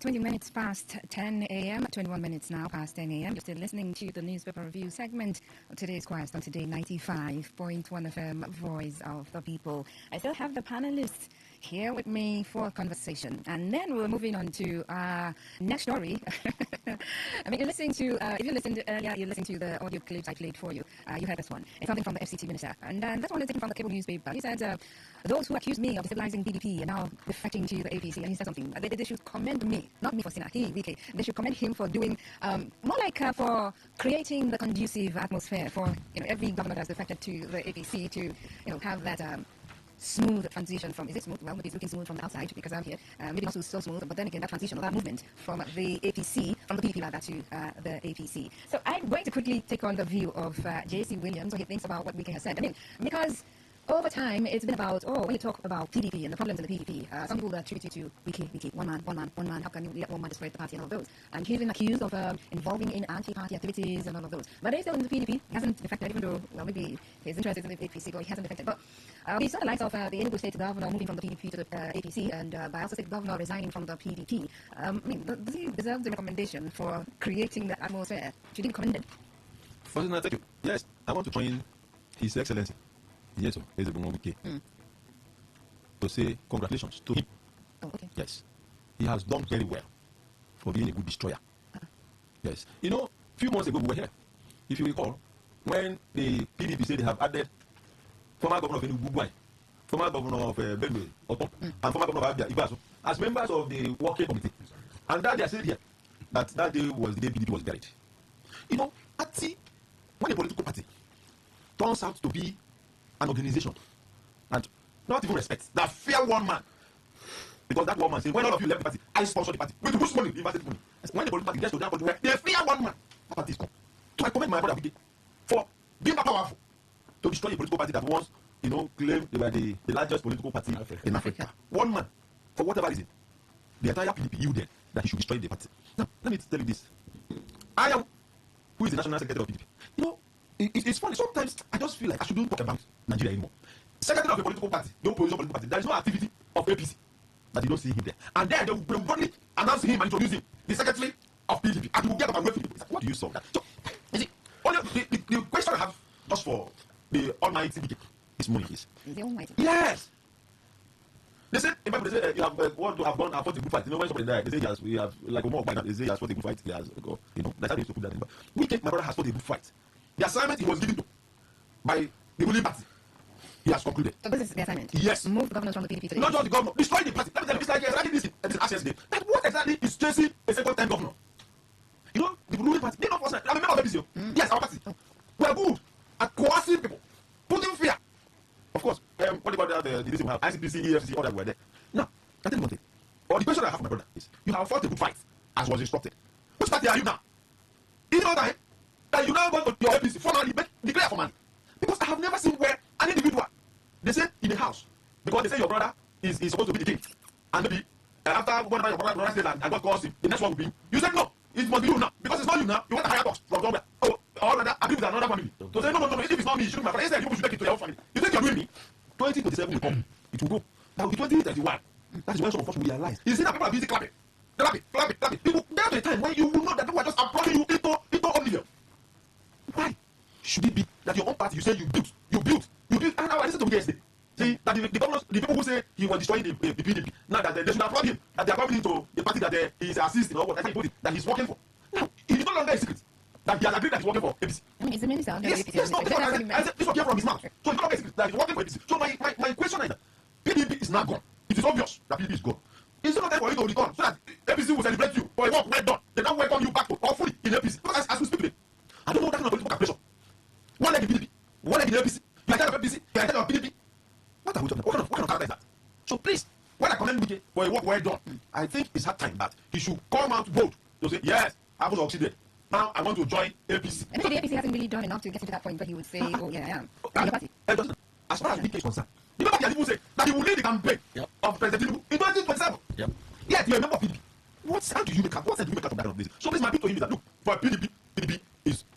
20 minutes past 10 a.m., 21 minutes now past 10 a.m. You're still listening to the newspaper review segment of today's quest on Today 95.1 FM, Voice of the People. I still have the panelists here with me for conversation. And then we're moving on to our next story. I mean, you're listening to, if you listened earlier, you're listening to the audio clips I played for you. You heard this one. It's something from the FCT minister. And this one is taken from the cable newspaper. He said, those who accuse me of destabilizing PDP are now defecting to the APC. And he said something. They should commend me, not me for Sina, he, VK. They should commend him for doing, more like for creating the conducive atmosphere for every governor that's defected to the APC to have that smooth transition from, is it smooth? Well, maybe it's looking smooth from the outside because I'm here. Maybe not so smooth, but then again, that transition or that movement from the APC, from the PDP rather, to the APC. So I'm going to quickly take on the view of J.C. Williams, what he thinks about what Wike has said. I mean, because over time, it's been about, when you talk about PDP and the problems in the PDP, some people attribute you to Wike, one man, how can you let one man destroy the party and all those? And he's been accused of involving in anti-party activities and all of those. But he's still in the PDP, he hasn't defected, even though, well, maybe his interest is in the APC, but he hasn't defected. But we saw the likes of the Enugu State Governor moving from the PDP to the APC, and Bayelsa State Governor resigning from the PDP. I mean, does he deserve the recommendation for creating that atmosphere? Should he be commended? First, thank you. Yes, I want to join His Excellency. Yes, Wike. To say congratulations to him. Oh, okay. Yes, he has done very well for being a good destroyer. Yes, a few months ago we were here. If you recall, when the PDP said they have added former governor of Enugu, former governor of Benue, and former governor of Abia, Ibasu, as members of the working committee, and that they said here that day was the day PDP was buried. Party, when a political party turns out to be an organization and not even respect that fear one man, because that one man says, when all of you left the party, I sponsor the party with whose money, university money. When the political party gets to that party where they fear one man, that party is gone. So I commend my brother Wike for being powerful to destroy a political party that once claimed they were the largest political party in Africa. One man, for whatever reason, the entire PDP yielded that he should destroy the party. Now let me tell you this: I am, who is the national secretary of PDP, it's funny. Sometimes I just feel like I shouldn't talk about Nigeria anymore. Secretary of a political party, no political party. There is no activity of APC that you don't see him there. And then they will boldly announce him and introduce him, the secretary of PDP, and he will get up and wait for people. What do you solve that? So, you see, only the question I have just for the Almighty Wike is money, please. The Almighty. Yes. They said, in Bible, they say you have want to have gone and fought a good fight. When somebody died, they say we have like more by now. They say he has fought a good fight. He has that's how they used to put that in. But Wike, my brother, has fought a good fight. The assignment he was given to by the ruling party, he has concluded. So this is the assignment? Yes. Move governors from the PDP to the Not just the governor, destroy the party. Let me tell you, it's like exactly this access day. That what exactly is chasing a second-time governor? The ruling party, they don't force it. I'm a member of APC. Yes, our party. We are good at coercing people, putting fear. Of course, what about the we have? ICPC, EFCC, all that were there. Now, I tell you one thing. Or the question I have for my brother is, you have fought a good fight, as was instructed. Which party are you now? Is it not time that you now go to your APC formally, declare formally? Because I have never seen where an individual, they say in the house, because they say your brother is supposed to be the king, and maybe after whatever your brother says and God calls him, the next one will be you. You said no, it must be you now, because it's not you now. You want a higher box from somewhere. Oh, all of that agree with another family. So say no, if it's not me, it should be my brother. Instead, you should take it to your own family. You think you're doing me? 2027 will come, it will go. Now in 2031, that is when some of us will realize. You see that people are busy clapping. Clapping. People, there will be a time when you will know that people are just approaching you into oblivion. Why should it be that your own party, you say you built, and I listened to me yesterday. See, that the governors, the people who say he was destroying the PDP, now that they should applaud him, that they are coming into the party that he is assisting or whatever he put it, that he's working for. Now, it is no longer a secret that he has agreed that he's working for APC. Is the minister under yes, APC? Yes, no, I said, this one came from his mouth. So it's no longer a secret that he's working for APC. So my question is that PDP is now gone. It is obvious that PDP is gone. It's not time for you to return so that APC will celebrate you for a work well done. They don't welcome you back to fully in APC. Because as we speak today, I don't know that kind of political calculation. One leg in PDP, one leg in APC. You are head of APC, you are head of PDP. What are we talking about? What kind of character is that? So please, when I commend Wike for a work well done, I think it's hard time that he should come out bold to say, yes, I was succeeded. Now I want to join APC. I think the APC hasn't really done enough to get to that point where he would say, oh yeah, I am. As far as Wike is concerned, the member of the say that he will lead the campaign of President Tinubu in 2027. Yet you're a member of PDP. How do you make up? What sense do you make up from that of this? So please, my people to him is that look, for PDP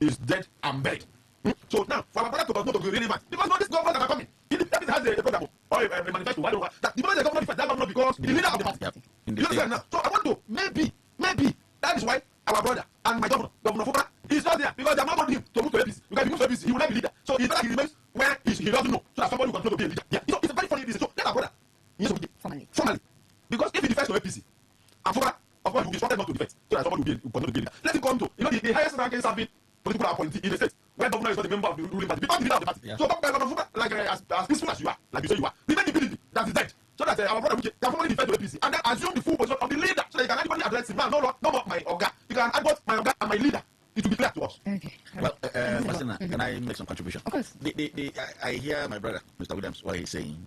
is dead and buried. So now, for our brother to go to really mad, because all these governors that are coming, PDP has a program or a manifesto, I don't know, that the moment the government fight that governor because the leader of the party. You understand now? So I want to maybe and my Governor Fuka, is not there because they have not wanted him to move to APC. Because if he moves to APC, he will not be leader. So it's better he remains where he doesn't know, so that somebody will continue to be a leader. Yeah, it's a very funny reason. So let our brother, yes, formally, because if he defects to APC, and Fuka, of course, he will be instructed not to defect, so that somebody will continue to be a leader. Let him come to, the highest ranking serving political appointee in the state, where governor is not a member of the ruling party, become the leader of the party. Yeah. So Governor Fuka, like as peaceful as you are, like you say you are, remain the PDP that is dead. So that our brother Wike can formally defend to APC and then assume the full position of the leader, so that he can anybody address him. No more my Oga. You can add both my Oga and my leader. It will be clear to us. Okay. Well, can I make some contribution? Of course. I hear my brother, Mr. Williams, what he's saying.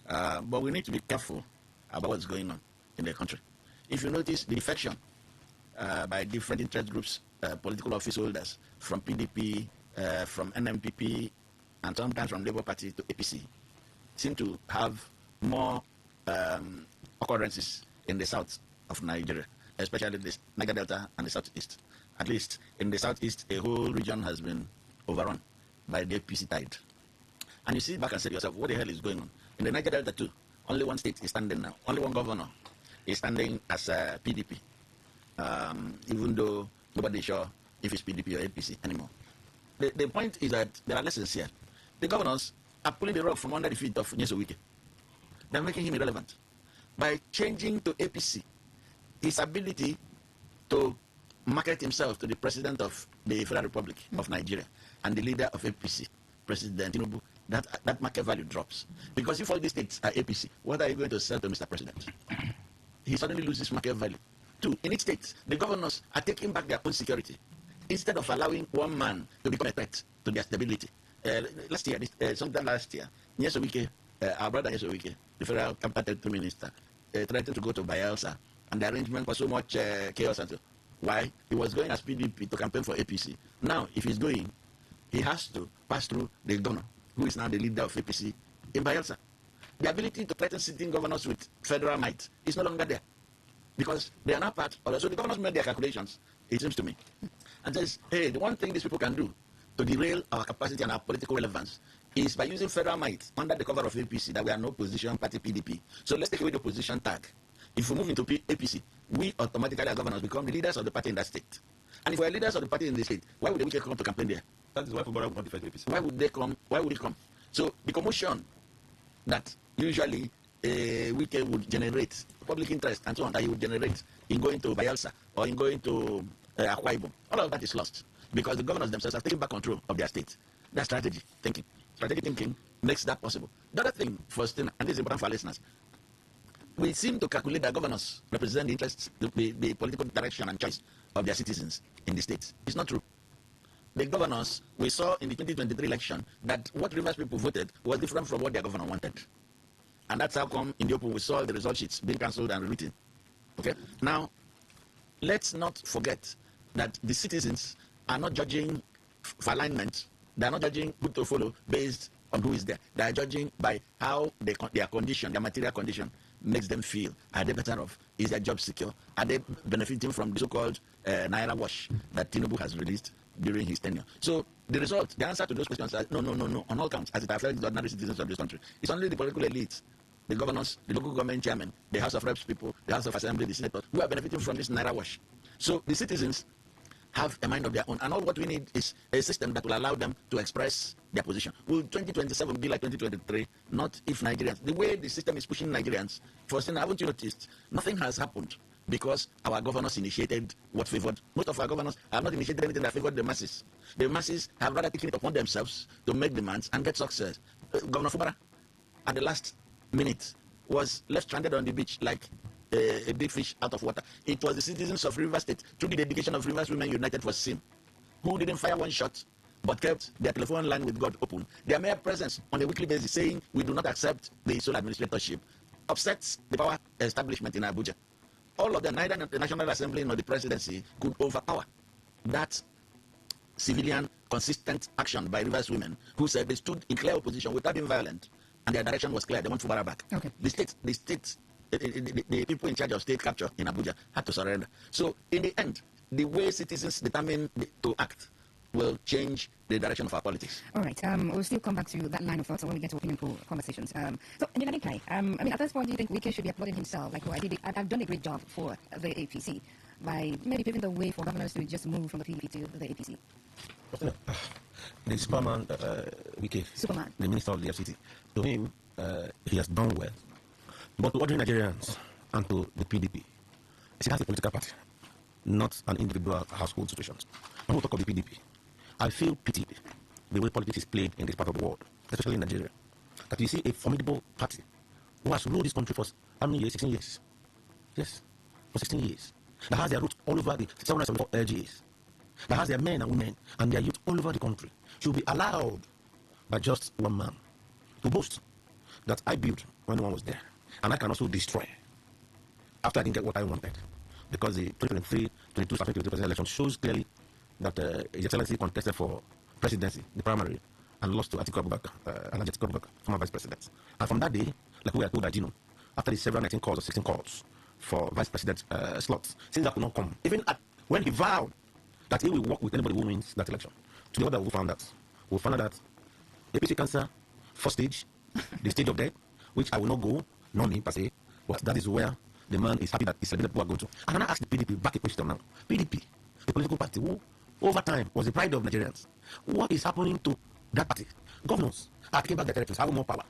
But we need to be careful about what's going on in the country. If you notice the defection by different interest groups, political office holders, from PDP, from NMPP, and sometimes from Labour Party to APC, seem to have more occurrences in the south of Nigeria, especially the Niger Delta and the southeast. At least in the southeast, a whole region has been overrun by the APC tide. And you sit back and say to yourself, what the hell is going on? In the Niger Delta too, only one state is standing now. Only one governor is standing as PDP, even though nobody is sure if it's PDP or APC anymore. The point is that there are lessons here. The governors are pulling the rug from under the feet of Nyeso Wike. They're making him irrelevant. By changing to APC, his ability to market himself to the president of the Federal Republic of Nigeria and the leader of APC, President Tinubu, that market value drops. Because if all these states are APC, what are you going to sell to Mr. President? He suddenly loses market value. Two, in each state, the governors are taking back their own security instead of allowing one man to become a threat to their stability. Sometime last year, Nyeso Wike, our brother Nyeso Wike, the Federal Capital Territory Minister, threatened to go to Bayelsa, and the arrangement was so much chaos. And so, why? He was going as PDP to campaign for APC. Now, if he's going, he has to pass through the governor, who is now the leader of APC in Bayelsa. The ability to threaten sitting governors with federal might is no longer there, because they are not part of it. So the governors made their calculations, it seems to me, and says, hey, the one thing these people can do to derail our capacity and our political relevance is by using federal might under the cover of APC, that we are no opposition party PDP. So let's take away the opposition tag. If we move into APC, we automatically, as governors, become the leaders of the party in that state. And if we are leaders of the party in the state, why would the Wike come to campaign there? That is why Fubara would not defend APC. Why would they come? Why would it come? So the commotion that usually Wike would generate, public interest and so on, that he would generate in going to Bayelsa or in going to Akwa Ibom, all of that is lost because the governors themselves have taken back control of their state. That's strategic thinking makes that possible. The other thing, first, and this is important for our listeners, we seem to calculate that governors represent the interests, the political direction and choice of their citizens in the states. It's not true. The governors, we saw in the 2023 election that what Rivers people voted was different from what their governor wanted. And that's how come in the open we saw the result sheets being cancelled and rewritten. Okay? Now, let's not forget that the citizens are not judging for alignment. They are not judging who to follow based on who is there. They are judging by how their condition, their material condition, makes them feel. Are they better off? Is their job secure? Are they benefiting from the so-called Naira wash that Tinubu has released during his tenure? So the result, the answer to those questions are no, on all counts, as it affects the ordinary citizens of this country. It's only the political elites, the governors, the local government chairman, the House of Reps people, the House of Assembly, the Senators, who are benefiting from this Naira wash. So the citizens have a mind of their own, and all what we need is a system that will allow them to express their position. Will 2027 be like 2023? Not if Nigerians, the way the system is pushing Nigerians, first thing, haven't you noticed, nothing has happened because our governors initiated what favored. Most of our governors have not initiated anything that favored the masses. The masses have rather taken it upon themselves to make demands and get success. Governor Fubara, at the last minute, was left stranded on the beach like a big fish out of water. It was the citizens of Rivers State, through the dedication of Rivers Women United for SIM, who didn't fire one shot, but kept their telephone line with God open. Their mere presence on a weekly basis saying, we do not accept the sole administratorship, upsets the power establishment in Abuja. All of them, neither the National Assembly nor the presidency, could overpower that civilian, consistent action by Rivers women, who said they stood in clear opposition without being violent, and their direction was clear. They want Fubara back. Okay. The people in charge of state capture in Abuja had to surrender. So in the end, the way citizens determine to act will change the direction of our politics. All right. We'll still come back to that line of thought when we get to opinion poll conversations. So, Engineer Nikai, at this point, do you think Wike should be applauding himself? Like, I've done a great job for the APC. by maybe paving the way for governors to just move from the PDP to the APC? The Superman, Superman, the Minister of the FCT, to him, he has done well. But to ordinary Nigerians and to the PDP, it has a political party, not an individual household situation. When we talk of the PDP, I feel pitied the way politics is played in this part of the world, especially in Nigeria. That you see a formidable party who has ruled this country for how many years? 16 years. Yes, for 16 years. That has their roots all over the 774 LGAs. That has their men and women and their youth all over the country. Should be allowed by just one man to boast that I built when no one was there. And I can also destroy after I didn't get what I wanted. Because the 2023, 22 presidential election shows clearly that His Excellency contested for presidency, the primary, and lost to Atiku Abubakar, former vice president. And from that day, like we are told by Gino, after the several 19 calls or 16 calls for vice president slots, since that could not come, even when he vowed that he will work with anybody who wins that election. To the other, we found out that APC cancer, first stage, the stage of death, which I will not go, not me per se, but that is where the man is happy that his celebrated people are going to. And I ask the PDP back a question now. PDP, the political party who over time was the pride of Nigerians. What is happening to that party? Governors are taking back their territories, having more power.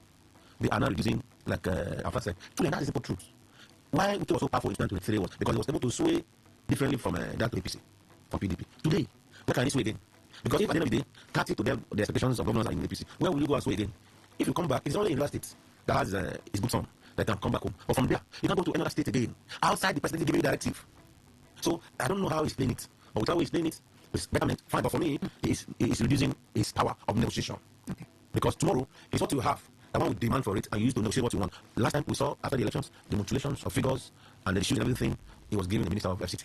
They are now reducing, like Alpha said. Truly, that is the truth. Why it was so powerful in 2023 was because it was able to sway differently from that APC, from PDP. Today, where can it sway again? Because if at the end of the day, catty to them, the expectations of governors are in the APC, where will you go and sway again? If you come back, it's only in the state that has his good son that can come back home. But from there, you can't go to another state again, outside the president giving you directive. So I don't know how he's playing it. But without he's playing it, it's betterment, fine. But for me, he's reducing his power of negotiation. Okay. Because tomorrow, it's what you have. I want to demand for it and you use to negotiate what you want. Last time we saw, after the elections, the manipulations of figures and the issues and everything, it was given the Minister of FCT.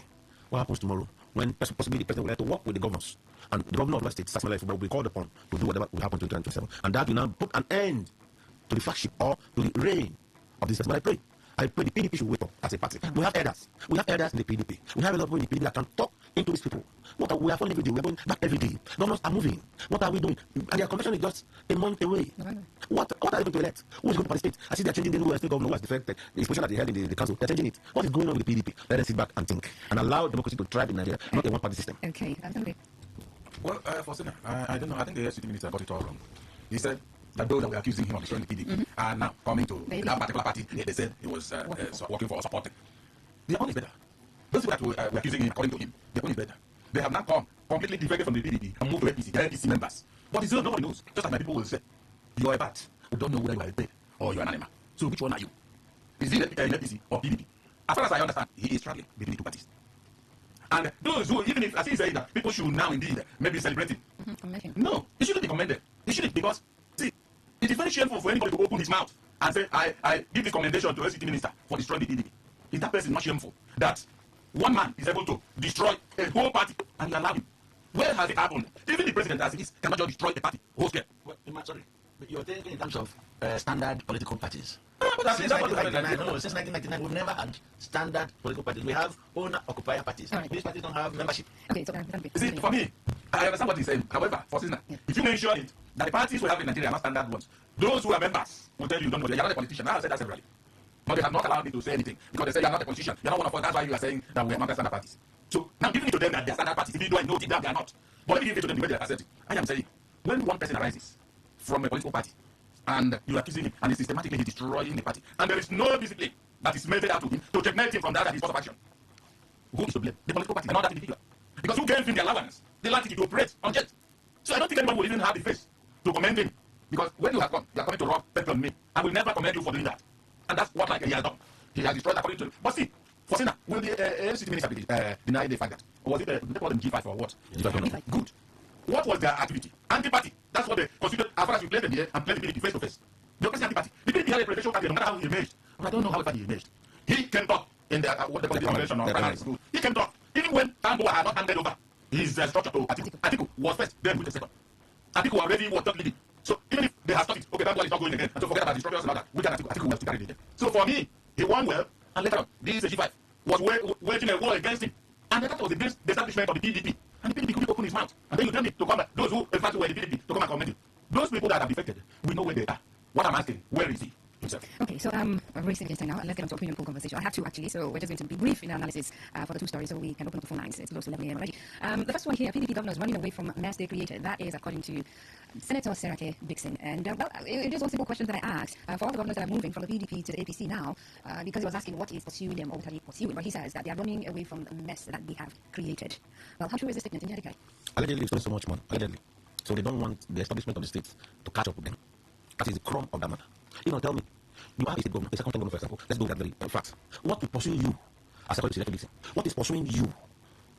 What happens tomorrow when possibly the president will have to work with the governors? And the governor of that state, Samuel will be called upon to do whatever will happen to 2027. And that will now put an end to the flagship or to the reign of this person. But I pray the PDP should wake up as a party. We have elders. We have elders in the PDP. We have a lot of people in the PDP that can talk into these people. We are following every day. We are going back every day. Governors are moving. What are we doing? And their convention is just a month away. What are they going to elect? Who is going to participate? I see they are changing the new state governor who has defected the position that they held in the council. They are changing it. What is going on with the PDP? Let them sit back and think and allow democracy to thrive in Nigeria, not a one-party system. Okay. Well, for Sina, I don't know. I think the SCT minister got it all wrong. He said that those that were accusing him of destroying the PDP are now coming to that particular party. They said he was working for or supporting. The one is better. Those people that were accusing him, according to him, the one is better. They have now come completely defected from the PDP and moved to APC. They are APC members. But it's still nobody knows. Just as my people will say, you are a bat. We don't know whether you are a bird or you are an animal. So which one are you? Is he in APC or PDP? As far as I understand, he is struggling between the two parties. And those who, even if, as he said, that people should now indeed maybe celebrate him. No, he shouldn't be commended. He shouldn't, because, see, it is very shameful for anybody to open his mouth and say, I give this commendation to SCT minister for destroying the PDP. Is that person not shameful? That one man is able to destroy a whole party and you allow him? Where has it happened? Even the president, as it is, cannot just destroy a party. Whole scale. Well, sorry, but you're thinking in terms of standard political parties. Since 1999, we've never had standard political parties. We have owner-occupier parties. Right. These parties don't have membership. Okay, so see, for me, I understand what he's saying. However, for Sina, if you mention it, that the parties we have in Nigeria are not standard ones, those who are members will tell you don't know. You're not a politician. I have said that severally. But they have not allowed me to say anything because they say you're not a politician. You're not one of us. That's why you are saying that we are not standard parties. So now giving it to them that they are standard parties, even though I know deep down they are not. But let me give it to them the way they are accepting. I am saying, when one person arises from a political party and you are accusing him and he's systematically destroying the party, and there is no discipline that is meted out to him to checkmate him from that his course of action, who is to blame? The political party, not that individual. Because who gave him the allowance? The latitude to operate on jet. So I don't think anyone will even have the face to commend him. Because when you have come, you are coming to rub pepper on me. I will never commend you for doing that. And that's what he has done. He has destroyed according to him. But see, for Sina, will the LCT minister deny the fact that? Or was it they call them G5 or what? G5. Good. What was their activity? Anti-party. That's what they considered as far as you play them here and play the PDP face to face. The anti-party. The PDP had a presidential candidate, no matter how he emerged. And I don't know how he emerged. He came talk in the what they call the convention or primary school. He came talk. Even when Tambo had not handed over his structure to Atiku. Atiku was first, then with the second. Atiku already was not leading. So even if they have stopped it, okay, Tambo is not going again. And so forget about the structures and all that. We can Atiku will still carry it. So for me, he won well, and later on, this G5 was waging a war against him. And that was against the establishment of the PDP. And the PDP couldn't open his mouth. And then you tell me to come back. Those who in fact were the PDP to come and comment. Those people that are defected, we know where they are. What I'm asking, where is he? Okay, so racing just now. Let's get on to opinion poll conversation. I have two actually, so we're just going to be brief in our analysis for the two stories, so we can open up the phone lines. It's close to 11 a.m. already. The first one here: PDP governors running away from mess they created. That is according to Senator Serake Dixon. And well, it is one simple question that I asked for all the governors that are moving from the PDP to the APC now, because he was asking what is pursuing them or what are they pursuing. But he says that they are running away from the mess that they have created. Well, how true is this statement in Jadikai? Allegedly, it's not so much, man. Allegedly. So they don't want the establishment of the states to catch up with them. That is the crumb of that matter. You know, tell me, you have a state government, a second government, for example. Let's go with that very fact. What is pursuing you as a colleague? What is pursuing you?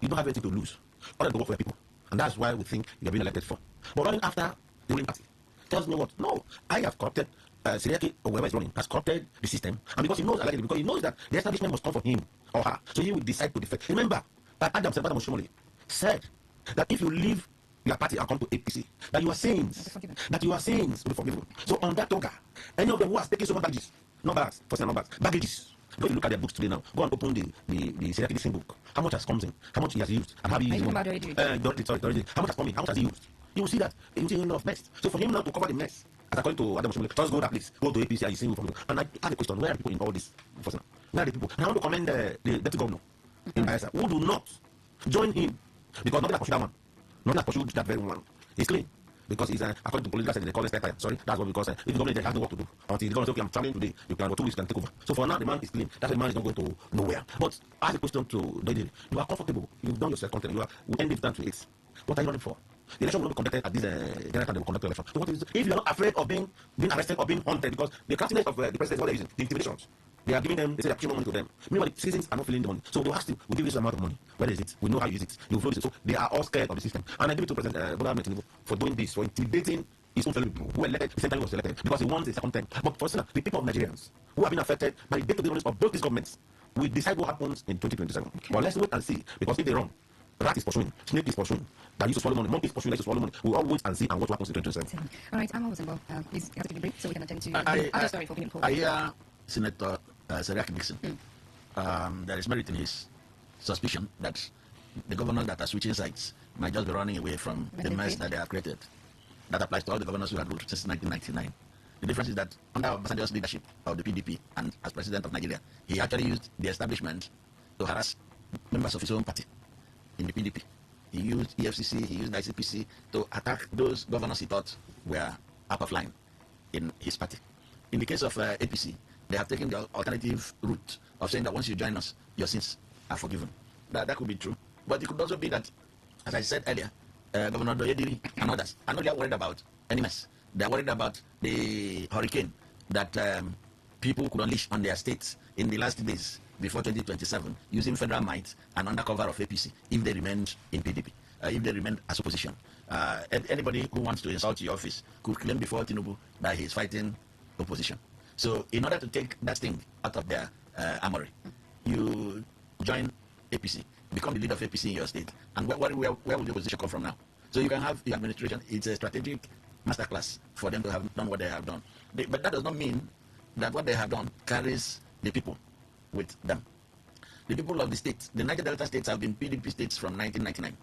You don't have anything to lose. Other than to work for your people. And that's why we think you're being elected for. But running after the ruling party tells me what? No, I have corrupted Siriaki, or whoever is running, has corrupted the system. And because he knows, because he knows that the establishment must come from him or her. So he will decide to defect. Remember that Adam Shomole said that if you leave your party and come to APC, that you are saints. That you are saints to be forgiven. So on that toga, any of them who has taken so much baggages, not bags, first not bags, baggages. Go and look at their books today now. Go and open the Siriaki Dixon book. How much has comes in? How much he has used? And how he used it? How much has come in? How much has he used? You will see that he will see enough mess. So for him now to cover the mess, as according to Adam Shomole, just go that place, go to APC and you see from. And I have a question: where are people in all this? Where are the people? And I want to commend the deputy governor in Bayelsa who do not join him, because nothing has pursued that one. Nothing has pursued that very one. He's clean. Because he's according to political sense, they call it spare. Sorry, that's what because if the government has no work to do. Until the government says, okay, I'm traveling today, you can go 2 weeks, you can take over. So for now, the man is clean. That's why the man is not going to nowhere. But I have a question to Doide. You are comfortable. You've done your self-content. You are end this down to 8. What are you running for? The election will not be conducted at this general time they will conduct the election. So what is if you are not afraid of being arrested or being haunted, because the craftiness of the president is what they're using, the intimidations. They are giving them, they say they're pushing more money to them. Meanwhile, the citizens are not feeling the money. So they will ask you, we give you some amount of money. Where is it? We know how you use it. You flow it. So they are all scared of the system. And I give it to President Bola Ahmed Tinubu for doing this, for intimidating his own fellow people who elected, the same time he was elected, because he wants a second term. But for instance, the people of Nigerians who have been affected by the day-to-day knowledge of both these governments will decide what happens in 2027. Okay. But let's wait and see, because if they run, rat is pursuing, snake is pursuing, that used to swallow money, monkey is pursuing, that used to swallow money. We'll all wait and see and what happens in 2027. All right, I'm always involved. Please, you have to keep it brief so we can attend to other story for opinion poll. I hear Senator Serake Dixon. There is merit in his suspicion that the governors that are switching sides might just be running away from the mess that they have created. That applies to all the governors who had ruled since 1999. The difference is that under Obasanjo's leadership of the PDP and as president of Nigeria, he actually used the establishment to harass members of his own party in the PDP. He used EFCC, he used ICPC to attack those governors he thought were out of line in his party. In the case of APC, they have taken the alternative route of saying that once you join us, your sins are forgiven. That could be true. But it could also be that, as I said earlier, Governor Doyediri and others are not worried about any mess. They are worried about the hurricane that people could unleash on their states in the last days before 2027 using federal might and under cover of APC if they remained in PDP, if they remained as opposition. Anybody who wants to insult your office could claim before Tinubu that he is fighting opposition. So in order to take that thing out of their armory, you join APC, become the leader of APC in your state, and where will the opposition come from now? So you can have the administration. It's a strategic masterclass for them to have done what they have done. But that does not mean that what they have done carries the people with them. The people of the states, the Niger Delta states have been PDP states from 1999.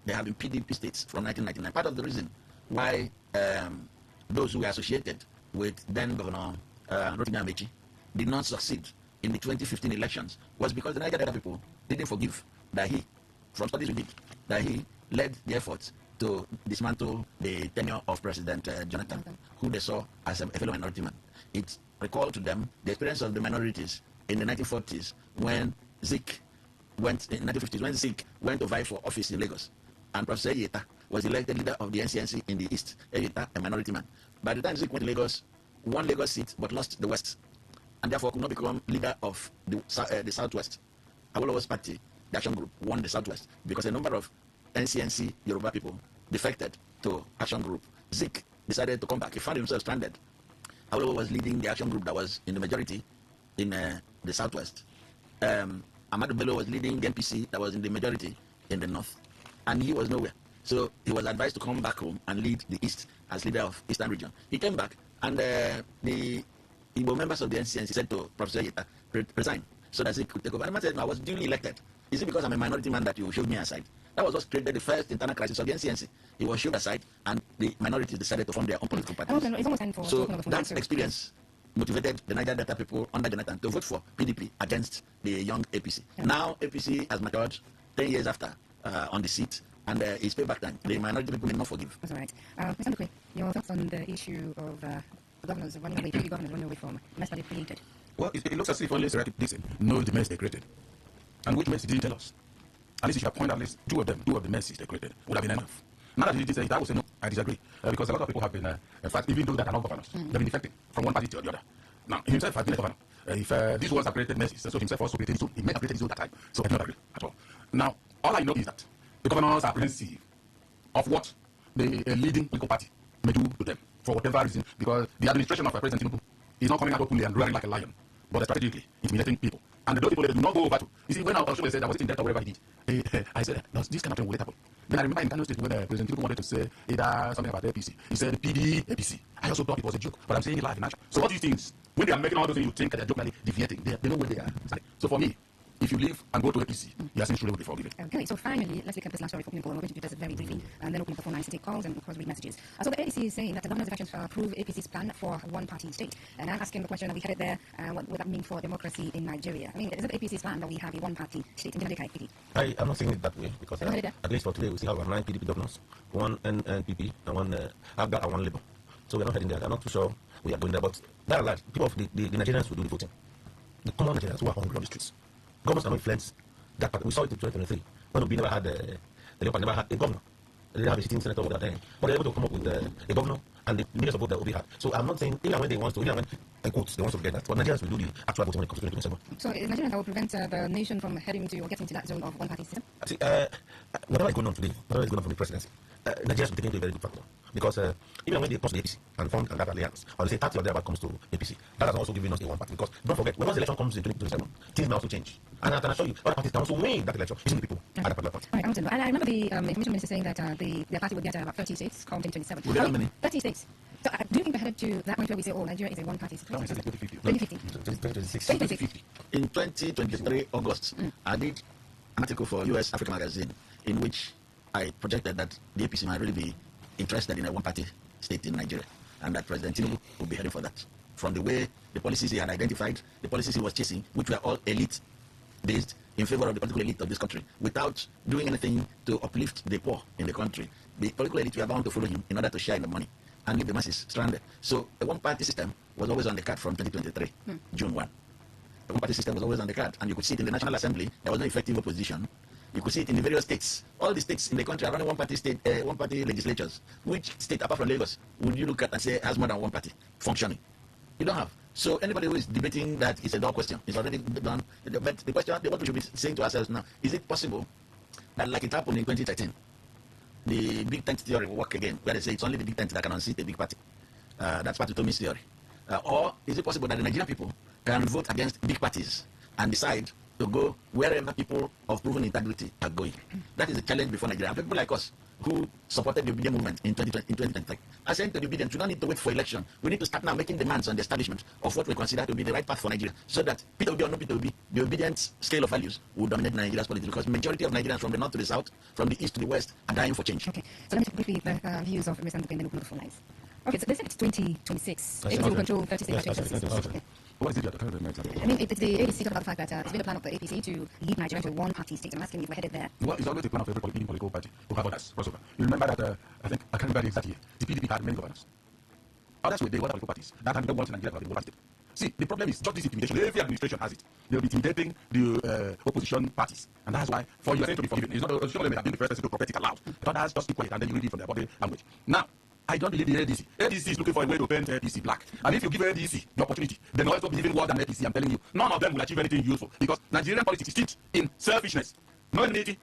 They have been PDP states from 1999. Part of the reason why those who were associated with then Governor Rotimi Amechi did not succeed in the 2015 elections was because the Niger Delta people didn't forgive that he, from studies we did, that he led the efforts to dismantle the tenure of President Jonathan, who they saw as a fellow minority man. It recalled to them the experience of the minorities in the 1940s when Zik went, in the 1950s, when Zik went to vie for office in Lagos. And Professor Eyeta was elected leader of the NCNC in the East. Eyeta, a minority man. By the time Zik went to Lagos, won Lagos seat but lost the West, and therefore could not become leader of the Southwest. Awolowo's party, the Action Group, won the Southwest because a number of NCNC Yoruba people defected to Action Group. Zik decided to come back. He found himself stranded. Awolowo was leading the Action Group that was in the majority in the Southwest. Ahmadu Bello was leading the NPC that was in the majority in the North. And he was nowhere. So he was advised to come back home and lead the East as leader of Eastern region. He came back and the Igbo members of the NCNC said to Professor Eyeta, resign so that he could take over. And the man said, I was duly elected. Is it because I'm a minority man that you showed me aside? That was what created the first internal crisis of the NCNC. He was shoved aside and the minorities decided to form their own political parties. It's almost time for so that experience motivated the Niger Delta people under Jonathan to vote for PDP against the young APC. Now APC has matured 10 years after on the seat, and it's payback time. The minority people may not forgive. That's all right. Mr. Ndukwe, your thoughts on the issue of governors running away, PDP governors running away from mess that they created? Well, it looks as if only Serati Dixon knows the mess they created. And which mess did he tell us? At least you should point out at least two of the messes they created would have been enough. Now that he did say it, I would say no, I disagree. Because a lot of people have been, in fact, even those that are not governors, they've been defecting from one party to the other. Now, himself has been a governor. If these ones have created messes, so himself also created his own. He may have created his own that time. So I do not agree at all. Now, all I know is that the governors are apprehensive of what the leading political party may do to them for whatever reason, because the administration of President Tinubu is not coming out openly and roaring like a lion, but strategically intimidating people. And those people that do not go over to. You see, when I said I was in debt or whatever he did, I said, no, this kind of thing will happen. Then I remember in Kano State when President Tinubu wanted to say either something about the APC. He said PD, APC. I also thought it was a joke, but I'm saying it live in action. So what do you think? When they are making all those things, you think that they're jokingly deviating. They know where they are. So for me, if you leave and go to APC, you are essentially will be forgiven. Okay, so finally, let's look at this last story for people. We're going to do this very briefly, and then open the phone lines to take calls and, of course, read messages. So the APC is saying that the governor's elections approve APC's plan for a one-party state. And I'm asking the question, are we headed there? What would that mean for democracy in Nigeria? I mean, is it APC's plan that we have a one-party state in Jamaica? I am not saying it that way, because at least for today, we still have 9 PDP governors, 1 NPP, and 1 ABGA, and 1 Labour. So we're not heading there. I'm not too sure we are going there, but by and large, people of the Nigerians will do the voting. The common Nigerians who are hungry on the streets. Governments cannot influence that part. We saw it in 2023 when we never had the Leopard never had a governor. They didn't have a sitting senator over there, but they're able to come up with a governor and the millions of votes that Obi had. So I'm not saying even when they want to, even when in quotes they want to get that, but Nigerians will do the actual voting when it comes to 2027. So is Nigeria that will prevent the nation from heading to or getting to that zone of one-party system? See, whatever is going on today, whatever is going on from the presidency, Nigerians will take into a very good factor. Because even when they come to the APC and formed that alliance, or they say 30 or thereabout comes to APC, that has also given us a one party. Because don't forget, when the election comes in 2027, things may also change. And I can assure you, other parties can also win that election. It's the people at the particular party. All right, and I remember the information minister saying that their party would get about 30 states come 2027. Will they have many? 30 states. So do you think we're headed to that point where we say, oh, Nigeria is a one-party system? No, it's 2050. 2050. In 2023 August, I did an article for US Africa Magazine in which I projected that the APC might really be interested in a one-party state in Nigeria, and that President Tinubu will be heading for that. From the way the policies he had identified, the policies he was chasing, which were all elite-based in favor of the political elite of this country, without doing anything to uplift the poor in the country. The political elite were bound to follow him in order to share in the money and leave the masses stranded. So a one-party system was always on the card from 2023, June 1. The one-party system was always on the card, and you could see it in the National Assembly. There was no effective opposition. You could see it in the various states. All the states in the country are running one-party legislatures. Which state, apart from Lagos, would you look at and say has more than one party functioning? You don't have. So anybody who is debating that is a dull question. It's already done. But the question, what we should be saying to ourselves now, is it possible that, like it happened in 2013, the big tent theory will work again, where they say it's only the big tent that can unseat a big party? That's part of Tommy's theory. Or is it possible that the Nigerian people can vote against big parties and decide to go wherever people of proven integrity are going? That is a challenge before Nigeria. And people like us who supported the obedient movement in 2023 are saying to the obedient, we don't need to wait for election. We need to start now making demands on the establishment of what we consider to be the right path for Nigeria, so that P2B or no P2B, the obedience scale of values will dominate Nigeria's politics, because majority of Nigerians from the north to the south, from the east to the west, are dying for change. Okay, so let me briefly the views of Mr. Ndukwe and then open the phone lines. Okay, so they said it's 2026. APC will control 30 states by 2026. What is it you're talking about? I mean, it's the APC talking about the fact that it's been a plan of the APC to lead Nigeria to a one-party state. I'm asking if we're headed there. Well, it's always a plan of every political party to have others crossover. You remember that, I can't remember the exact year, the PDP had many governors. Others were the other political parties that had one in Nigeria to have the state. See, the problem is just this intimidation. Every administration has it. They'll be intimidating the opposition parties. And that's why, for you to be forgiven, it's not the opposition may have been the first person to protect it aloud. But others just keep quiet and then you read it from their body language. Now, I don't believe the ADC. ADC is looking for a way to paint APC black. And if you give ADC the opportunity, then also believing more than APC, I'm telling you, none of them will achieve anything useful. Because Nigerian politics is steeped in selfishness. No enmity,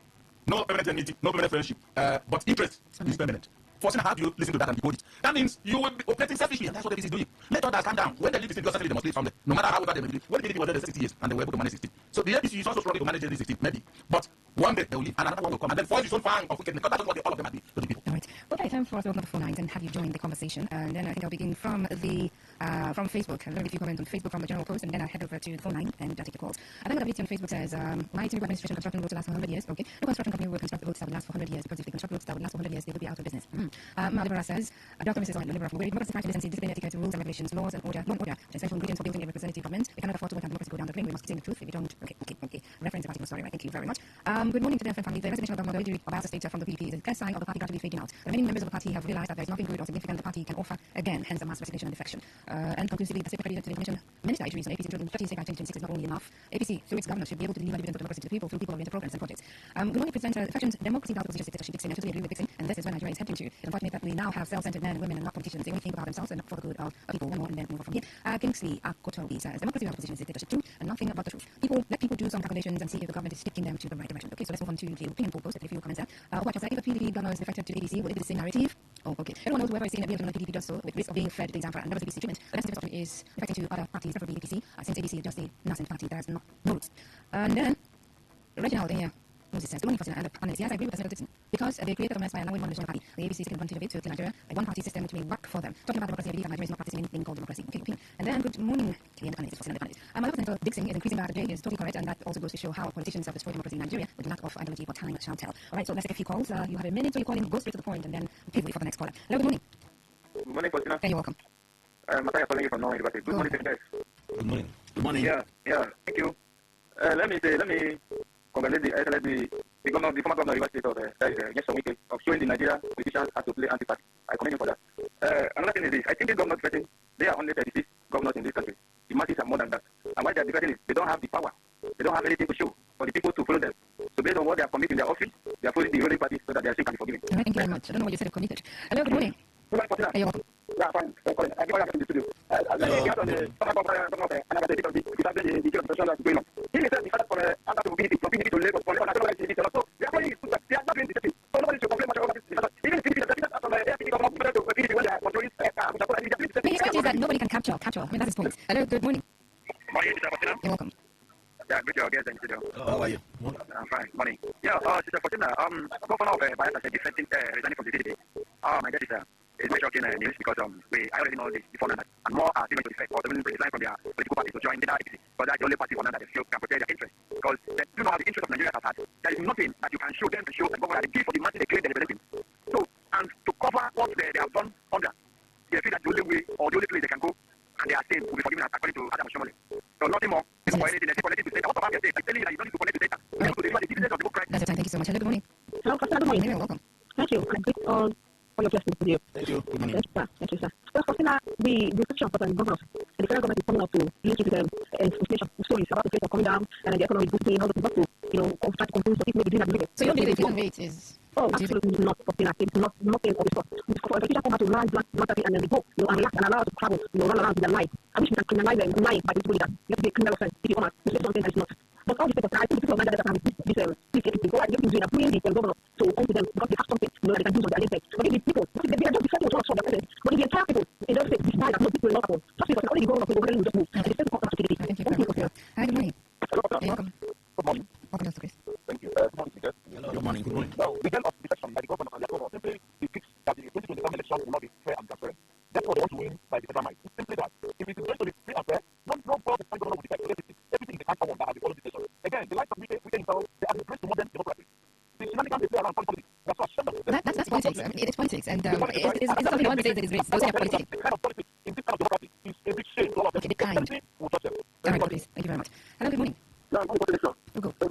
no permanent enmity, no permanent friendship. But interest is permanent. Forcing how do you listen to that and decode it? That means you will be operating selfishly, and that's what APC is doing. Let others calm down. When they leave this thing, because certainly they must leave from there. No matter how they believe. When the PDP was there 60 years, and they were able to manage 16. So the APC is also struggling to manage the 16, maybe. But one day they will leave, and another one will come, and then force its own fang of wickedness, because that's what all of them are doing to the people. All right. Okay, time for us to open up the phone lines and have you join the conversation. And then I think I'll begin from the from Facebook. I'll read a few comments on Facebook from the general post, and then I'll head over to the phone line and take your calls. I think what on Facebook says, my Tinubu administration constructing roads to last for 100 years. Okay. No construction company will construct roads that will last for 100 years, because if they construct roads that will last for 100 years, they will be out of business. Malibara says, Dr. Mrs. Oil, Libera, where democracy fights decency, discipline, etiquette, rules and regulations, laws and order, essential ingredients for building a representative government. We cannot afford to let democracy go down the drain. We must say the truth. If we don't, okay. Reference a particular story, right? Thank you very much. Good morning to the FM family. The resignation of Governor Doidi of Bayelsa State from the PDP is a clear sign of the party gradually fading out. The remaining members of the party have realized that there is nothing good or significant the party can offer again, hence the mass resignation and defection. And conclusively, the state credited to the information Minister Idris on APC including 30 state by 2026 is not only enough. APC, through its government, should be able to deliver dividend of democracy to the people through people-oriented programs and projects. Good morning, Presenter. Affections democracy without opposition dictatorship. Dixon. I totally agree with Dixon, and this is where Nigeria is heading to. It's unfortunate that we now have self-centered men and women and not politicians. They only think about themselves and not for the good of people. One more and then move on from here. Kingsley Akotobi says, democracy without opposition is dictatorship too, and nothing about the truth. Let people do some calculations and see if the government is taking them to the right direction. Okay, so let's move on to the opinion poll post. A few comments there. What was that? If the PDP governor is defected to the ADC, will it be the same narrative? Oh, okay. Everyone knows whoever is saying that the PDP does so with risk of being fed the example and never the ADC treatment. But that's option is affecting to other parties, preferably APC, since ADC is just a nascent party that has no roots. And then Reginald in here. Moses says, good morning, Fatima and yes, I agree with Senator Dixon. Because they created a mess by allowing one national party. The ABC is taking advantage of it to Nigeria, a one-party system which may work for them. Talking about democracy, I believe that Nigeria is not practicing anything called democracy. Okay. And then, good morning to the panelists. My love Senator Dixon is increasing by the day is totally correct, and that also goes to show how politicians have destroyed democracy in Nigeria with lack of ideology, but time shall tell. All right, so let's take a few calls. You have a minute, so you call in, go straight to the point, and then please wait for the next caller. Hello, good morning. Good morning, Fatima. Hey, you're welcome. Mataya calling you from Norway University. Good morning, guys. Good morning. Good morning. Yeah, thank you. Let me congratulate the former governor of Rivers State of just a week of showing the Nigeria politicians how to play anti-party. I commend him for that. Another thing is this. I think these governors vetting, there are only 36 governors in this country. The masses are more than that. And why they are debating is they don't have the power. They don't have anything to show for the people to follow them. So based on what they are committing in their office, they are following the ruling party so that their sin can be forgiven. All right, thank you very much. I don't know what you said of committed. Hello, good morning. Hey, you're welcome. Yeah, fine. I give you in the studio. Let me get on the he said the for under to be the to Lagos for national activity. So they are going to they are not doing the same. So nobody should complain much about this. Even if it is the government to be when they are controlling his point is that nobody can capture. I mean, that's his point. Hello, good morning. Morning, Mr. Fatima. You're welcome. Yeah, good job, guys, in the studio. How are you? I'm fine. Morning. Yeah, Sister Fatima, governor of Bayelsa said defecting, resigning from the DDP. My guess is it's very shocking news because I already know this before now, and more are even to defect or even resign from their political party to join the APC. But that's the only party for now that they feel can protect their interest. Because they do not have the interest of Nigeria has had. There is nothing that you can show them to show and government that they give for the money they claim they represent. So, and to cover what they have done under, they feel that the only way or the only place they can go and they are staying will be forgiven according to Adam Shomole. So nothing more. For anything, they connected to data. What about their data? I'm telling you that you don't need to connect to data. Right. So they are the citizens of the book, right? That's your time. Thank you so much. Hello, good morning. Hello, good morning. You're welcome. Thank you. I greet all your questions with you. Thank you. Good morning. Thank you, sir. Well, Fatima, the discussion of governors, the federal government is coming up to use with inflation stories about the rate of coming down and the economy boosting, all those things, to try to convince the people maybe doing that. So you don't think the inflation rate is... Oh, absolutely not, Fatima. It's nothing of the sort. For a politician come out to land and then they go, and relax and allow to travel, run around with their life. I wish we can criminalize them lying by this way that you have to be a criminal offense if you want to say something that is not. But all these people, I think the people of Nigeria can this go out, give them bring the governor to come to them because they have something that they can use on their agenda. But if the people, they are just defending what their president, but if the entire people, they don't say this guy that no people will not happen. Just because only the governor will just move. And the state will come to KDP. Thank you very much. Hi, good morning. Hello, you're welcome. Good morning. Welcome, Dr. Chris. Thank you. Good morning, Peter. Hello. Good morning. Good morning. Now, the end of the election by the governor and the governor simply depicts that the 2027 election will not be fair and transparent. That's what they want to win by the federal might. It's simply that. If it is going to be free and fair, no problem the governor will defect. Everything is the counter one that has the policy station. Again, the likes of Wike himself, they are embraced to modern democracy. The shenanigans they play around politics. That's what shut up. That's politics. I mean, it's politics. And it's not something I want to say that is race. Those are politics. The kind of politics in this kind of democracy is a big shame to all of them. Okay, be kind. Will touch them. All right, please. Thank you very much. Hello, good morning. No, I'm going to the election. Go. I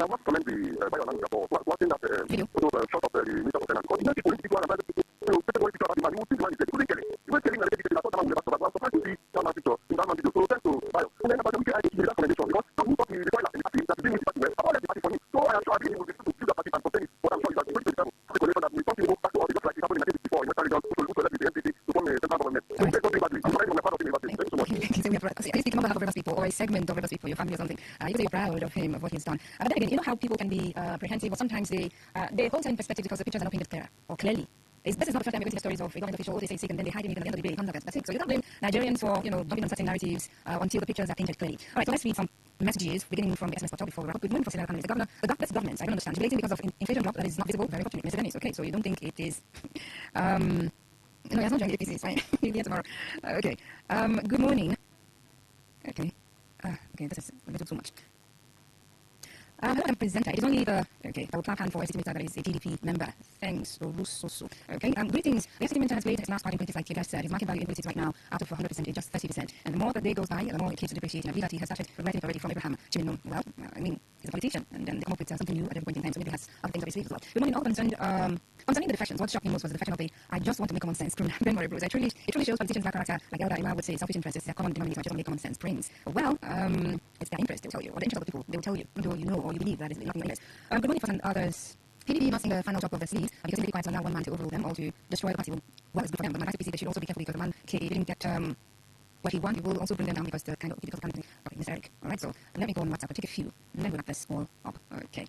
want to commend the Bioland for watching that shot of the Minister of Finance. Because many people are people about the man who think the man is dead. Couldn't kill it. He was killing the lady that thought the man would never survive. I was surprised to see that man picture in that man video. So thanks to Bio. And then about the weekend, I give that recommendation because some who thought he required the party that didn't party well. I've already party for him. So I am sure I will be able to do that party and sustain it. But I'm sure it's going to be the calculation that we want to go back to all the just like it happened in the before in Western region. Who to let the NPC to form a central government. So it's not badly. I'm sorry from the part of the university. Thank you so much. Are you speaking on behalf of Rivers people or a segment of Rivers people, your family or something? You can say you're proud of him, of what he's done. But then again, you know how people can be apprehensive, or sometimes they hold time in perspective because the pictures are not painted clear or clearly. This is not the first time we're going to see stories of a government official, they say sick and then they hide him, and at the end of the day, they come back. That's it. So you don't blame Nigerians for, jumping on certain narratives until the pictures are painted clearly. All right, so let's read some messages beginning from the SMS portal before we wrap up. Good morning for Senator Panel. That's government. I don't understand. Debating because of inflation drop that is not visible. Very fortunate. Mr. Dennis, okay, so you don't think it is No, it's not joining APC. It's fine. He'll be here tomorrow. Okay. Good morning. Okay. Okay, this is a little too much. Hello, I'm presenter. It is only the... Okay, I will clap hand for a city that is a TDP member. Thanks, Russo. Okay, greetings. The city has made its last party politics, like Tigger said. Its market value increases right now out of 100%, it's just 30%. And the more the day goes by, the more it keeps depreciating. I believe that he has started regretting it already from Abraham Chimino. Well, I mean, he's a politician, and then they come up with something new at every point in time, so maybe he has other things up his sleeve as well. Good morning, all concerned. Concerning the defections, what shocked me most was the defection of the I just want to make common sense. Memory Bruce. It truly shows politicians' black character, like Elder Ima would say, selfish interests is their common denominator, just want to make common sense brings. Well, it's their interest, they'll tell you, or the interest of the people, they will tell you, whether you know or you believe that is nothing like this. Good morning for some others. PDP not seeing the final job of the sleeve, because it requires now one man to overrule them or to destroy the party. Well, it's good for them, but my advice is they should also be careful because the man K didn't get what he wanted. He will also bring them down because the kind of okay, Mr. Eric. Alright, so let me go on WhatsApp. I'll take a few, and then we'll wrap this all up. Okay.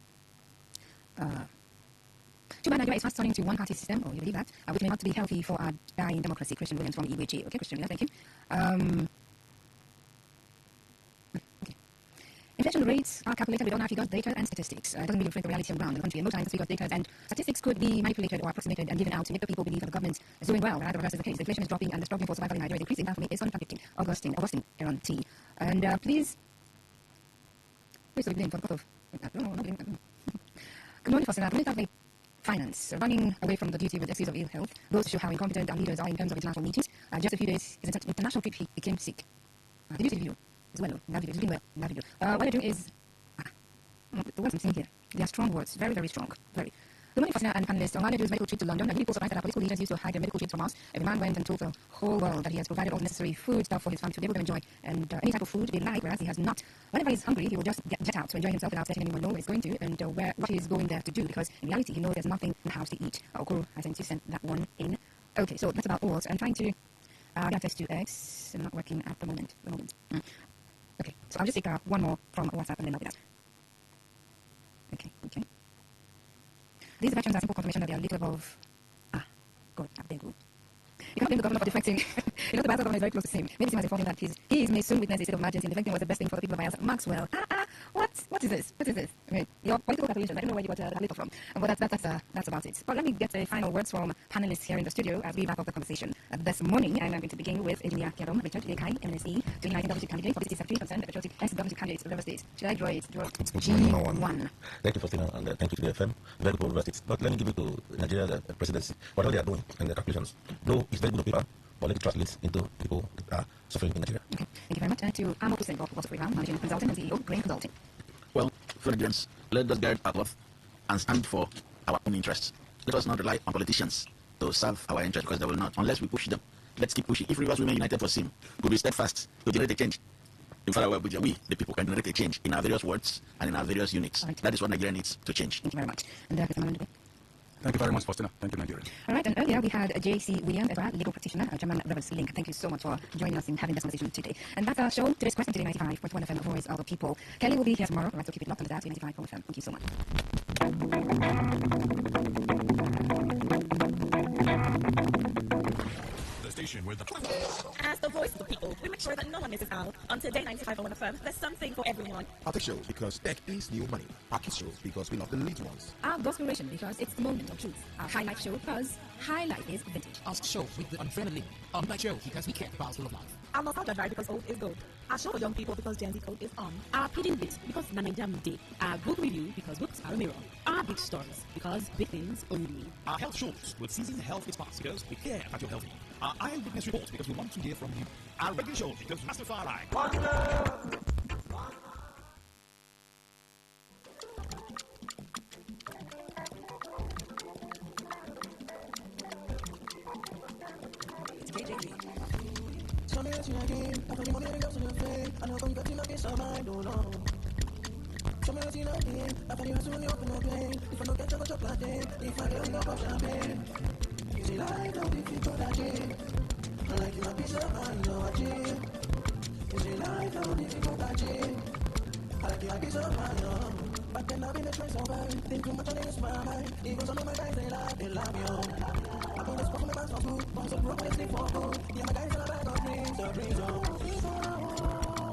Too bad Nigeria is fast turning to one-party system, or you believe that, which may not be healthy for our dying democracy. Christian Williams from EWG. Okay, Christian Williams, thank you. Inflation rates are calculated with our figures, data, and statistics. It doesn't really reflect the reality around the country. And most times, the figures, data, and statistics could be manipulated or approximated and given out to make the people believe that the government is doing well. Rather, the reverse is the case. Inflation is dropping, and the struggle for survival in Nigeria is increasing. That is 115. Augustine guarantee. And please to be blamed for the court of. No, not blame. Good morning, Foster. Military finance running away from the duty with excuse of ill health goes to show how incompetent our leaders are in terms of international meetings. Just a few days, his international trip, he became sick. Did you see the video? It's well, that video. It's doing well, that video. What I do is, the words I'm saying here, they are strong words, very, very strong, very. Good morning, Faustina and panelists. On Monday, medical trip to London. I'm really surprised that our political leaders used to hide their medical trips from us. Every man went and told the whole world that he has provided all necessary food stuff for his family to be able to enjoy and any type of food they like, whereas he has not. Whenever he's hungry, he will just jet out to enjoy himself without letting anyone know where he's going to and what he's going there to do, because in reality, he knows there's nothing in the house to eat. Okoro, I sent that one in. Okay, so that's about all. So I'm trying to get access to X. It's not working at the moment. Okay, so I'll just take one more from WhatsApp and then I'll be that. Okay. These elections are simple confirmation that they are little above. God, thank you. You can't blame the governor for defecting. You know the battle governor is very close to him. Maybe him as a that he may soon witness a state of emergency, and defecting was the best thing for the people of Bayelsa. Maxwell. What is this? Okay, your political calculations. I don't know where you got that later from, but that's about it. But let me get the final words from panelists here in the studio as we wrap up the conversation. This morning, I'm going to begin with Engineer Kiarom Richard Ekai, MSE, 2019 WC candidate for the Secretary concerned the patriotic ex-government candidate of River State. Should I draw it? G1. Thank you, Faustina, and thank you to the FM. Very good River State. But let me give it to Nigeria's presidency. Whatever they are doing and the calculations, though it's very good on paper, but let it translate into people that are suffering in Nigeria. Okay. Thank you very much. And to Amo Hussein, also Freeman, Managing Consultant and CEO, Grain Consulting. Well, friends, let us guide our path and stand for our own interests. Let us not rely on politicians to serve our interests, because they will not, unless we push them. Let's keep pushing. If Rivers Women United for SIM could be steadfast to generate a change, in fact, we, the people, can generate a change in our various wards and in our various units. Right. That is what Nigeria needs to change. Thank you very much. And thank you very much, Faustina. Thank you, Nigeria. All right, and earlier we had J.C. William, legal practitioner, German Rebels Link. Thank you so much for joining us in having this conversation today. And that's our show. Today's question, Today 95.1 FM, Voice of the People. Kelly will be here tomorrow. All right, so keep it locked on that, 95.1 FM. Thank you so much. As the voice of the people, we make sure that no one misses out. On Today 95.1 FM, there's something for everyone. Our tech shows because tech is new money. Our kids shows because we love the little ones. Our Gospiration because it's the moment of truth. Our High Life show because High Life is vintage. Our show with the unfriendly. Our night show because we care about school of life. Our Nostalgia Drive because old is gold. Our show for young people because Gen Z code is on. Our Pidgin Bit because Nanajam Day. Our Book Review because books are a mirror. Our Big Stories because big things only. Our health shows with seasoned health experts because we care about your health. Our eyewitness reports because we want to hear from you. Our regular shows because Rastafari. It's KJV. Tell me what you again. I put money to the fame. I know you got to know this on my door. Tell me what you again. I put you soon open the pain. If I don't get to chocolate, if I don't go champagne. Is it like how difficult I get? I like my piece of mind, no achieve. Is it like how difficult I get? I like my piece of mind, but then I've been a choice over. Think too much on this my mind. Even some of my guys, they love me, I'm gonna spot from the man's food. Once a broke, I sleep for food. Yeah, my guys are a bag of dreams, the dreams on.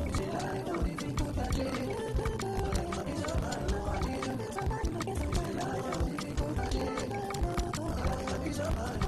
Is it like how difficult I get? I like my piece of mind, no achieve. Is it like how difficult I get? I like my piece of mind,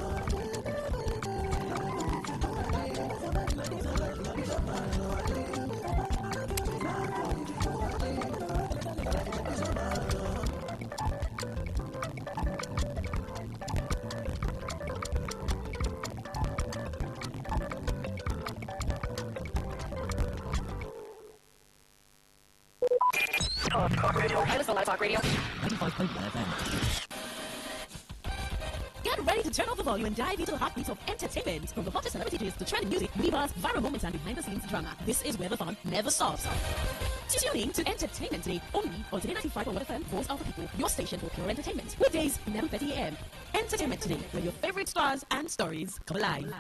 Talk Radio. Hey, listen, Talk Radio. 95.1 FM. Get ready to turn off the volume and dive into the heartbeats of entertainment. From the hottest celebrity news to trending music, divas, viral moments, and behind-the-scenes drama. This is where the fun never stops. Tune in to Entertainment Today, only on Today95.1 FM, Voice of the People, your station for pure entertainment. Weekdays, 11:30 a.m. Entertainment Today, where your favorite stars and stories come alive.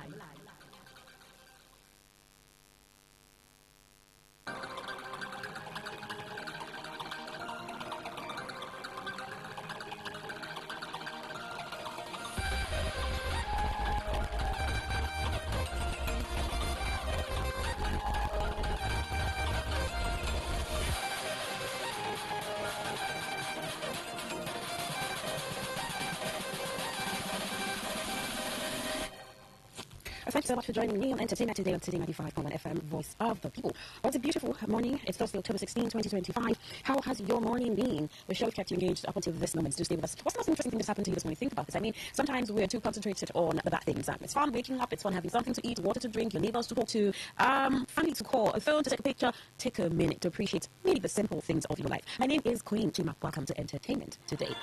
Thank you so much for joining me on Entertainment Today on Today 95.1 FM, Voice of the People. Well, it's a beautiful morning. It's Thursday, October 16, 2025. How has your morning been? We're sure we've kept you engaged up until this moment. Do stay with us. What's the most interesting thing that's happened to you this morning? Think about this. I mean, sometimes we're too concentrated on the bad things. It's fun waking up. It's fun having something to eat, water to drink, your neighbors to talk to, family to call, a phone to take a picture. Take a minute to appreciate maybe the simple things of your life. My name is Queen Chima. Welcome to Entertainment Today.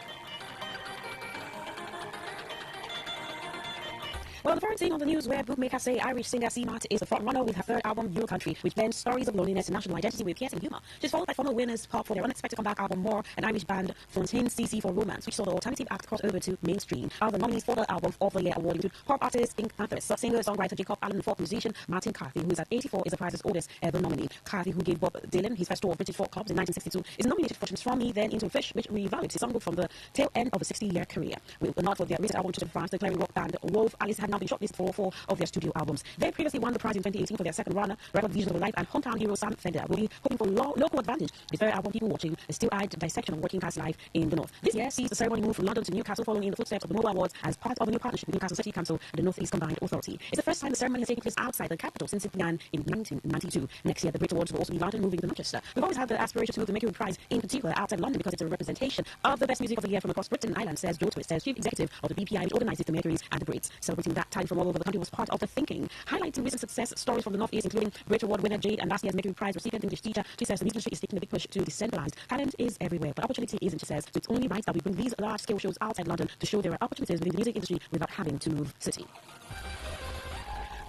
Well, the first thing on the news where bookmakers say Irish singer C-Mart is the front runner with her third album, Euro Country, which blends stories of loneliness and national identity with piercing humor. She's followed by former winners Pop for their unexpected comeback album More, and Irish band Fontaine CC for Romance, which saw the alternative act cross over to mainstream. Other nominees for the Album of the Year award include pop artist Pink Panthers, singer-songwriter Jacob Allen, and folk musician Martin Carthy, who is at 84, is the prize's oldest ever nominee. Carthy, who gave Bob Dylan his first tour of British folk clubs in 1962, is nominated for From Me, Then Into Fish, which reevaluates his songbook from the tail end of a 60-year career. With a nod for their recent album in France, the declaring rock band Wolf Alice had now been shortlisted for 4 of their studio albums. They previously won the prize in 2018 for their second runner, Record Vision of Life, and hometown hero Sam Fender will be hoping for local advantage. The third album, People Watching, a still-eyed dissection of working class life in the North. This year sees the ceremony move from London to Newcastle, following in the footsteps of the Mobile Awards as part of a new partnership with Newcastle City Council and the North East Combined Authority. It's the first time the ceremony has taken place outside the capital since it began in 1992. Next year, the Brit Awards will also be London, moving to Manchester. We've always had the aspiration to move the Mercury Prize, in particular outside London, because it's a representation of the best music of the year from across Britain and Ireland, says Joe Twist, chief executive of the BPI, which organizes the Mercuries and the Brits. Celebrating that time from all over the country was part of the thinking. Highlighting recent success stories from the North East, including Brit Award winner Jade and last year's Mercury Prize recipient English teacher. She says the music industry is taking a big push to decentralize. Talent is everywhere, but opportunity isn't, she says. So it's only right that we bring these large-scale shows outside London to show there are opportunities within the music industry without having to move city.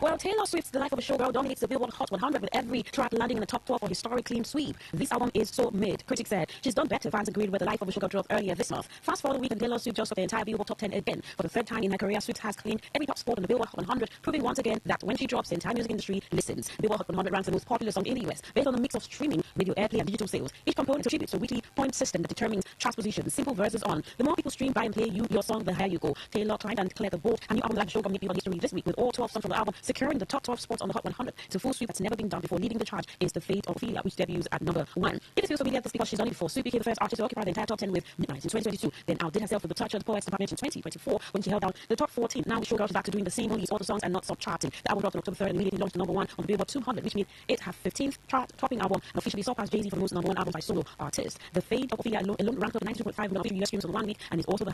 Well, Taylor Swift's The Life of a Showgirl dominates the Billboard Hot 100 with every track landing in the top 12 for a historic clean sweep. This album is so mid. Critics said she's done better. Fans agreed with The Life of a Showgirl dropped earlier this month. Fast forward a week and Taylor Swift just topped the entire Billboard Top 10 again. For the third time in her career, Swift has claimed every top spot on the Billboard Hot 100, proving once again that when she drops, the entire music industry listens. Billboard Hot 100 ranks the most popular song in the US, based on a mix of streaming, radio airplay, and digital sales. Each component contributes to a weekly point system that determines chart position, simple versus on. The more people stream, buy, and play your song, the higher you go. Taylor climbed and declared the bold. Her new album, Life of a Showgirl, made people history this week, with all 12 songs from the album securing the top 12 spots on the Hot 100. It's a full sweep that's never been done before. Leading the charge is The Fate of Ophelia, which debuts at number 1. It is feels familiar because she's done it before. Sweep became the first artist to occupy the entire top 10 with Midnight in 2022, then outdid herself with The Touch of the Poets Department in 2024 when she held down the top 14. Now the Showgirl is back to doing the same, release all the songs and not stop charting. The album dropped on October 3rd and immediately launched to number 1 on the Billboard 200, which made it her 15th chart-topping album and officially surpassed Jay-Z for the most number 1 albums by solo artists. The Fate of Ophelia alone ranked up 92.5 million official US streams on 1 week and is also the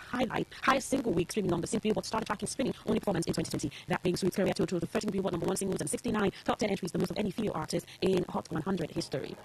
highest single week streaming number since Billboard started tracking spinning only performance in 2020. That brings Swift's career to a total of 13 Billboard number 1 singles and 69 top 10 entries, the most of any female artist in Hot 100 history.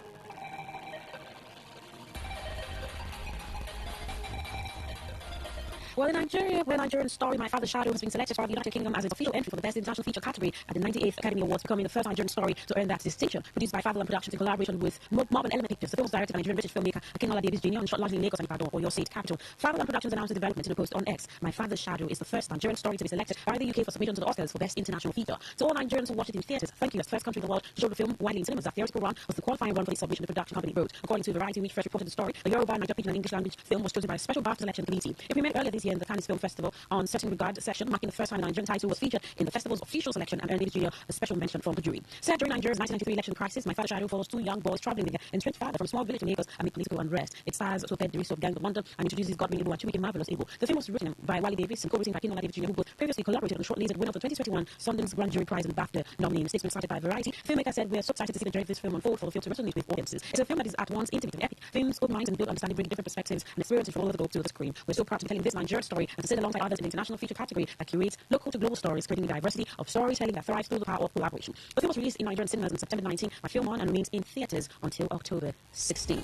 Well, in Nigeria, where Nigerian story My Father's Shadow has been selected for the United Kingdom as its official entry for the Best International Feature category at the 98th Academy Awards, becoming the first Nigerian story to earn that distinction. Produced by Fatherland Productions in collaboration with Mob and Element Pictures, the film was directed by Nigerian-British filmmaker Akinola Davis Jr. and shot largely in Lagos and Ibadan, or your state capital. Fatherland Productions announced the development in a post on X. My Father's Shadow is the first Nigerian story to be selected by the UK for submission to the Oscars for Best International Feature. To all Nigerians who watched it in theatres, thank you. As the first country in the world to show the film widely in cinemas, that theoretical run was the qualifying run for the submission the production company wrote. According to Variety, which first reported the story, the Yoruba, Niger Pidgin and English language film was chosen by a special BAFTA selection committee. It premiered earlier this year in the Cannes Film Festival on Certain Regard session, marking the first time a Nigerian title was featured in the festival's official selection and earned Nigeria a special mention from the jury. Set during Nigeria's 1993 election crisis, My Father's Shadow follows two young boys traveling with their entrenched father from a small village in Lagos amid political unrest. It stars Soped Deriso, Gang of London, and introduces Godwin Ibu and Chiwike Marvelous Ibu. The film was written by Wally Davis and co-written by Akinola Davis Jr., who both previously collaborated on the short-listed winner of the 2021 Sundance Grand Jury Prize and BAFTA nominee. In a statement started by Variety, filmmaker said, "We are so excited to see the journey of this film unfold for the film to resonate with audiences. It's a film that is at once intimate and epic. Films open minds and build understanding, bring different perspectives and experiences from all over the globe to the screen. We're so proud to be telling this Nigerian story and to sit alongside others in the international feature category that curates local to global stories, creating a diversity of storytelling that thrives through the power of collaboration." The film was released in Nigerian cinemas on September 19 by Film 1 and remains in theatres until October 16.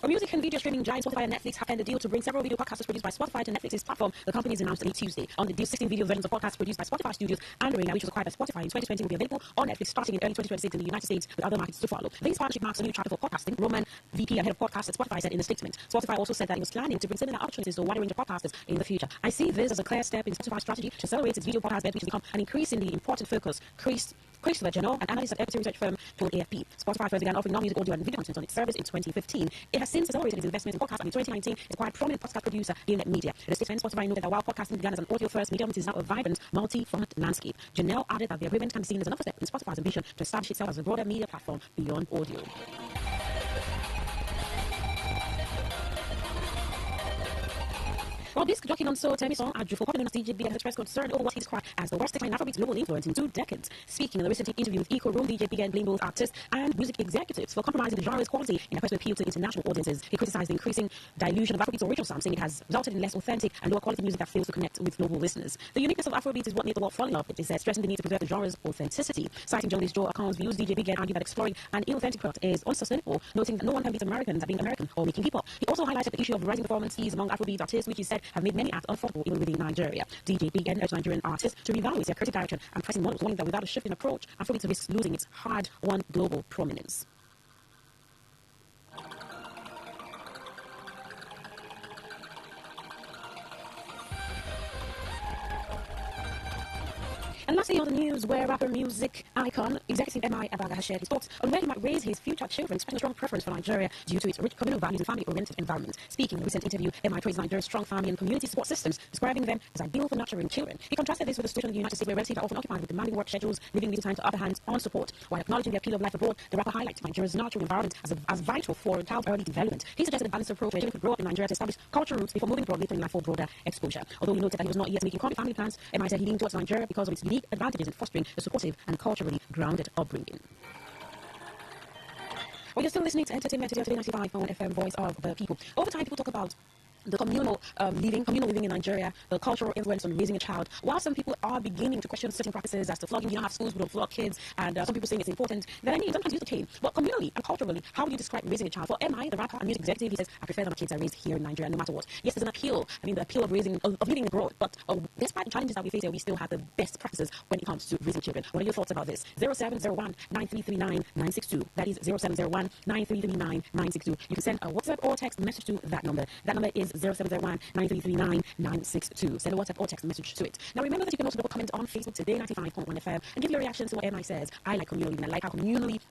music and video streaming giants Spotify and Netflix have ended a deal to bring several video podcasts produced by Spotify to Netflix's platform. The companies announced late Tuesday. On the deal, 16 video versions of podcasts produced by Spotify Studios and Arena, which was acquired by Spotify in 2020, will be available on Netflix starting in early 2026 in the United States, with other markets to follow. This partnership marks a new chapter for podcasting. Roman, VP and head of podcast at Spotify, said in a statement. Spotify also said that it was planning to bring similar opportunities to a wider range of podcasters in the future. I see this as a clear step in Spotify's strategy to accelerate its video podcast bed, which has become an increasingly important focus. Christopher Janot, an analyst at equity research firm, told AFP. Spotify first began offering non-music audio and video content on its service in 2015. It has since accelerated its investment in podcasts, and in 2019, it acquired prominent podcast producer in media. In a statement, Spotify noted that while podcasting began as an audio-first medium, it is now a vibrant, multi-format landscape. Janelle added that the agreement can be seen as another step in Spotify's ambition to establish itself as a broader media platform beyond audio. Well, this jockey on so Temi Song Adju for popular DJ Big and expressed concern over what he's described as the worst decline in Afrobeat's global influence in 2 decades. Speaking in a recent interview with Eco Room, DJ Big blamed both artists and music executives for compromising the genre's quality in a quest to appeal to international audiences. He criticized the increasing dilution of Afrobeat's original sound, saying it has resulted in less authentic and lower quality music that fails to connect with global listeners. The uniqueness of Afrobeat is what made the world fall in love with, he said, stressing the need to preserve the genre's authenticity. Citing journalist Joe Akon's views, DJ Big argued that exploring an inauthentic product is unsustainable, noting that no one can beat Americans at being American or making hip hop. He also highlighted the issue of rising performance fees among Afrobeat artists, which he said have made many acts unaffordable even within Nigeria. DJ Big urged Nigerian artists to reevaluate their creative direction and pressing models, warning that without a shift in approach, Afrobeat risks losing its hard-won global prominence. And lastly on the news, where rapper music icon executive M.I. Abaga has shared his thoughts on where he might raise his future children, expressing a strong preference for Nigeria due to its rich communal values and family-oriented environment. Speaking in a recent interview, M.I. praised Nigeria's strong family and community support systems, describing them as ideal for nurturing children. He contrasted this with the situation in the United States, where relatives are often occupied with demanding work schedules, leaving little time to other hands on support. While acknowledging the appeal of life abroad, the rapper highlighted Nigeria's nurturing environment as vital for a child's early development. He suggested a balanced approach where children could grow up in Nigeria to establish cultural roots before moving abroad later in life for broader exposure. Although he noted that he was not yet making concrete family plans, M.I. said he leaned towards Nigeria because of its unique advantages in fostering a supportive and culturally grounded upbringing. Well, you're still listening to Entertainment Today 95.1 FM, Voice of the People. Over time, people talk about the communal living in Nigeria, the cultural influence on raising a child. While some people are beginning to question certain practices as to flogging, you don't have schools, we don't flog kids, and some people saying it's important, then I mean, sometimes use the cane. But communally and culturally, how would you describe raising a child? For M.I., the rapper and music executive, he says, I prefer that my kids are raised here in Nigeria, no matter what. Yes, there's an appeal. I mean, the appeal of living abroad, but despite the challenges that we face here, we still have the best practices when it comes to raising children. What are your thoughts about this? 0701-9339-962. That is 0701-9339-962. You can send a WhatsApp or text message to that number. That number is 0701-9339-962. Send a WhatsApp or text message to it. Now remember that you can also double comment on Facebook Today 95.1 FM and give your reactions to what M.I. says. I like communal living. I like how communally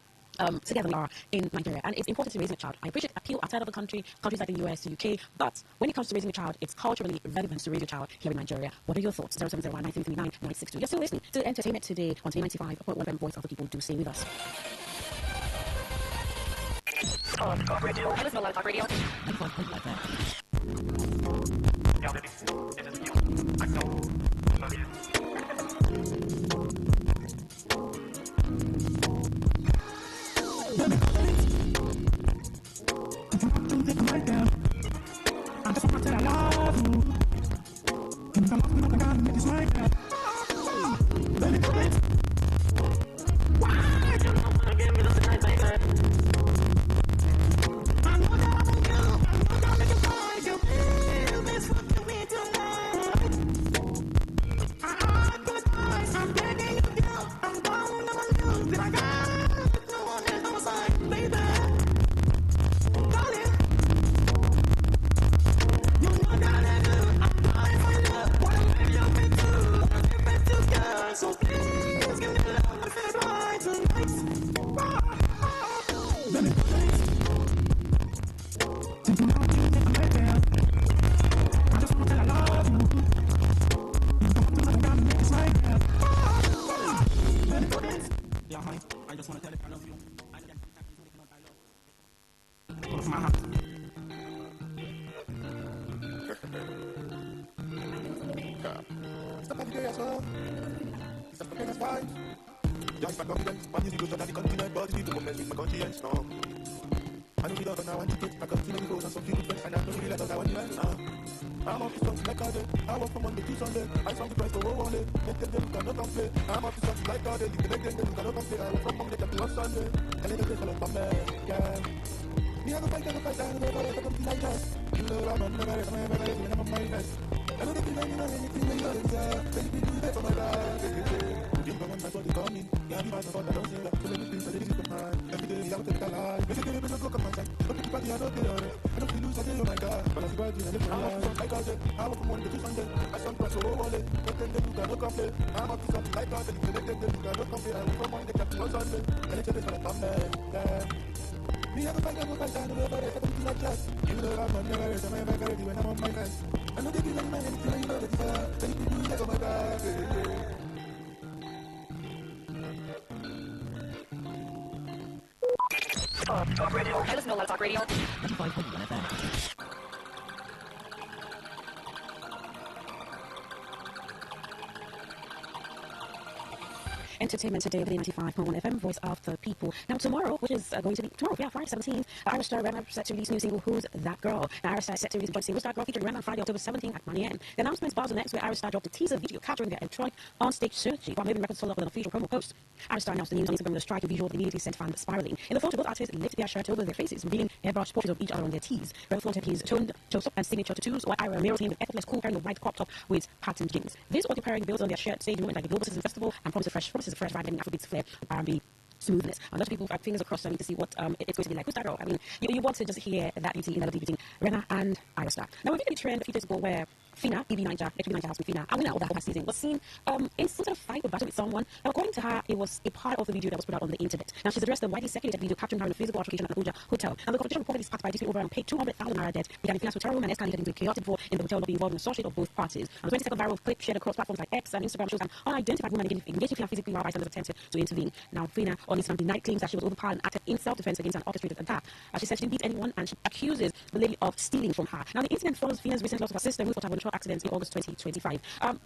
together we are in Nigeria, and it's important to raising a child. I appreciate appeal outside of the countries like the US, the UK, but when it comes to raising a child, it's culturally relevant to raise a child here in Nigeria. What are your thoughts? 0701-9339-962. You're still listening to Entertainment Today on Today 95.1 FM, Voice of the People. Do stay with us. Talk radio. I listen to a lot of talk radio. I just want to tell I love you. Can you come up with a gun and make this right now? Let it go, baby. Why you don't wanna give me the tonight, baby? I know that I'm on you. I know that make you find you. Feel this fucking me tonight. I goodbyes. I'm begging you, girl. I'm down on my knees. Did I got no one else on my side, baby? Darling. You know that I do. I'm dying for love. Wanna make you me too. Wanna get back to girl. So please give me love. I said why tonight. Let me please. Did you know you think I'm right there? I just wanna tell I love you. You don't want to let me down and make this right there. Let me please. Yeah, honey. I just wanna tell you I love you. I can't I love you. From my heart. Stop every day as well. Stop the as wife. Just my confidence. One is the good on the continent, but you need to moment with my conscience. No. I know you love and I want to get. I continue to go and some people friends, and I know you like us. I want you right now. I'm off to something like all day. I work from Monday to Sunday. I found the price for all day. Make them cannot complain. I'm off to something like all day. You can make them cannot complain. I work from Monday to Sunday. And then they follow from me. Yeah. Me have a fight, I go fight, I go fight, I go fight like that. You know I'm on my best, when I'm on my best. I don't think anything when you desire. Baby, do that for my life. You know when I saw the coming, yeah, be my support, I don't say that. So let me think, so let me speak my mind. Every day, I'm take a lie. Make it a go come on side. Look at the party, I don't feel it. I don't feel lose, I say, oh my God. But I see body, I live my life. Like I said, I walk from one day to Sunday. I some press over wallet. But then they look, I don't complain. I'm up to something like that. And they look, I don't complain. I walk from one day to Sunday. And it's a bit for the thumbnail. Me have a fight, I go fight, I go fight, I don't feel like that. You know I'm on your earth, I'm ready when I'm on my best. I know they give any man anything, I know that it's hard. Then you do like, oh my God. Talk radio. Hey, listen to Talk Radio. 95.1 FM. Entertainment today, 95.1 FM, Voice of the People. Now, tomorrow, which is going to be tomorrow, Friday 17th, Irish star Rema set to release new single, Who's That Girl? Now, Irish star set to release a joint single, Star Girl, featuring Rema on Friday, October 17th at 9 a.m. The announcement follows the next where Irish star dropped a teaser video capturing their electronic on-stage synergy, while Moving Records followed up with an official promo post. Irish star announced the news on Instagram with a striking visual that immediately sent fans spiraling. In the photo, both artists lifted their shirt over their faces, revealing airbrushed portraits of each other on their tees. Rema flaunted his toned close-up and signature tattoos, while Ira mirrored him with effortless cool pairing of white crop top with patterned jeans. This audio pairing builds on their shirt stage moment like the Global Citizen Festival and promises a fresh vibe and Afrobeats flair with R&B smoothness. A lot of people have fingers across to see what it's going to be like. Who's that girl? I mean, you want to just hear that beauty in the melody between Rema and Ira Star. Now, we're really trend a few days ago where Fina, BB Niger, ex-BB Niger house with Fina, and winner of that whole season, was seen in some sort of fight or battle with someone. Now, according to her, it was a part of the video that was put out on the internet. Now, she's addressed the widely circulated video capturing her in a physical altercation at Abuja hotel. Now, the competition reportedly sparked by dispute over unpaid 200,000 naira debt began in Fina's hotel room and escalated into a chaotic war in the hotel lobby involving a associate of both parties. And the 20-second viral clip shared across platforms like X and Instagram shows an unidentified woman engaging Fina physically while bystanders attempted to intervene. Now, Fina on Instagram denied claims that she was overpowered and acted in self-defense against an orchestrated attack. She said she didn't beat anyone and she accuses the lady of stealing from her. Now, the incident follows Fina's recent loss of her sister who fought her with a truck accident in August 2025.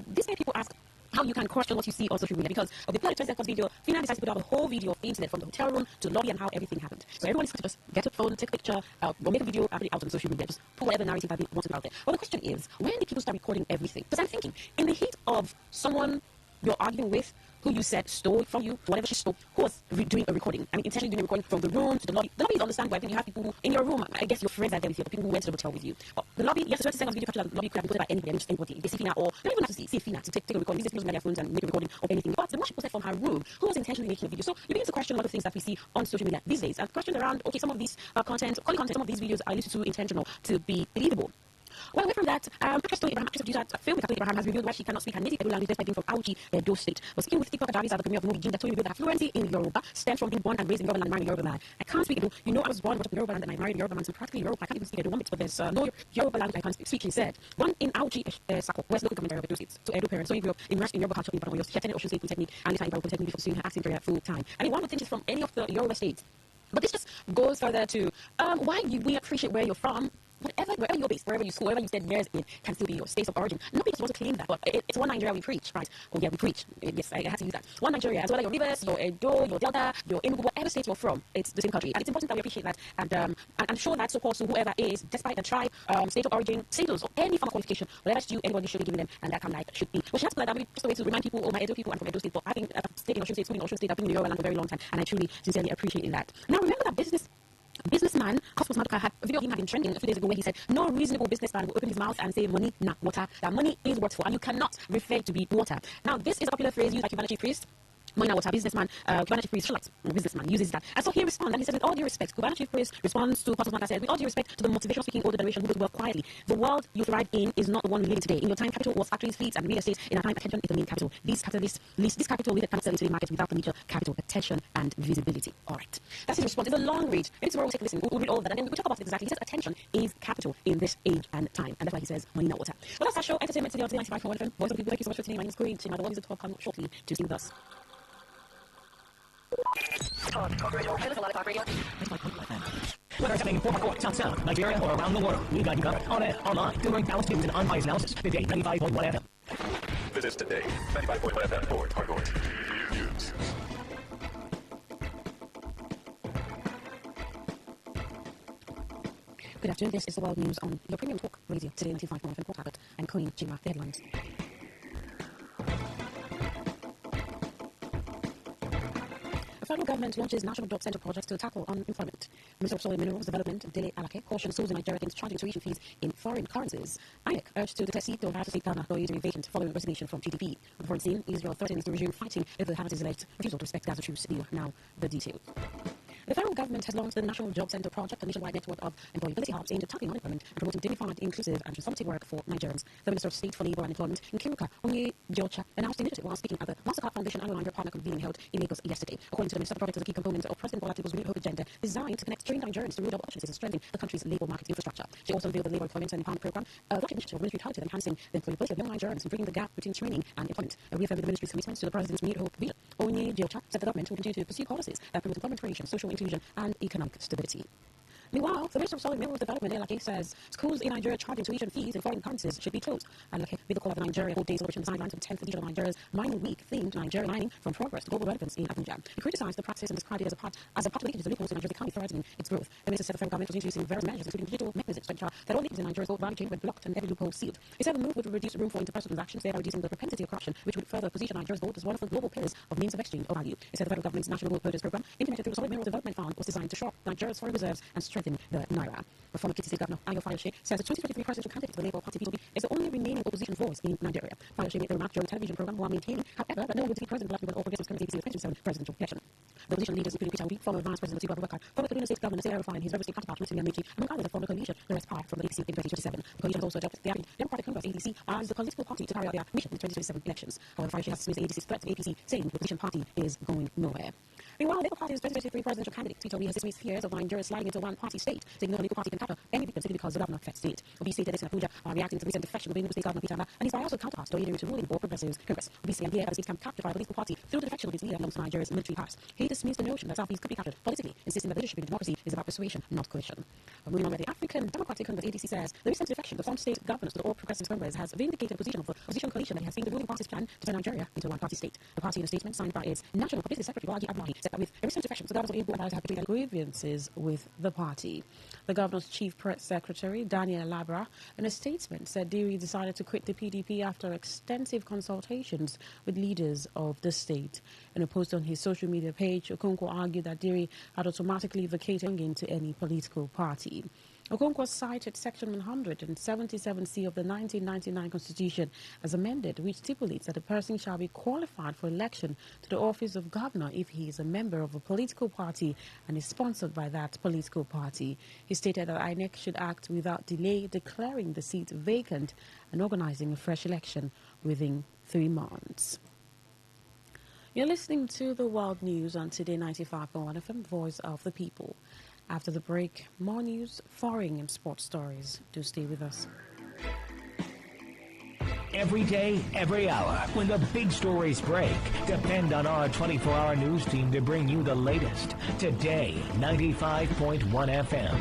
This made people ask how you can question what you see on social media because of the 20-second video. Fina decided to put out the whole video of the incident from the hotel room to the lobby and how everything happened. So everyone is going to just get a phone, take a picture, go make a video, put it out on social media, just put whatever narrative that they want to put out there. Well, the question is, when did people start recording everything? Because I'm thinking, in the heat of someone you're arguing with, who you said stole from you, whatever she stole, who was doing a recording? I mean, intentionally doing a recording from the room to the lobby. The lobby is understandable. I think you have people who, in your room, I guess your friends are there with you, the people who went to the hotel with you. But the lobby, yes, the 20 seconds video capture the lobby could have been posted by anybody, just anybody. They see Fina or don't even have to see Fina to take a recording. These people use their phones and make a recording of anything. But the one she posted from her room, who was intentionally making a video? So you begin to question a lot of things that we see on social media these days. And questions around, okay, some of these content, some of these videos are a little too intentional to be believable. Well, away from that, actress Abraham, actress producer film with Abraham, has revealed why she cannot speak her native Edo language despite being from Auchi, Edo State. Was speaking with TikTok Adaris at the premiere of the movie Jim that told me that her fluency in Yoruba stems from being born and raised in Yoruba land and married a Yoruba man. I can't speak Edo. You know, I was born in Yoruba land and I married a Yoruba man, so practically Yoruba. I can't even speak Edo one bit, but there's no Yoruba language I can't speak, she said. Born in Auchi, Sako, West local government area of Edo State. So Edo parents, so you grew up immersed in Yoruba culture in Ibadan. She attended Ocean State Polytechnic and later Ibadan Polytechnic before pursuing her acting career full time. I mean, one would think she's from any of the Yoruba states. But this just goes further to why we appreciate where you're from. Wherever you're based, wherever you school, wherever you spend years in, can still be your space of origin. Nobody just wants to claim that, but it's one Nigeria we preach, right? Oh yeah, we preach. Yes, I had to use that. One Nigeria, as well as your Rivers, your Edo, your Delta, your Enugu, whatever state you're from, it's the same country. And it's important that we appreciate that. And I'm sure that supports to whoever is, despite the tribe, state of origin, status, or any form of qualification, whatever it's due, anybody should be giving them, and that kind of like should be. Well, she has to like that, maybe just a way to remind people, my Edo people, I'm from Edo State, but I think I've stayed in Ocean State, Ocean State, I've been in the Yoruba land for a very long time, and I truly, sincerely appreciate that. Now, remember that businessman Cosmos Maduka had a video of him having trending a few days ago where he said no reasonable businessman will open his mouth and say money, nah, water. That money is worked for and you cannot refer to be water. Now, this is a popular phrase used by Cubana chief priest. Money, water, businessman, Cubana chief priest, businessman uses that. And so he responds, and he says, with all due respect, Cubana chief priest responds to Cosmos Maduka said, with all due respect to the motivational speaking older generation who does work quietly, the world you thrive in is not the one we live in today. In your time, capital was factories, fleets, and real estate. In our time, attention is the main capital. This capital we cannot sell into the market without the major capital, attention and visibility. All right. That's his response. It's a long read. Maybe tomorrow we'll take a listen. We'll read all of that, and then we'll talk about it exactly. He says attention is capital in this age and time, and that's why he says money, not water. Well, that's our show. Entertainment today on Today 95.1 FM. Voice of the People. Thank you so much for today. My name is Corinne. The one is to talk shortly to sing with us. Talk radio. Hey, listen, Talk Radio. Whether it's happening in Port Harcourt, South Sound, Nigeria, or around the world, we've got you covered. On air, online, delivering balanced news and unbiased analysis. Today, 95.1 FM. This is Today 95.1 FM Port Harcourt. News. Good afternoon. This is the world news on your premium talk radio. Today, 95.1 FM Port Harcourt. I'm Queen Jima. Headlines. federal government launches national job center projects to tackle unemployment. Minister of Soil and Minerals Development, Dele Alake, cautions schools in Nigeria against charging tuition fees in foreign currencies. INEC urged to declare seat of Hausa State Governor Loyi to be vacant following resignation from GDP. On foreign scene, Israel threatens to resume fighting if the Hamas' alleged refusal to respect Gaza truce deal. Now, the details. The federal government has launched the National Job Center Project, a nationwide network of employability hubs aimed at tackling unemployment and promoting dignified, inclusive, and transformative work for Nigerians. The Minister of State for Labour and Employment, Nkiruka Onyejocha, announced the initiative while speaking at the Mastercard Foundation annual Nigeria partner convening held in Lagos yesterday. According to the Minister, the project is a key component of President Bola Tinubu's New Hope agenda, designed to connect trained Nigerians to real job opportunities and strengthen the country's labour market infrastructure. She also unveiled the Labour Employment and Empowerment Program, a flagship initiative of the ministry targeted at enhancing the employability of young Nigerians and bringing the gap between training and employment. Reaffirming the ministry's commitment to the President's New Hope vision, Onyejocha said the government will continue to pursue policies that promote employment creation, social inclusion, and economic stability. Meanwhile, the Minister of Soil and Minerals Development, Alake, says schools in Nigeria charging tuition fees in foreign currencies should be closed. Alake, with the call of the Nigeria Whole Day celebration sidelines for the 10th edition of Nigeria's Mining Week, themed Nigeria Mining from Progress to Global Relevance in Abuja. He criticized the practice and described it as a part of linkages and loopholes in Nigeria's economy threatening its growth. The minister said the federal government was introducing various measures, including digital mechanisms to ensure that all linkages in Nigeria's gold value chain were blocked and every loophole sealed. He said the move would reduce room for interpersonal transactions, thereby reducing the propensity of corruption, which would further position Nigeria's gold as one of the global pillars of means of exchange of value. He said the federal government's National Gold Purchase Program, implemented through the Soil and Minerals Development Fund, was designed to shore up Nigeria's foreign reserves and strengthen the Naira. The former Kitty State Governor Ayo Fayose says the 2023 presidential candidate for the Labour Party PDP is the only remaining opposition voice in Nigeria. Fayose made the remark during a television program while maintaining, however, that no one would defeat President Bola Tinubu or progressives currently facing the 2027 presidential election. The opposition leaders, including Peter Obi, former Vice President Atiku Abubakar, former Kaduna State Governor Nasir El-Rufai, and his River State counterpart Rotimi Amechi, among others, have formed a coalition to rest power from the ADC in 2027. The coalition has also adopted the Democratic Congress ADC as the political party to carry out their mission in the 2027 elections. However, Fayose has dismissed the ADC's threat to the APC, saying the opposition party is going nowhere. Meanwhile, the Labour Party's 2023 presidential candidate Peter Obi has dismissed fears of Nigeria sliding into a one-party state, saying no political party can capture any victims simply because the governor affects state. Obi stated this in Abuja, reacting to the recent defection of the Enugu State Governor Peter Obi and his bilateral counterpart to leader to ruling All Progressives Congress. Obi said here that the state can capture by a political party through the defection of its leader amongst Nigeria's military past. He dismissed the notion that Southeast could be captured politically, insisting that leadership in democracy is about persuasion, not coercion. Moving on, the African Democratic Congress ADC says the recent defection of some state governors to the All Progressives Congress has vindicated the position of the opposition coalition that has seen the ruling party's plan to turn Nigeria into a one-party state. The party, in a statement signed by its National Publicity Secretary Bolaji Abdullahi, said that with a recent defection, the governors of Igbo have between grievances with the party. The governor's chief press secretary, Daniel Labra, in a statement said Diri decided to quit the PDP after extensive consultations with leaders of the state. In a post on his social media page, Okonkwo argued that Diri had automatically vacated into any political party. Okonkwo cited Section 177C of the 1999 Constitution as amended, which stipulates that a person shall be qualified for election to the office of governor if he is a member of a political party and is sponsored by that political party. He stated that INEC should act without delay, declaring the seat vacant and organizing a fresh election within 3 months. You're listening to the World News on Today 95.1 FM, Voice of the People. After the break, more news, foreign and sports stories. Do stay with us. Every day, every hour, when the big stories break, depend on our 24-hour news team to bring you the latest. Today, 95.1 FM.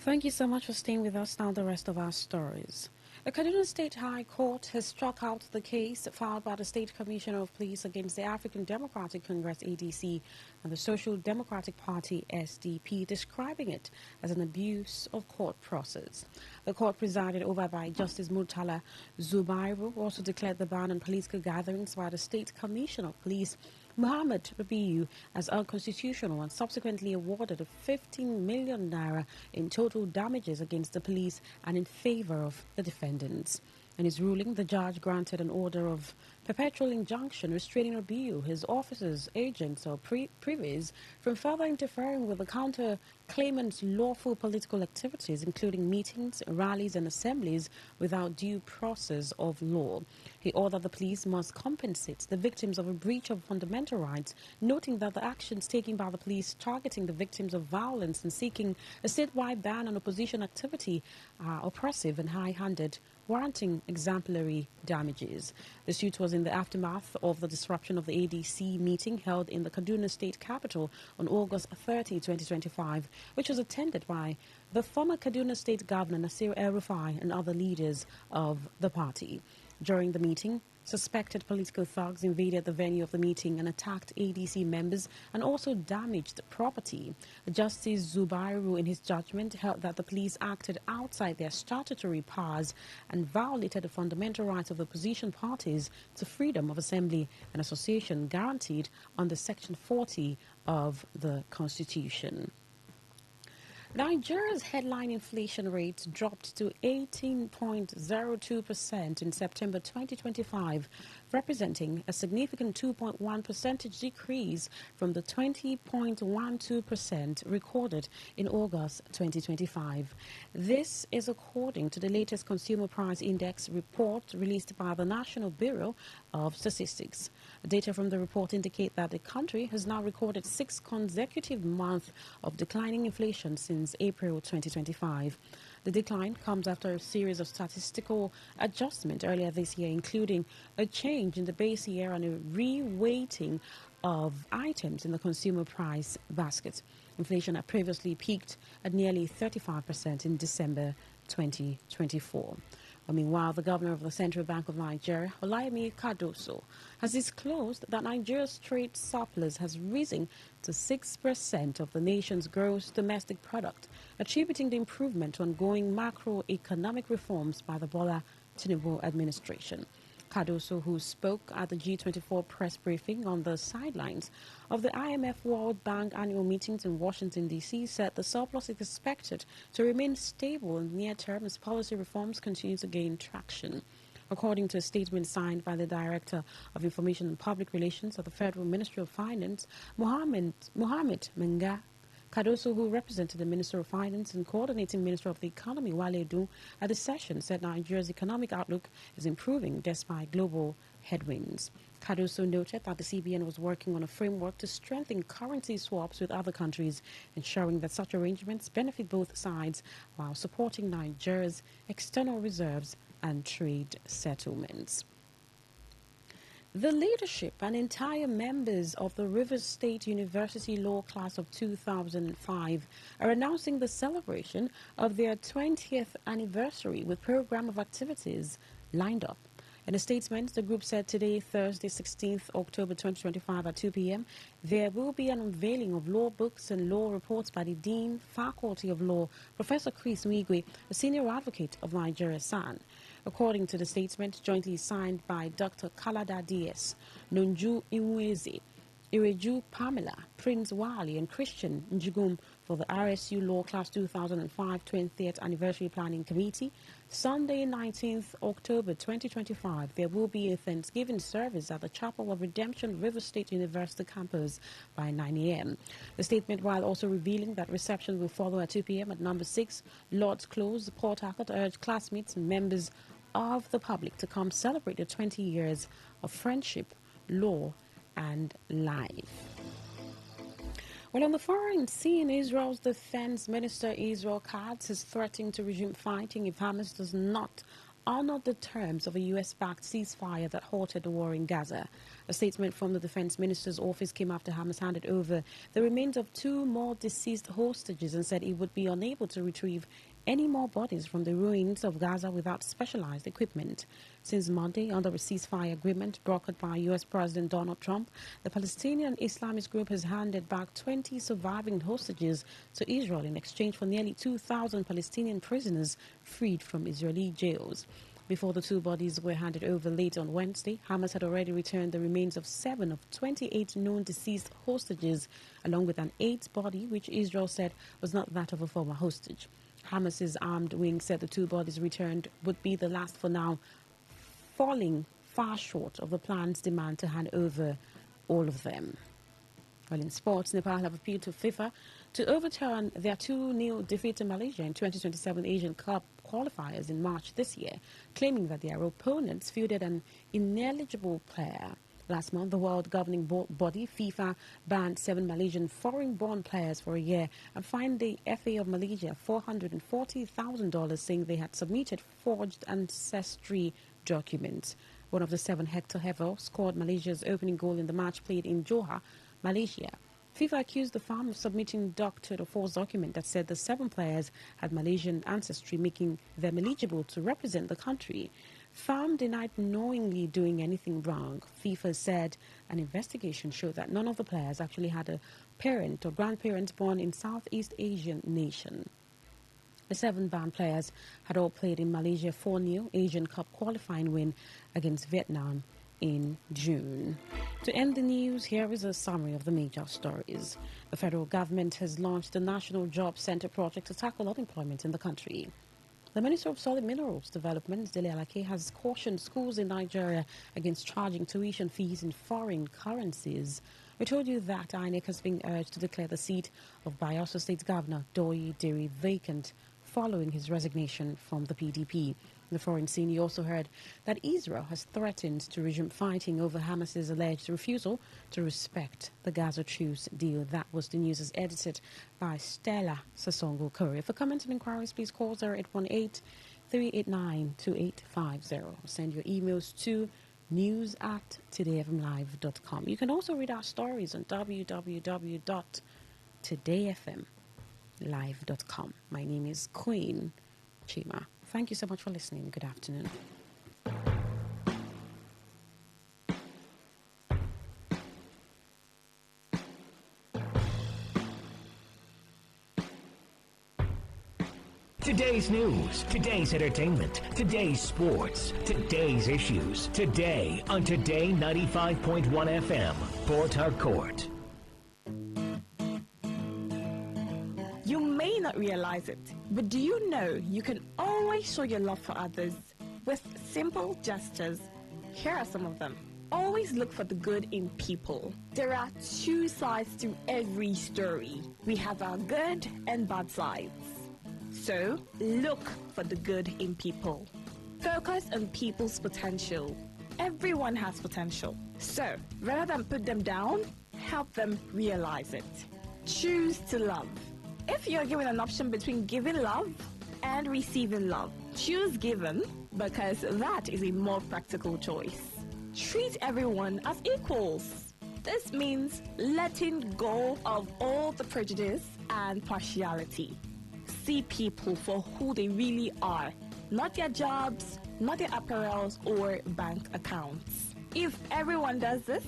Thank you so much for staying with us. Now the rest of our stories. The Kaduna State High Court has struck out the case filed by the State Commissioner of Police against the African Democratic Congress ADC and the Social Democratic Party SDP, describing it as an abuse of court process. The court, presided over by Justice Murtala Zubairu, also declared the ban on political gatherings by the State Commissioner of Police Muhammad Rabiu as unconstitutional and subsequently awarded a 15 million naira in total damages against the police and in favor of the defendants. In his ruling, the judge granted an order of perpetual injunction restraining Rabiu, his officers, agents or privies from further interfering with the counter-claimant's lawful political activities, including meetings, rallies and assemblies without due process of law. He ordered the police must compensate the victims of a breach of fundamental rights, noting that the actions taken by the police targeting the victims of violence and seeking a statewide ban on opposition activity are oppressive and high-handed, warranting exemplary damages. The suit was in the aftermath of the disruption of the ADC meeting held in the Kaduna State capital on August 30, 2025, which was attended by the former Kaduna State Governor Nasir El-Rufai and other leaders of the party. During the meeting, suspected political thugs invaded the venue of the meeting and attacked ADC members and also damaged property. Justice Zubairu, in his judgment, held that the police acted outside their statutory powers and violated the fundamental rights of the opposition parties to freedom of assembly and association guaranteed under Section 40 of the Constitution. Nigeria's headline inflation rate dropped to 18.02% in September 2025, representing a significant 2.1 percentage decrease from the 20.12% recorded in August 2025. This is according to the latest Consumer Price Index report released by the National Bureau of Statistics. Data from the report indicate that the country has now recorded 6 consecutive months of declining inflation since April 2025. The decline comes after a series of statistical adjustments earlier this year, including a change in the base year and a re-weighting of items in the consumer price basket. Inflation had previously peaked at nearly 35% in December 2024. Meanwhile, the governor of the Central Bank of Nigeria, Olayemi Cardoso, has disclosed that Nigeria's trade surplus has risen to 6% of the nation's gross domestic product, attributing the improvement to ongoing macroeconomic reforms by the Bola Tinubu administration. Cardoso, who spoke at the G24 press briefing on the sidelines of the IMF World Bank annual meetings in Washington, D.C., said the surplus is expected to remain stable in the near term as policy reforms continue to gain traction. According to a statement signed by the Director of Information and Public Relations of the Federal Ministry of Finance, Mohammed Menga, Cardoso, who represented the Minister of Finance and Coordinating Minister of the Economy, Wale Edu, at the session, said Nigeria's economic outlook is improving despite global headwinds. Cardoso noted that the CBN was working on a framework to strengthen currency swaps with other countries, ensuring that such arrangements benefit both sides while supporting Nigeria's external reserves and trade settlements. The leadership and entire members of the Rivers State University Law Class of 2005 are announcing the celebration of their 20th anniversary with a program of activities lined up. In a statement, the group said today, Thursday, 16th October 2025 at 2 p.m., there will be an unveiling of law books and law reports by the Dean, Faculty of Law, Professor Chris Nwigwe, a senior advocate of Nigeria SAN. According to the statement jointly signed by Dr. Kalada D.S., Nunju Iweze, Ireju Pamela, Prince Wali, and Christian Njugum for the RSU Law Class 2005 20th Anniversary Planning Committee, Sunday, 19th October 2025, there will be a Thanksgiving service at the Chapel of Redemption River State University campus by 9 a.m. The statement, while also revealing that reception will follow at 2 p.m. at number 6, Lord's Close, Port Harcourt, urged classmates and members of the public to come celebrate the 20 years of friendship, law, and life. Well, on the foreign scene, Israel's defense minister Israel Katz is threatening to resume fighting if Hamas does not honor the terms of a U.S.-backed ceasefire that halted the war in Gaza. A statement from the defense minister's office came after Hamas handed over the remains of 2 more deceased hostages and said it would be unable to retrieve any more bodies from the ruins of Gaza without specialized equipment. Since Monday, under a ceasefire agreement brokered by U.S. President Donald Trump, the Palestinian Islamist group has handed back 20 surviving hostages to Israel in exchange for nearly 2,000 Palestinian prisoners freed from Israeli jails. Before the 2 bodies were handed over late on Wednesday, Hamas had already returned the remains of 7 of 28 known deceased hostages, along with an 8th body, which Israel said was not that of a former hostage. Hamas's armed wing said the 2 bodies returned would be the last for now, falling far short of the plan's demand to hand over all of them. Well, in sports, Nepal have appealed to FIFA to overturn their 2-0 defeat to Malaysia in 2027 Asian Cup qualifiers in March this year, claiming that their opponents fielded an ineligible player. Last month, the world governing body, FIFA, banned 7 Malaysian foreign-born players for a year and fined the FA of Malaysia $440,000, saying they had submitted forged ancestry documents. One of the 7, Hector Hevel, scored Malaysia's opening goal in the match played in Johor, Malaysia. FIFA accused the farm of submitting doctored or false document that said the 7 players had Malaysian ancestry, making them eligible to represent the country. FAM denied knowingly doing anything wrong. FIFA said an investigation showed that none of the players actually had a parent or grandparent born in Southeast Asian nation. The 7 banned players had all played in Malaysia 4-0 Asian Cup qualifying win against Vietnam in June. To end the news, here is a summary of the major stories. The federal government has launched the National Job Center project to tackle unemployment in the country. The Minister of Solid Minerals Development, Dele Alake, has cautioned schools in Nigeria against charging tuition fees in foreign currencies. We told you that INEC has been urged to declare the seat of Bayelsa State Governor Doyi Diri vacant following his resignation from the PDP. In the foreign scene, you also heard that Israel has threatened to resume fighting over Hamas's alleged refusal to respect the Gaza truce deal. That was the news as edited by Stella Sasongo Courier. For comments and inquiries, please call 0818-389-2850. Send your emails to news@todayfmlive.com. You can also read our stories on www.todayfmlive.com. My name is Queen Chima. Thank you so much for listening. Good afternoon. Today's news, today's entertainment, today's sports, today's issues. Today on Today 95.1 FM, Port Harcourt. You may not realize it, but do you know you can always show your love for others with simple gestures? Here are some of them. Always look for the good in people. There are 2 sides to every story. We have our good and bad sides. So, look for the good in people. Focus on people's potential. Everyone has potential. So, rather than put them down, help them realize it. Choose to love. If you're given an option between giving love and receiving love, choose giving because that is a more practical choice. Treat everyone as equals. This means letting go of all the prejudice and partiality. See people for who they really are, not their jobs, not their apparels or bank accounts. If everyone does this,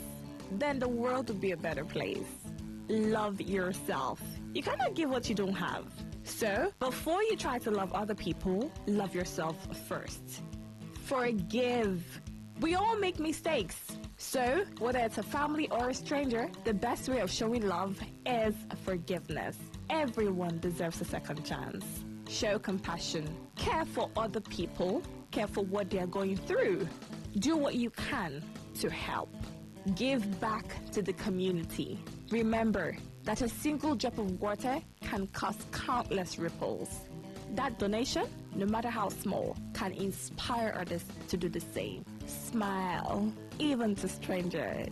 then the world would be a better place. Love yourself. You cannot give what you don't have. So, before you try to love other people, love yourself first. Forgive. We all make mistakes. So, whether it's a family or a stranger, the best way of showing love is forgiveness. Everyone deserves a second chance. Show compassion. Care for other people. Care for what they are going through. Do what you can to help. Give back to the community. Remember that a single drop of water can cause countless ripples. That donation, no matter how small, can inspire others to do the same. Smile, even to strangers.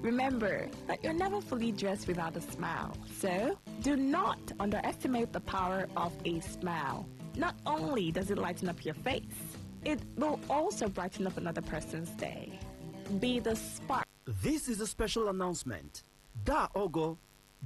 Remember that you're never fully dressed without a smile. So, do not underestimate the power of a smile. Not only does it lighten up your face, it will also brighten up another person's day. Be the spark. This is a special announcement. Da Ogo,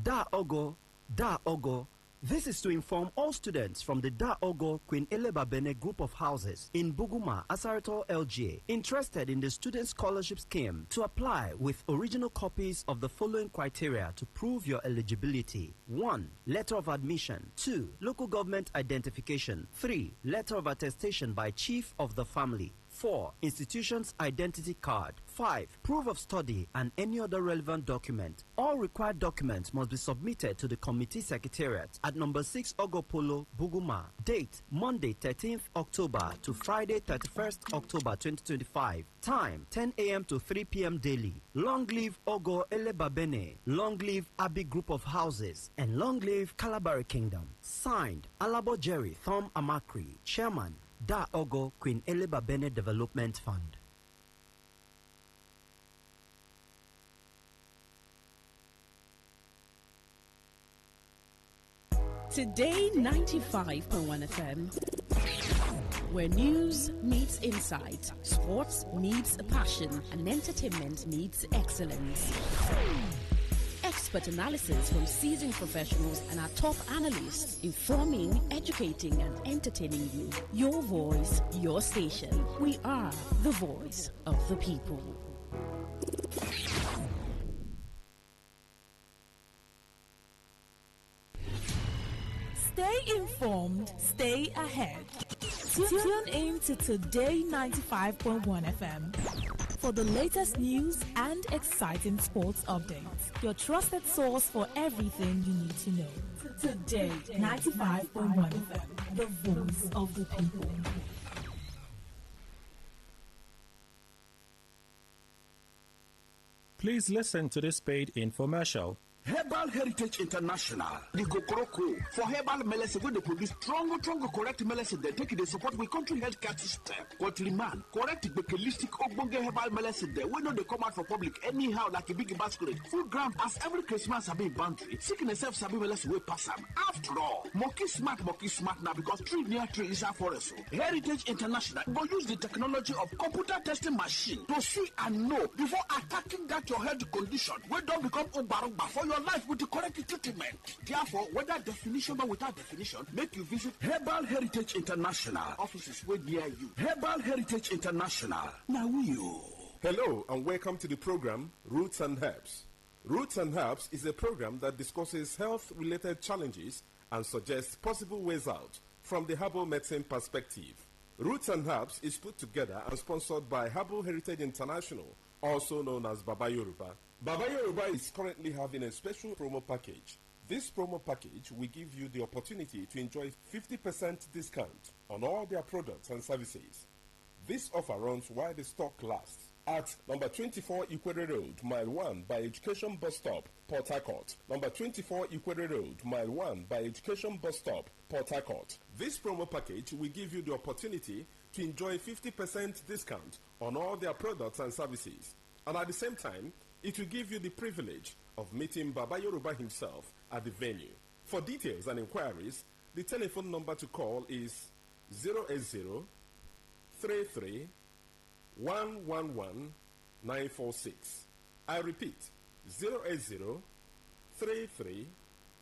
Da Ogo, Da Ogo. This is to inform all students from the Da Ogo Queen Elebabene group of houses in Buguma, Asarato, LGA, interested in the student scholarship scheme to apply with original copies of the following criteria to prove your eligibility. 1. Letter of admission. 2. Local government identification. 3. Letter of attestation by chief of the family. 4. Institution's identity card. 5. Proof of study and any other relevant document. All required documents must be submitted to the committee secretariat at number 6 Ogopolo, Buguma. Date, Monday 13th October to Friday 31st October 2025. Time, 10 a.m. to 3 p.m. daily. Long live Ogo Elebabene. Long live Abbey Group of Houses. And long live Kalabari Kingdom. Signed, Alabo Jerry Thom Amakri, Chairman, Da Ogo Queen Elebabene Development Fund. Today 95.1 FM, where news meets insight, sports meets passion, and entertainment meets excellence. Expert analysis from seasoned professionals and our top analysts, informing, educating, and entertaining you. Your voice, your station. We are the voice of the people. Stay informed, stay ahead. Tune in to Today 95.1 FM for the latest news and exciting sports updates. Your trusted source for everything you need to know. Today 95.1 FM, the voice of the people. Please listen to this paid infomercial. Herbal Heritage International, the Kokoroko, for herbal medicine where they produce strong, correct medicine. They take it, they support with country healthcare system. Country man, correct bekelistic ogbonge herbal medicine. They we know they come out for public anyhow like a big basket. Full gram as every Christmas have been boundary. Seeking a self-sabi medicine way pass them. After all, monkey smart now because tree near tree is a forest. Heritage International go use the technology of computer testing machine to see and know before attacking that your health condition. We don't become Ubarumba for your life with the correct treatment. Therefore, whether definition or without definition, make you visit Herbal Heritage International. Offices way near you. Herbal Heritage International. Now you. Hello and welcome to the program Roots and Herbs. Roots and Herbs is a program that discusses health-related challenges and suggests possible ways out from the herbal medicine perspective. Roots and Herbs is put together and sponsored by Herbal Heritage International, also known as Baba Yoruba. Baba Yoruba is currently having a special promo package. This promo package will give you the opportunity to enjoy 50% discount on all their products and services. This offer runs while the stock lasts at number 24 Ikwere Road, Mile 1 by Education Bus Stop, Port Harcourt. Number 24 Ikwere Road, Mile 1 by Education Bus Stop, Port Harcourt. This promo package will give you the opportunity to enjoy 50% discount on all their products and services. And at the same time, it will give you the privilege of meeting Baba Yoruba himself at the venue. For details and inquiries, the telephone number to call is 080 33 111 946. I repeat, 080 33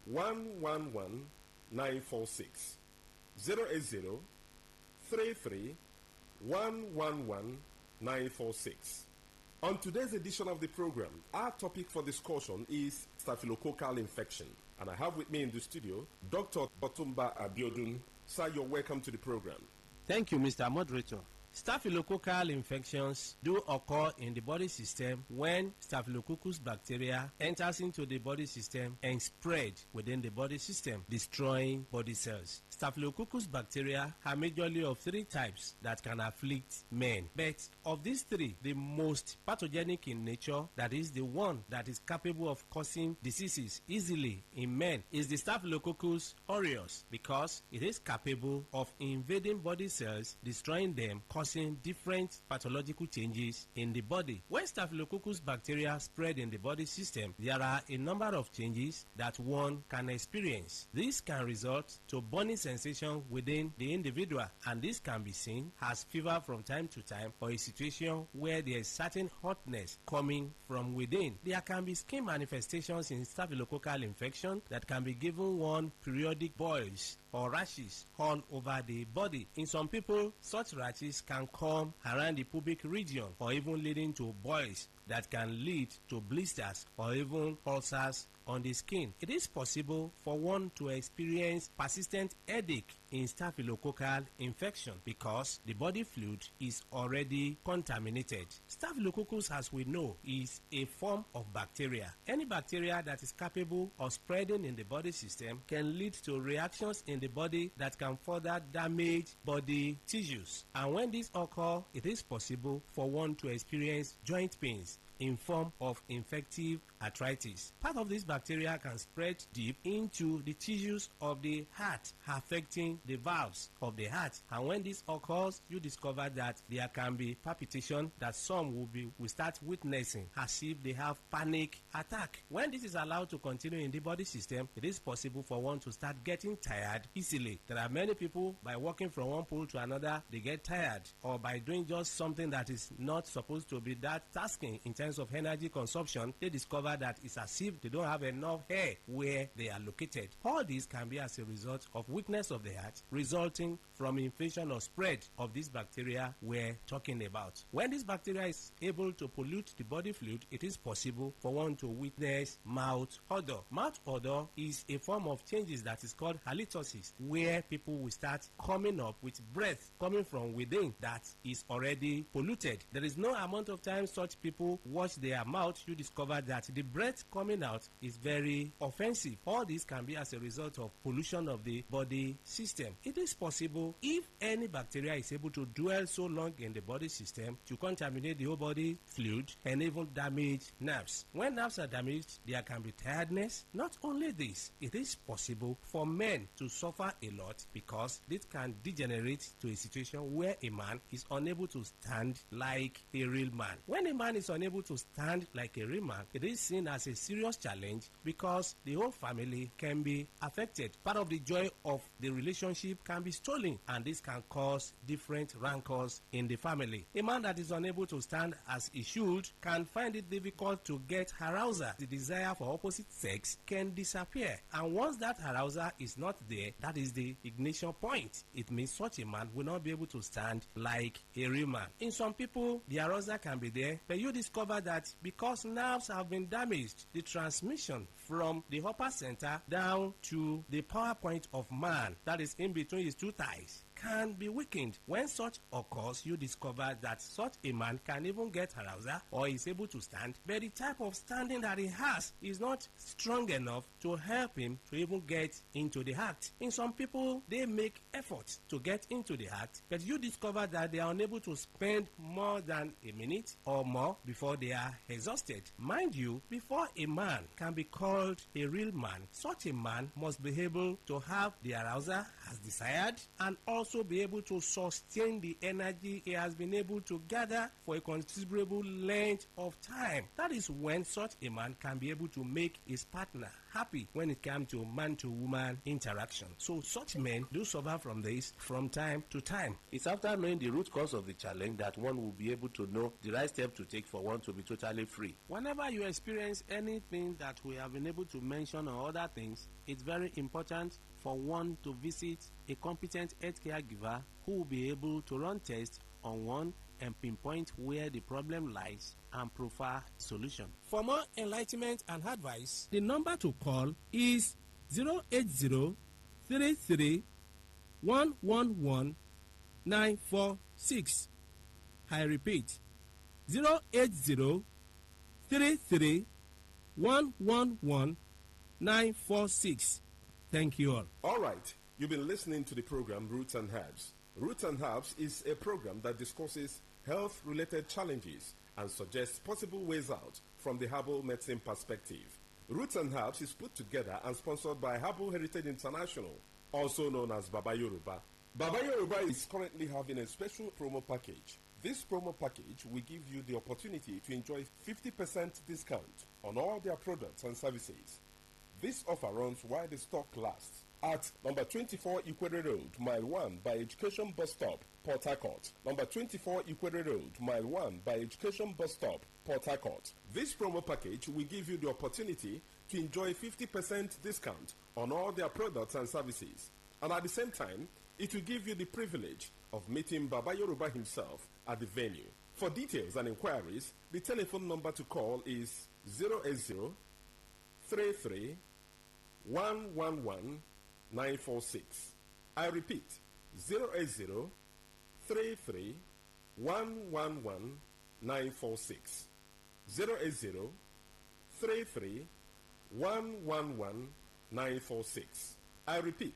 111 946. 080 33 111 946. On today's edition of the program, our topic for discussion is staphylococcal infection. And I have with me in the studio Dr. Batumba Abiodun. Sir, you're welcome to the program. Thank you, Mr. Moderator. Staphylococcal infections do occur in the body system when Staphylococcus bacteria enters into the body system and spread within the body system, destroying body cells. Staphylococcus bacteria are majorly of three types that can afflict men. But of these three, the most pathogenic in nature, that is the one that is capable of causing diseases easily in men, is the Staphylococcus aureus, because it is capable of invading body cells, destroying them, causing different pathological changes in the body. When Staphylococcus bacteria spread in the body system, there are a number of changes that one can experience. This can result to burning sensation within the individual, and this can be seen as fever from time to time, or a situation where there is certain hotness coming from within. There can be skin manifestations in staphylococcal infection that can be given one periodic boils or rashes all over the body. In some people, such rashes can come around the pubic region, or even leading to boils that can lead to blisters or even ulcers on the skin. It is possible for one to experience persistent headache in staphylococcal infection because the body fluid is already contaminated. Staphylococcus, as we know, is a form of bacteria. Any bacteria that is capable of spreading in the body system can lead to reactions in the body that can further damage body tissues. And when this occurs, it is possible for one to experience joint pains in form of infective arthritis. Part of this bacteria can spread deep into the tissues of the heart, affecting the valves of the heart. And when this occurs, you discover that there can be palpitation that some will start witnessing as if they have panic attack. When this is allowed to continue in the body system, it is possible for one to start getting tired easily. There are many people, by walking from one pole to another, they get tired, or by doing just something that is not supposed to be that tasking in terms of energy consumption, they discover that it's as if they don't have enough hair where they are located. All this can be as a result of weakness of the heart resulting from infection or spread of this bacteria we're talking about. When this bacteria is able to pollute the body fluid, it is possible for one to witness mouth odor. Mouth odor is a form of changes that is called halitosis, where people will start coming up with breath coming from within that is already polluted. There is no amount of time such people wash their mouth, you discover that the breath coming out is very offensive. All this can be as a result of pollution of the body system. It is possible if any bacteria is able to dwell so long in the body system to contaminate the whole body fluid and even damage nerves. When nerves are damaged, there can be tiredness. Not only this, it is possible for men to suffer a lot because this can degenerate to a situation where a man is unable to stand like a real man. When a man is unable to stand like a real man, it is seen as a serious challenge because the whole family can be affected. Part of the joy of the relationship can be stolen, and this can cause different rancors in the family. A man that is unable to stand as he should can find it difficult to get arousal. The desire for opposite sex can disappear, and once that arousal is not there, that is the ignition point. It means such a man will not be able to stand like a real man. In some people, the arousal can be there, but you discover that because nerves have been damaged, the transmission from the upper center down to the power point of man, that is in between his two thighs, can be weakened. When such occurs, you discover that such a man can even get arousal or is able to stand, but the type of standing that he has is not strong enough to help him to even get into the act. In some people, they make efforts to get into the act, but you discover that they are unable to spend more than a minute or more before they are exhausted. Mind you, before a man can be called a real man, such a man must be able to have the arousal as desired and also be able to sustain the energy he has been able to gather for a considerable length of time. That is when such a man can be able to make his partner happy when it comes to man-to-woman interaction. So such men do suffer from this from time to time. It's after knowing the root cause of the challenge that one will be able to know the right step to take for one to be totally free. Whenever you experience anything that we have been able to mention or other things, it's very important for one to visit a competent healthcare giver who will be able to run tests on one and pinpoint where the problem lies and prefer solution. For more enlightenment and advice, the number to call is 080-33-111-946. I repeat, 080-33-111-946. Thank you all. All right. You've been listening to the program Roots and Herbs. Roots and Herbs is a program that discusses health-related challenges and suggests possible ways out from the herbal medicine perspective. Roots and Herbs is put together and sponsored by Herbal Heritage International, also known as Baba Yoruba. Baba Yoruba is currently having a special promo package. This promo package will give you the opportunity to enjoy 50% discount on all their products and services. This offer runs while the stock lasts at number 24 Ikwere Road, Mile 1 by Education Bus Stop, Port Harcourt. Number 24 Ikwere Road, Mile 1 by Education Bus Stop, Port Harcourt. This promo package will give you the opportunity to enjoy 50% discount on all their products and services. And at the same time, it will give you the privilege of meeting Baba Yoruba himself at the venue. For details and inquiries, the telephone number to call is 080-33-111-946. I repeat, 080-33-111-946. 080-33-111-946. I repeat,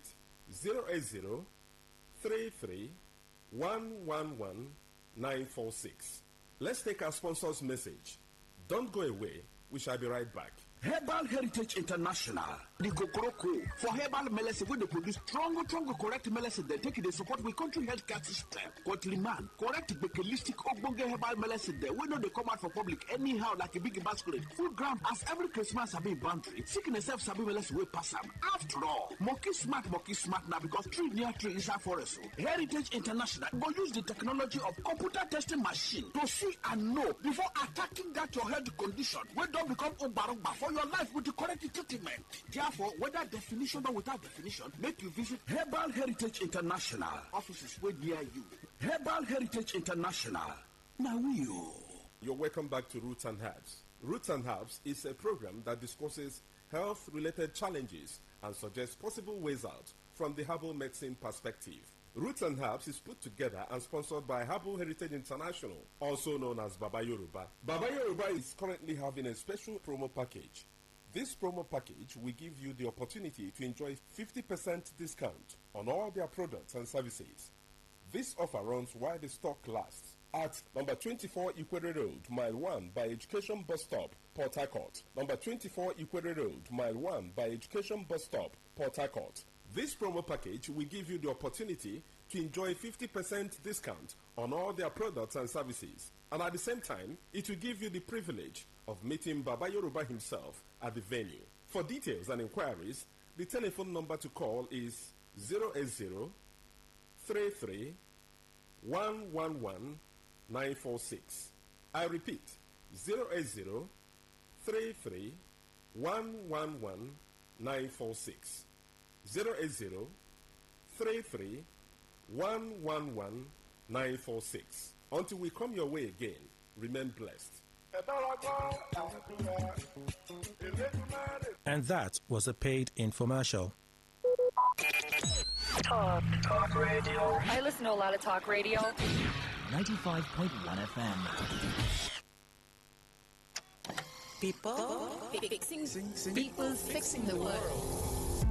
080-33-111-946. Let's take our sponsor's message. Don't go away. We shall be right back. Herbal Heritage International, the Kokoroko, for herbal medicine, where they produce strong, correct medicine, they take it, they support with country healthcare system. Man, correct, bekelistic, ogbonge herbal medicine, they know they come out for public anyhow, like a big basket. Full ground, as every Christmas have been boundary, sickness self sabi medicine will pass them. After all, monkey smart now, because tree near tree is our forest. Heritage International will use the technology of computer testing machine to see and know before attacking that your health condition, where don't become Obarumba for for your life with the correct treatment. Therefore, whether definition or without definition, make you visit Herbal Heritage International. Offices way near you. Herbal Heritage International. Now you. You're welcome back to Roots and Herbs. Roots and Herbs is a program that discusses health-related challenges and suggests possible ways out from the herbal medicine perspective. Roots and Herbs is put together and sponsored by Herbal Heritage International, also known as Baba Yoruba. Baba Yoruba is currently having a special promo package. This promo package will give you the opportunity to enjoy 50% discount on all their products and services. This offer runs while the stock lasts. At number 24 Equator Road, Mile 1 by Education Bus Stop, Port Harcourt. Number 24 Equator Road, Mile 1 by Education Bus Stop, Port Harcourt. This promo package will give you the opportunity to enjoy 50% discount on all their products and services. And at the same time, it will give you the privilege of meeting Baba Yoruba himself at the venue. For details and inquiries, the telephone number to call is 080 33 111 946. I repeat, 080 33 111 946. 080 33 111 946. Until we come your way again, remain blessed. And that was a paid infomercial. Talk radio. I listen to a lot of talk radio. 95.1 FM. People fixing the world.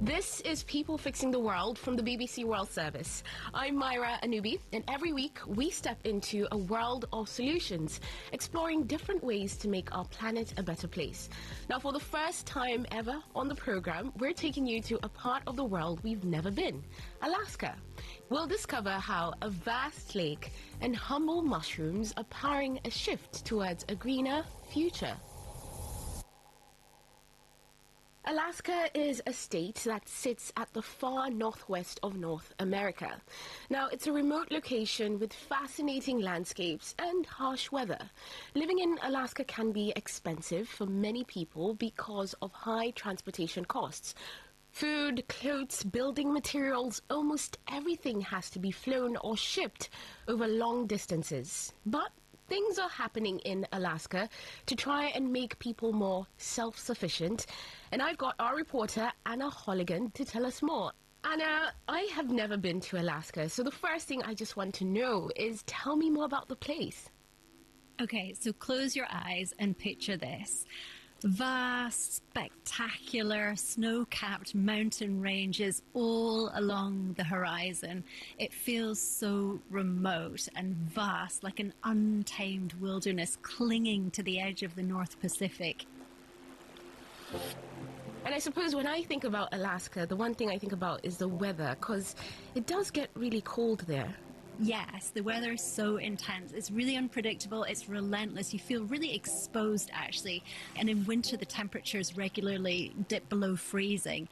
This is People Fixing the World from the BBC World Service. I'm Myra Anubi, and every week we step into a world of solutions, exploring different ways to make our planet a better place. Now, for the first time ever on the program, we're taking you to a part of the world we've never been, Alaska. We'll discover how a vast lake and humble mushrooms are powering a shift towards a greener future. Alaska is a state that sits at the far northwest of North America. Now, it's a remote location with fascinating landscapes and harsh weather. Living in Alaska can be expensive for many people because of high transportation costs. Food, clothes, building materials, almost everything has to be flown or shipped over long distances. But things are happening in Alaska to try and make people more self-sufficient. And I've got our reporter, Anna Holligan, to tell us more. Anna, I have never been to Alaska, so the first thing I just want to know is tell me more about the place. Okay, so close your eyes and picture this. Vast, spectacular, snow-capped mountain ranges all along the horizon. It feels so remote and vast, like an untamed wilderness clinging to the edge of the North Pacific. And I suppose when I think about Alaska, the one thing I think about is the weather, because it does get really cold there. Yes, the weather is so intense. It's really unpredictable. It's relentless. You feel really exposed, actually. And in winter, the temperatures regularly dip below freezing.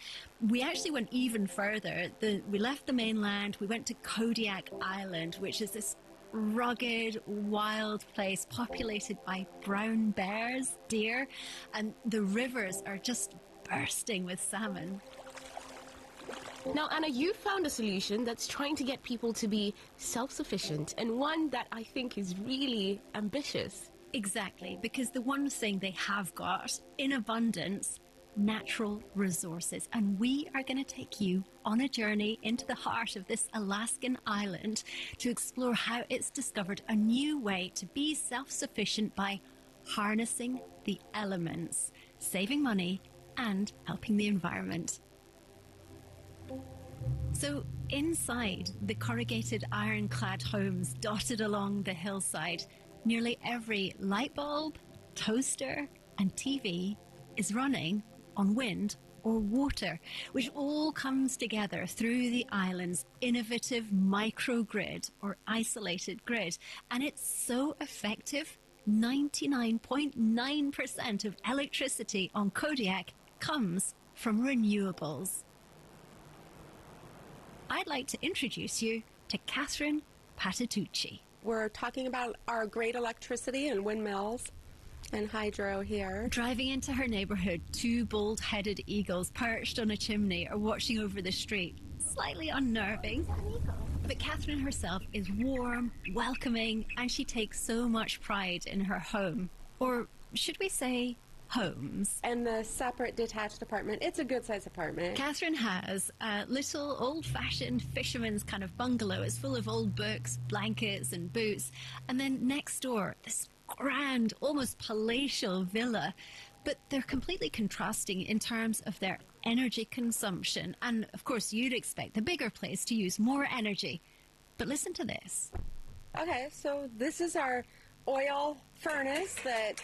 We actually went even further. We left the mainland. We went to Kodiak Island, which is this rugged, wild place populated by brown bears, deer, and the rivers are just bursting with salmon. Now, Anna, you found a solution that's trying to get people to be self-sufficient, and one that I think is really ambitious. Exactly, because the one thing they have got in abundance, natural resources. And we are going to take you on a journey into the heart of this Alaskan island to explore how it's discovered a new way to be self-sufficient by harnessing the elements, saving money, and helping the environment. So inside the corrugated ironclad homes dotted along the hillside, nearly every light bulb, toaster, and TV is running on wind or water, which all comes together through the island's innovative microgrid or isolated grid. And it's so effective, 99.9% of electricity on Kodiak comes from renewables. I'd like to introduce you to Catherine Patitucci. we're talking about our great electricity and windmills and hydro here. Driving into her neighbourhood, two bold-headed eagles perched on a chimney are watching over the street. Slightly unnerving. But Catherine herself is warm, welcoming, and she takes so much pride in her home. Or should we say homes? And the separate detached apartment. It's a good-sized apartment. Catherine has a little old-fashioned fisherman's kind of bungalow. It's full of old books, blankets, and boots. And then next door, this grand, almost palatial villa. But they're completely contrasting in terms of their energy consumption. And, of course, you'd expect the bigger place to use more energy. But listen to this. Okay, so this is our oil furnace that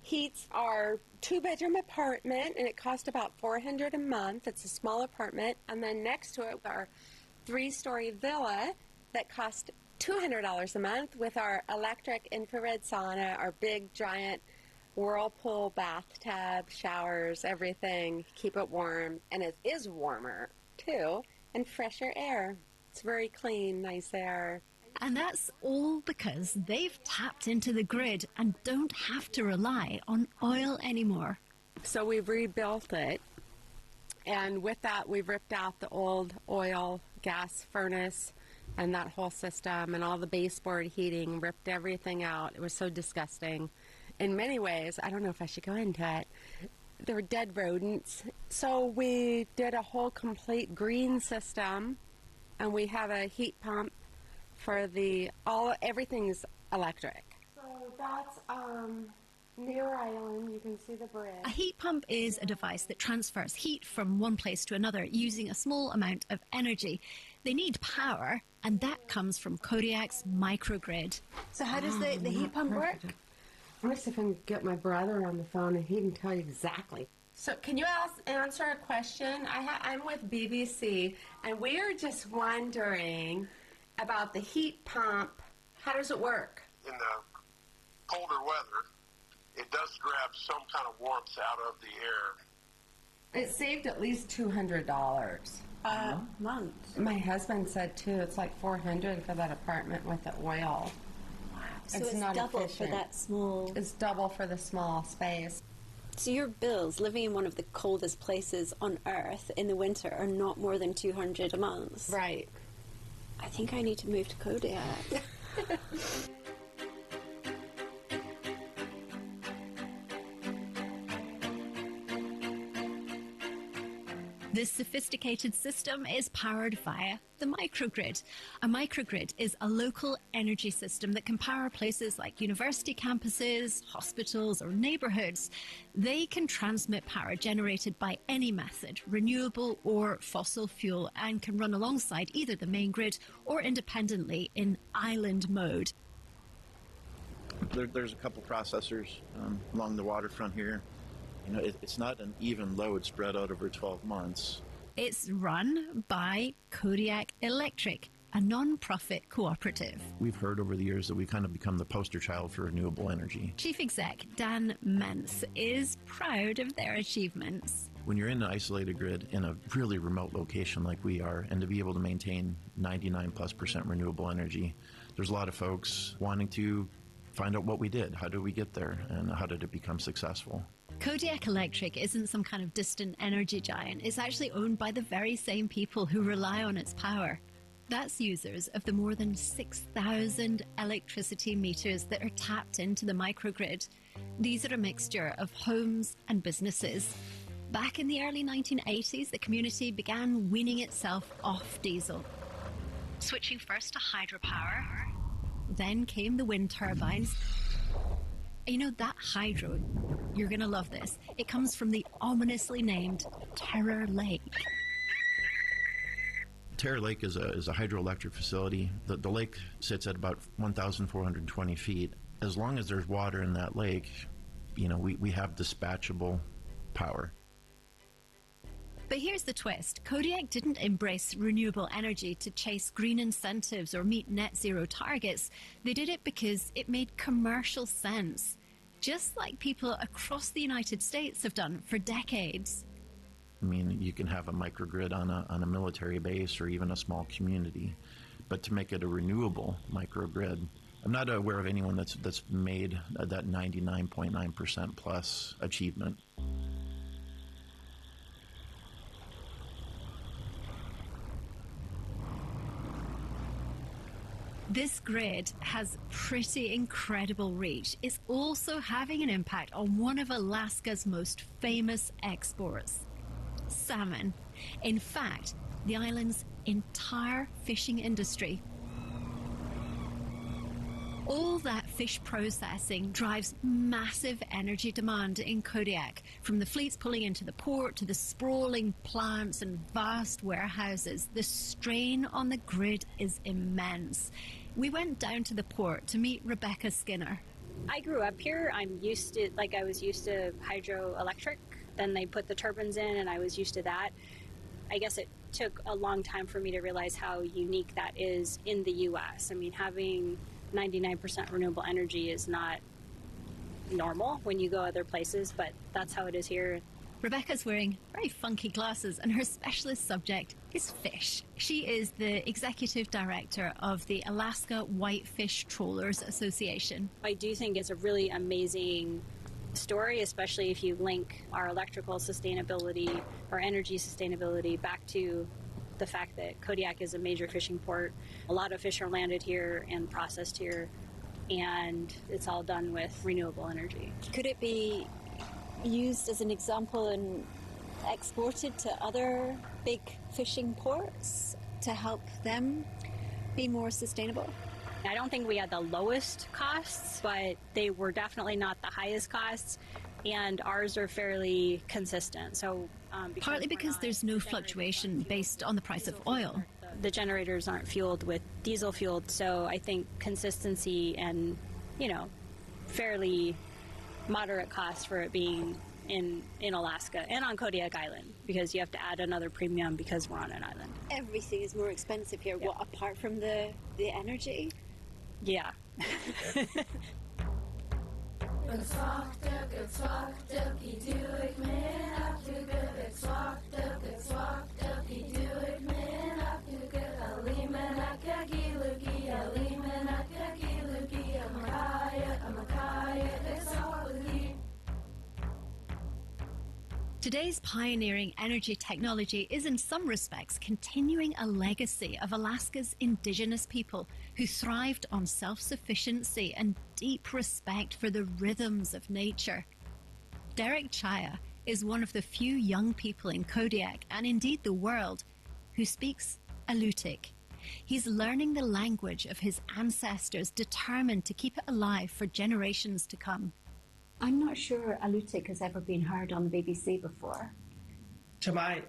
heats our two-bedroom apartment, and it cost about $400 a month. It's a small apartment. And then next to it, our three-story villa that cost $200 a month with our electric infrared sauna, our big, giant whirlpool bathtub, showers, everything. Keep it warm. And it is warmer, too, and fresher air. It's very clean, nice air. And that's all because they've tapped into the grid and don't have to rely on oil anymore. So we've rebuilt it, and with that we've ripped out the old oil gas furnace and that whole system and all the baseboard heating, ripped everything out. It was so disgusting. In many ways, I don't know if I should go into it, there were dead rodents. So we did a whole complete green system, and we have a heat pump for everything's electric. So that's near Island. You can see the bridge. A heat pump is a device that transfers heat from one place to another using a small amount of energy. They need power, and that comes from Kodiak's microgrid. So how does the heat pump work? I'm going to see if I can get my brother on the phone and he can tell you exactly. So can you answer a question? I'm with BBC, and we are just wondering about the heat pump. How does it work? In the colder weather, it does grab some kind of warmth out of the air. It saved at least $200 a month. My husband said too. It's like $400 for that apartment with the oil. Wow. So it's not double efficient. for that small. It's double for the small space. So your bills, living in one of the coldest places on Earth in the winter, are not more than $200 a month. Right. I think I need to move to Kodiak. This sophisticated system is powered via the microgrid. A microgrid is a local energy system that can power places like university campuses, hospitals, or neighborhoods. They can transmit power generated by any method, renewable or fossil fuel, and can run alongside either the main grid or independently in island mode. There's a couple processors along the waterfront here. You know, it's not an even load spread out over 12 months. It's run by Kodiak Electric, a non-profit cooperative. We've heard over the years that we've kind of become the poster child for renewable energy. Chief Exec Dan Mentz is proud of their achievements. When you're in an isolated grid in a really remote location like we are, and to be able to maintain 99+% renewable energy, there's a lot of folks wanting to find out what we did, how did we get there, and how did it become successful. Kodiak Electric isn't some kind of distant energy giant. It's actually owned by the very same people who rely on its power. That's users of the more than 6,000 electricity meters that are tapped into the microgrid. These are a mixture of homes and businesses. Back in the early 1980s, the community began weaning itself off diesel, switching first to hydropower. Then came the wind turbines. You know, that hydro, you're going to love this. It comes from the ominously named Terror Lake. Terror Lake is a hydroelectric facility. The lake sits at about 1,420 feet. As long as there's water in that lake, you know, we have dispatchable power. But here's the twist. Kodiak didn't embrace renewable energy to chase green incentives or meet net zero targets. They did it because it made commercial sense, just like people across the United States have done for decades. I mean, you can have a microgrid on a military base or even a small community, but to make it a renewable microgrid, I'm not aware of anyone that's made that 99.9% plus achievement. This grid has pretty incredible reach. It's also having an impact on one of Alaska's most famous exports, salmon. In fact, the island's entire fishing industry. All that fish processing drives massive energy demand in Kodiak, from the fleets pulling into the port to the sprawling plants and vast warehouses. The strain on the grid is immense. We went down to the port to meet Rebecca Skinner. I grew up here. I was used to hydroelectric. Then they put the turbines in, and I was used to that. I guess it took a long time for me to realize how unique that is in the U.S. I mean, having 99% renewable energy is not normal when you go other places, but that's how it is here. Rebecca's wearing very funky glasses, and her specialist subject is fish. She is the executive director of the Alaska Whitefish Trawlers Association. I do think it's a really amazing story, especially if you link our electrical sustainability or energy sustainability back to the fact that Kodiak is a major fishing port. A lot of fish are landed here and processed here, and it's all done with renewable energy. Could it be used as an example and exported to other big fishing ports to help them be more sustainable? I don't think we had the lowest costs, but they were definitely not the highest costs, and ours are fairly consistent. So partly because there's no fluctuation based on the price of oil. The generators aren't fueled with diesel fueled, so I think consistency and, fairly moderate costs for it being in Alaska and on Kodiak Island, because you have to add another premium because we're on an island. Everything is more expensive here, Yeah. what, apart from the energy? Yeah. Today's pioneering energy technology is in some respects continuing a legacy of Alaska's indigenous people who thrived on self-sufficiency and deep respect for the rhythms of nature. Derek Chaya is one of the few young people in Kodiak, and indeed the world, who speaks Alutiiq. He's learning the language of his ancestors, determined to keep it alive for generations to come. I'm not sure Alutiiq has ever been heard on the BBC before. Tamai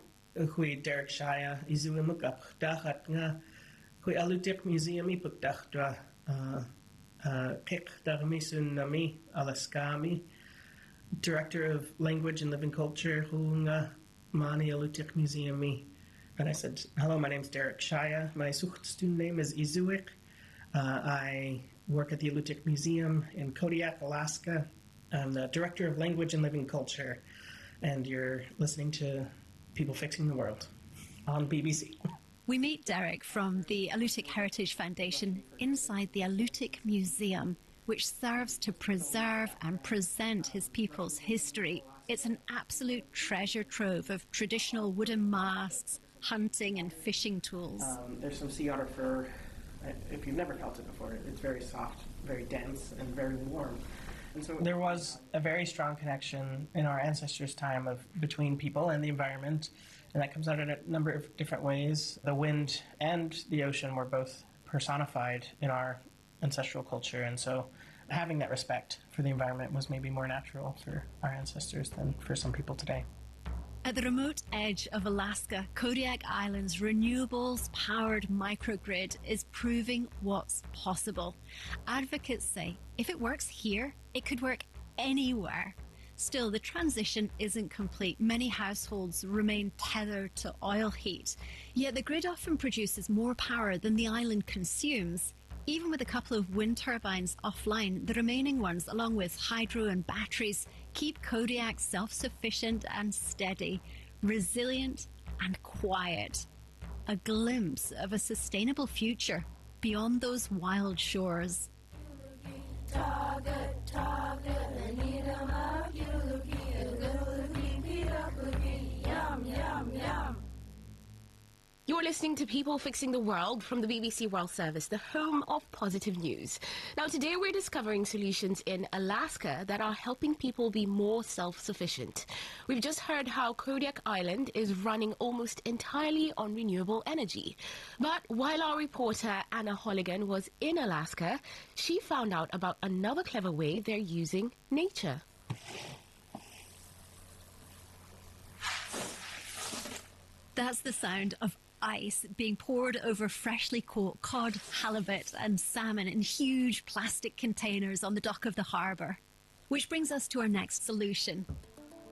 hui Derek Shaya izuimuk up dahat nga hui Alutiiq museum ipuk dra kik darmisun nami alaskami, director of language and living culture hunga mani Alutiiq museum. And I said, hello, my name's Derek Shaya. My suchtstun name is Izuik. I work at the Alutiiq Museum in Kodiak, Alaska. I'm the director of language and living culture, and you're listening to People Fixing the World on BBC. We meet Derek from the Alutiiq Heritage Foundation inside the Alutiiq Museum, which serves to preserve and present his people's history. It's an absolute treasure trove of traditional wooden masks, hunting and fishing tools. There's some sea otter fur. If you've never felt it before, it's very soft, very dense, and very warm. And so there was a very strong connection in our ancestors' time between people and the environment, and that comes out in a number of different ways. The wind and the ocean were both personified in our ancestral culture, and so having that respect for the environment was maybe more natural for our ancestors than for some people today. At the remote edge of Alaska, Kodiak Island's renewables-powered microgrid is proving what's possible. Advocates say if it works here, it could work anywhere. Still, the transition isn't complete. Many households remain tethered to oil heat. Yet the grid often produces more power than the island consumes. Even with a couple of wind turbines offline, the remaining ones, along with hydro and batteries, keep Kodiak self-sufficient and steady, resilient and quiet. A glimpse of a sustainable future beyond those wild shores. Target, they need 'em up, you looking, good looking, beat up looking, yum, yum, yum. You're listening to People Fixing the World from the BBC World Service, the home of positive news. Now, today we're discovering solutions in Alaska that are helping people be more self-sufficient. We've just heard how Kodiak Island is running almost entirely on renewable energy. But while our reporter Anna Holligan was in Alaska, she found out about another clever way they're using nature. That's the sound of ice being poured over freshly caught cod, halibut and salmon in huge plastic containers on the dock of the harbour. Which brings us to our next solution.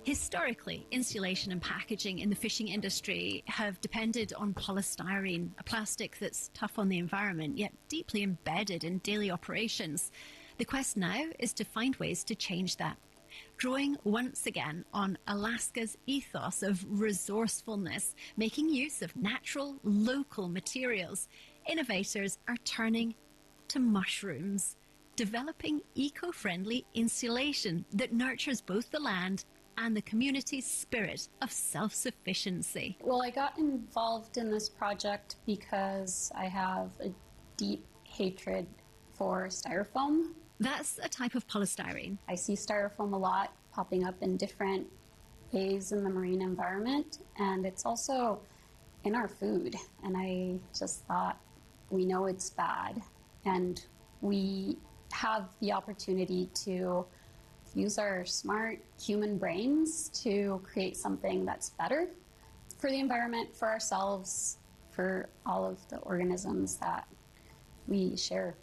Historically, insulation and packaging in the fishing industry have depended on polystyrene, a plastic that's tough on the environment yet deeply embedded in daily operations. The quest now is to find ways to change that. Drawing once again on Alaska's ethos of resourcefulness, making use of natural, local materials, innovators are turning to mushrooms, developing eco-friendly insulation that nurtures both the land and the community's spirit of self-sufficiency. Well, I got involved in this project because I have a deep hatred for styrofoam. That's a type of polystyrene. I see styrofoam a lot popping up in different ways in the marine environment, and it's also in our food. And I just thought, we know it's bad, and we have the opportunity to use our smart human brains to create something that's better for the environment, for ourselves, for all of the organisms that we share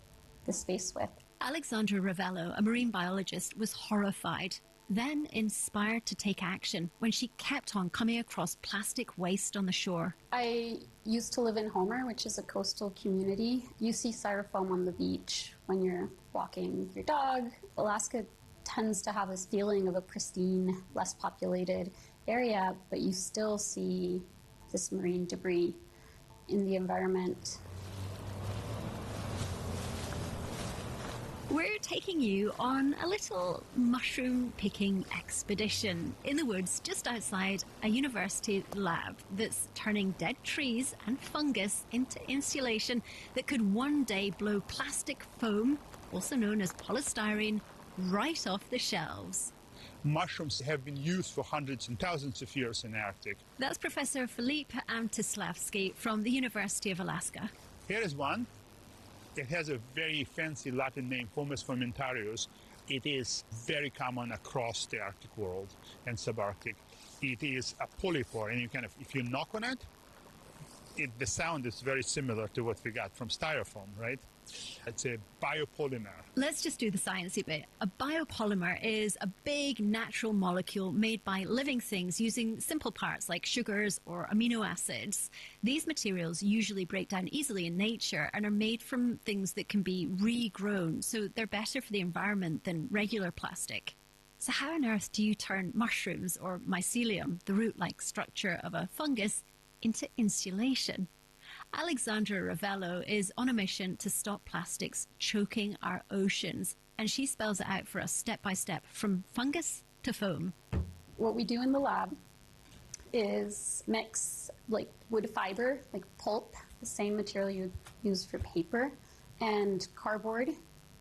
the space with. Alexandra Ravello, a marine biologist, was horrified, then inspired to take action when she kept on coming across plastic waste on the shore. I used to live in Homer, which is a coastal community. You see styrofoam on the beach when you're walking with your dog. Alaska tends to have this feeling of a pristine, less populated area, but you still see this marine debris in the environment. We're taking you on a little mushroom picking expedition in the woods just outside a university lab that's turning dead trees and fungus into insulation that could one day blow plastic foam, also known as polystyrene, right off the shelves. Mushrooms have been used for hundreds and thousands of years in the Arctic. That's Professor Filip Antislavsky from the University of Alaska. Here is one. It has a very fancy Latin name, Fomes fermentarius. It is very common across the Arctic world and subarctic. It is a polypore, and if you knock on it, the sound is very similar to what we got from styrofoam, right? It's a biopolymer. Let's just do the sciencey bit. A biopolymer is a big natural molecule made by living things using simple parts like sugars or amino acids. These materials usually break down easily in nature and are made from things that can be regrown, so they're better for the environment than regular plastic. So how on earth do you turn mushrooms or mycelium, the root-like structure of a fungus, into insulation? Alexandra Ravello is on a mission to stop plastics choking our oceans, and she spells it out for us step by step, from fungus to foam. What we do in the lab is mix like wood fiber, like pulp, the same material you use for paper, and cardboard,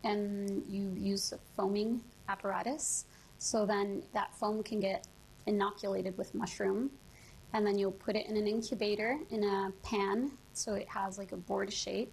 and you use a foaming apparatus. So then that foam can get inoculated with mushroom, and then you'll put it in an incubator in a pan so it has like a board shape,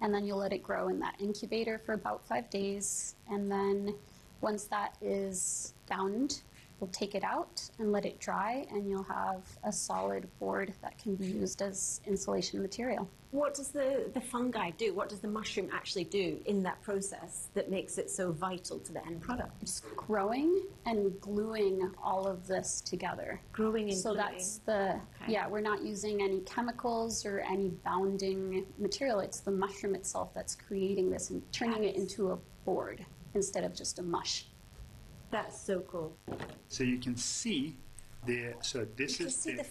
and then you'll let it grow in that incubator for about 5 days, and then once that is bound, we'll take it out and let it dry, and you'll have a solid board that can be used as insulation material. What does the fungi do? What does the mushroom actually do in that process that makes it so vital to the end product? It's growing and gluing all of this together. Growing and so gluing. That's the, okay. Yeah, we're not using any chemicals or any bounding material. It's the mushroom itself that's creating this and turning it into a board instead of just a mush. That's so cool. So you can see the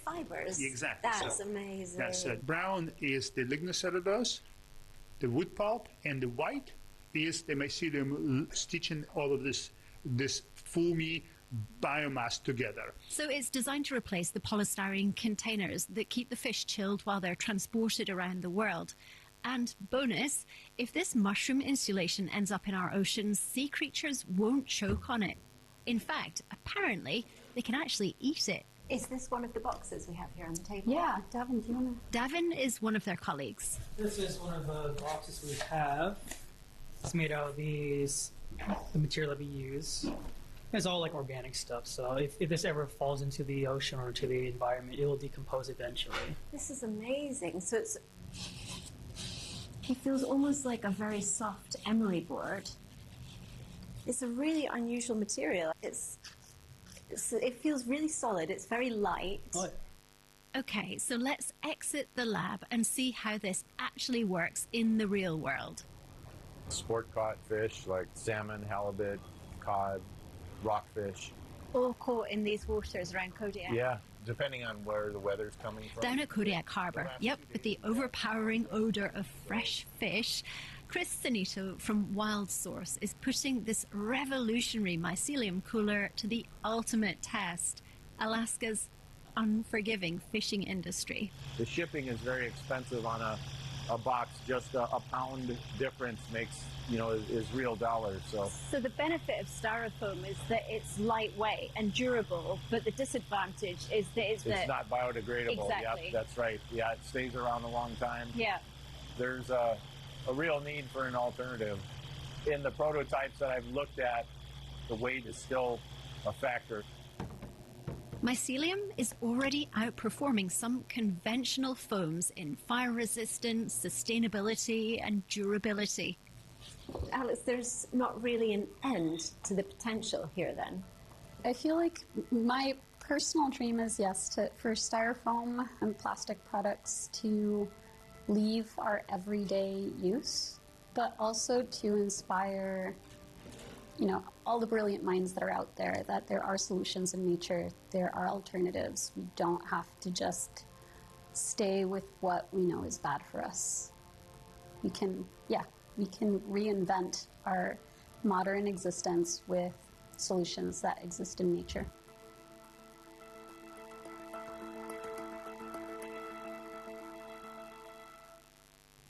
fibers. Exactly. That's amazing. That's it. Brown is the lignocellulose, the wood pulp, and the white is the mycelium stitching all of this foamy biomass together. So it's designed to replace the polystyrene containers that keep the fish chilled while they're transported around the world. And bonus, if this mushroom insulation ends up in our oceans, sea creatures won't choke on it. In fact, apparently, they can actually eat it. Is this one of the boxes we have here on the table? Yeah, Davin, do you want to? Davin is one of their colleagues. This is one of the boxes we have. It's made out of the material that we use. It's all like organic stuff, so if this ever falls into the ocean or to the environment, it will decompose eventually. This is amazing. So it feels almost like a very soft emery board. It's a really unusual material. It feels really solid. It's very light. Oh. Okay, so let's exit the lab and see how this actually works in the real world. Sport caught fish like salmon, halibut, cod, rockfish. All caught in these waters around Kodiak. Yeah, depending on where the weather's coming from. Down at Kodiak Harbour, yep, with the overpowering odour of fresh fish, Chris Sanito from Wild Source is putting this revolutionary mycelium cooler to the ultimate test, Alaska's unforgiving fishing industry. The shipping is very expensive on a box. Just a pound difference makes, is real dollars. So the benefit of styrofoam is that it's lightweight and durable, but the disadvantage is that it's not biodegradable. Exactly. Yep, that's right. Yeah, it stays around a long time. Yeah. There's a real need for an alternative. In the prototypes that I've looked at, the weight is still a factor. Mycelium is already outperforming some conventional foams in fire resistance, sustainability, and durability. Alex, there's not really an end to the potential here then. I feel like my personal dream is, yes, for styrofoam and plastic products to leave our everyday use, but also to inspire, all the brilliant minds that are out there, that there are solutions in nature, there are alternatives. We don't have to just stay with what we know is bad for us. We can reinvent our modern existence with solutions that exist in nature.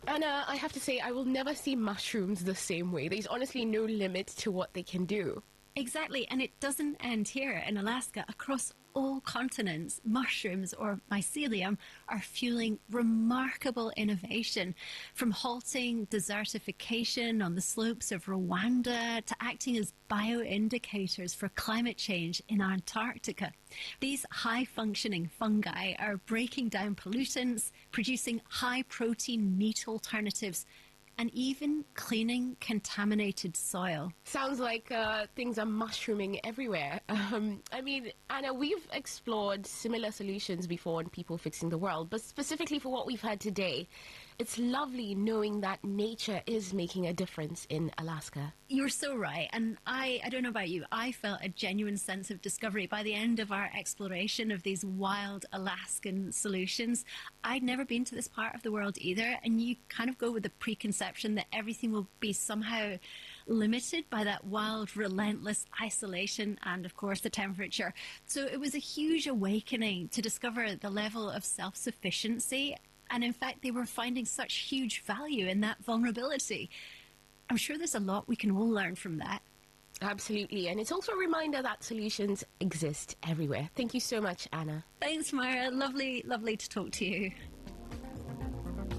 Anna, I have to say, I will never see mushrooms the same way. There's honestly no limit to what they can do. Exactly, and it doesn't end here. In Alaska, across all continents, mushrooms or mycelium are fueling remarkable innovation, from halting desertification on the slopes of Rwanda to acting as bioindicators for climate change in Antarctica. These high-functioning fungi are breaking down pollutants, producing high-protein meat alternatives, and even cleaning contaminated soil. Sounds like things are mushrooming everywhere. Anna, we've explored similar solutions before in People Fixing the World, but specifically for what we've had today, it's lovely knowing that nature is making a difference in Alaska. You're so right, and I don't know about you, I felt a genuine sense of discovery by the end of our exploration of these wild Alaskan solutions. I'd never been to this part of the world either, and you kind of go with the preconception that everything will be somehow limited by that wild, relentless isolation and, of course, the temperature. So it was a huge awakening to discover the level of self-sufficiency, and in fact, they were finding such huge value in that vulnerability. I'm sure there's a lot we can all learn from that. Absolutely, and it's also a reminder that solutions exist everywhere. Thank you so much, Anna. Thanks, Myra. Lovely to talk to you.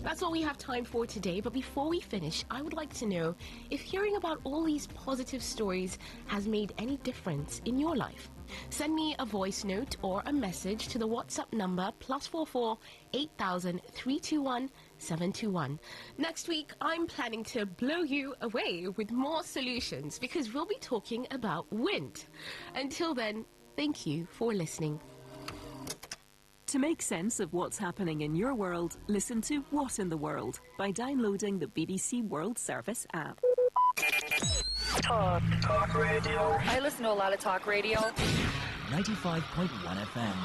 That's all we have time for today, but before we finish, I would like to know if hearing about all these positive stories has made any difference in your life. Send me a voice note or a message to the WhatsApp number +44 8000 321 721. Next week, I'm planning to blow you away with more solutions because we'll be talking about wind. Until then, thank you for listening. To make sense of what's happening in your world, listen to What in the World by downloading the BBC World Service app. Talk radio. I listen to a lot of talk radio. 95.1 FM.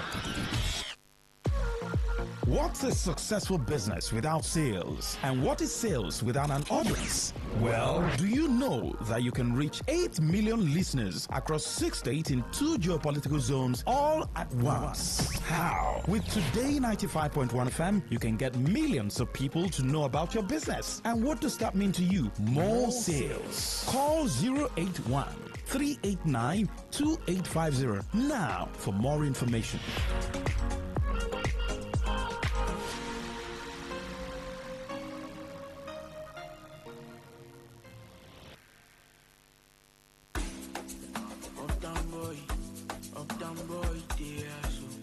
What's a successful business without sales? And what is sales without an audience? Well, Do you know that you can reach 8 million listeners across 6 states in 2 geopolitical zones all at once? How? With Today 95.1 FM, you can get millions of people to know about your business. And what does that mean to you? More sales. Call 081 389 2850 now for more information. Uptown boy, dear so.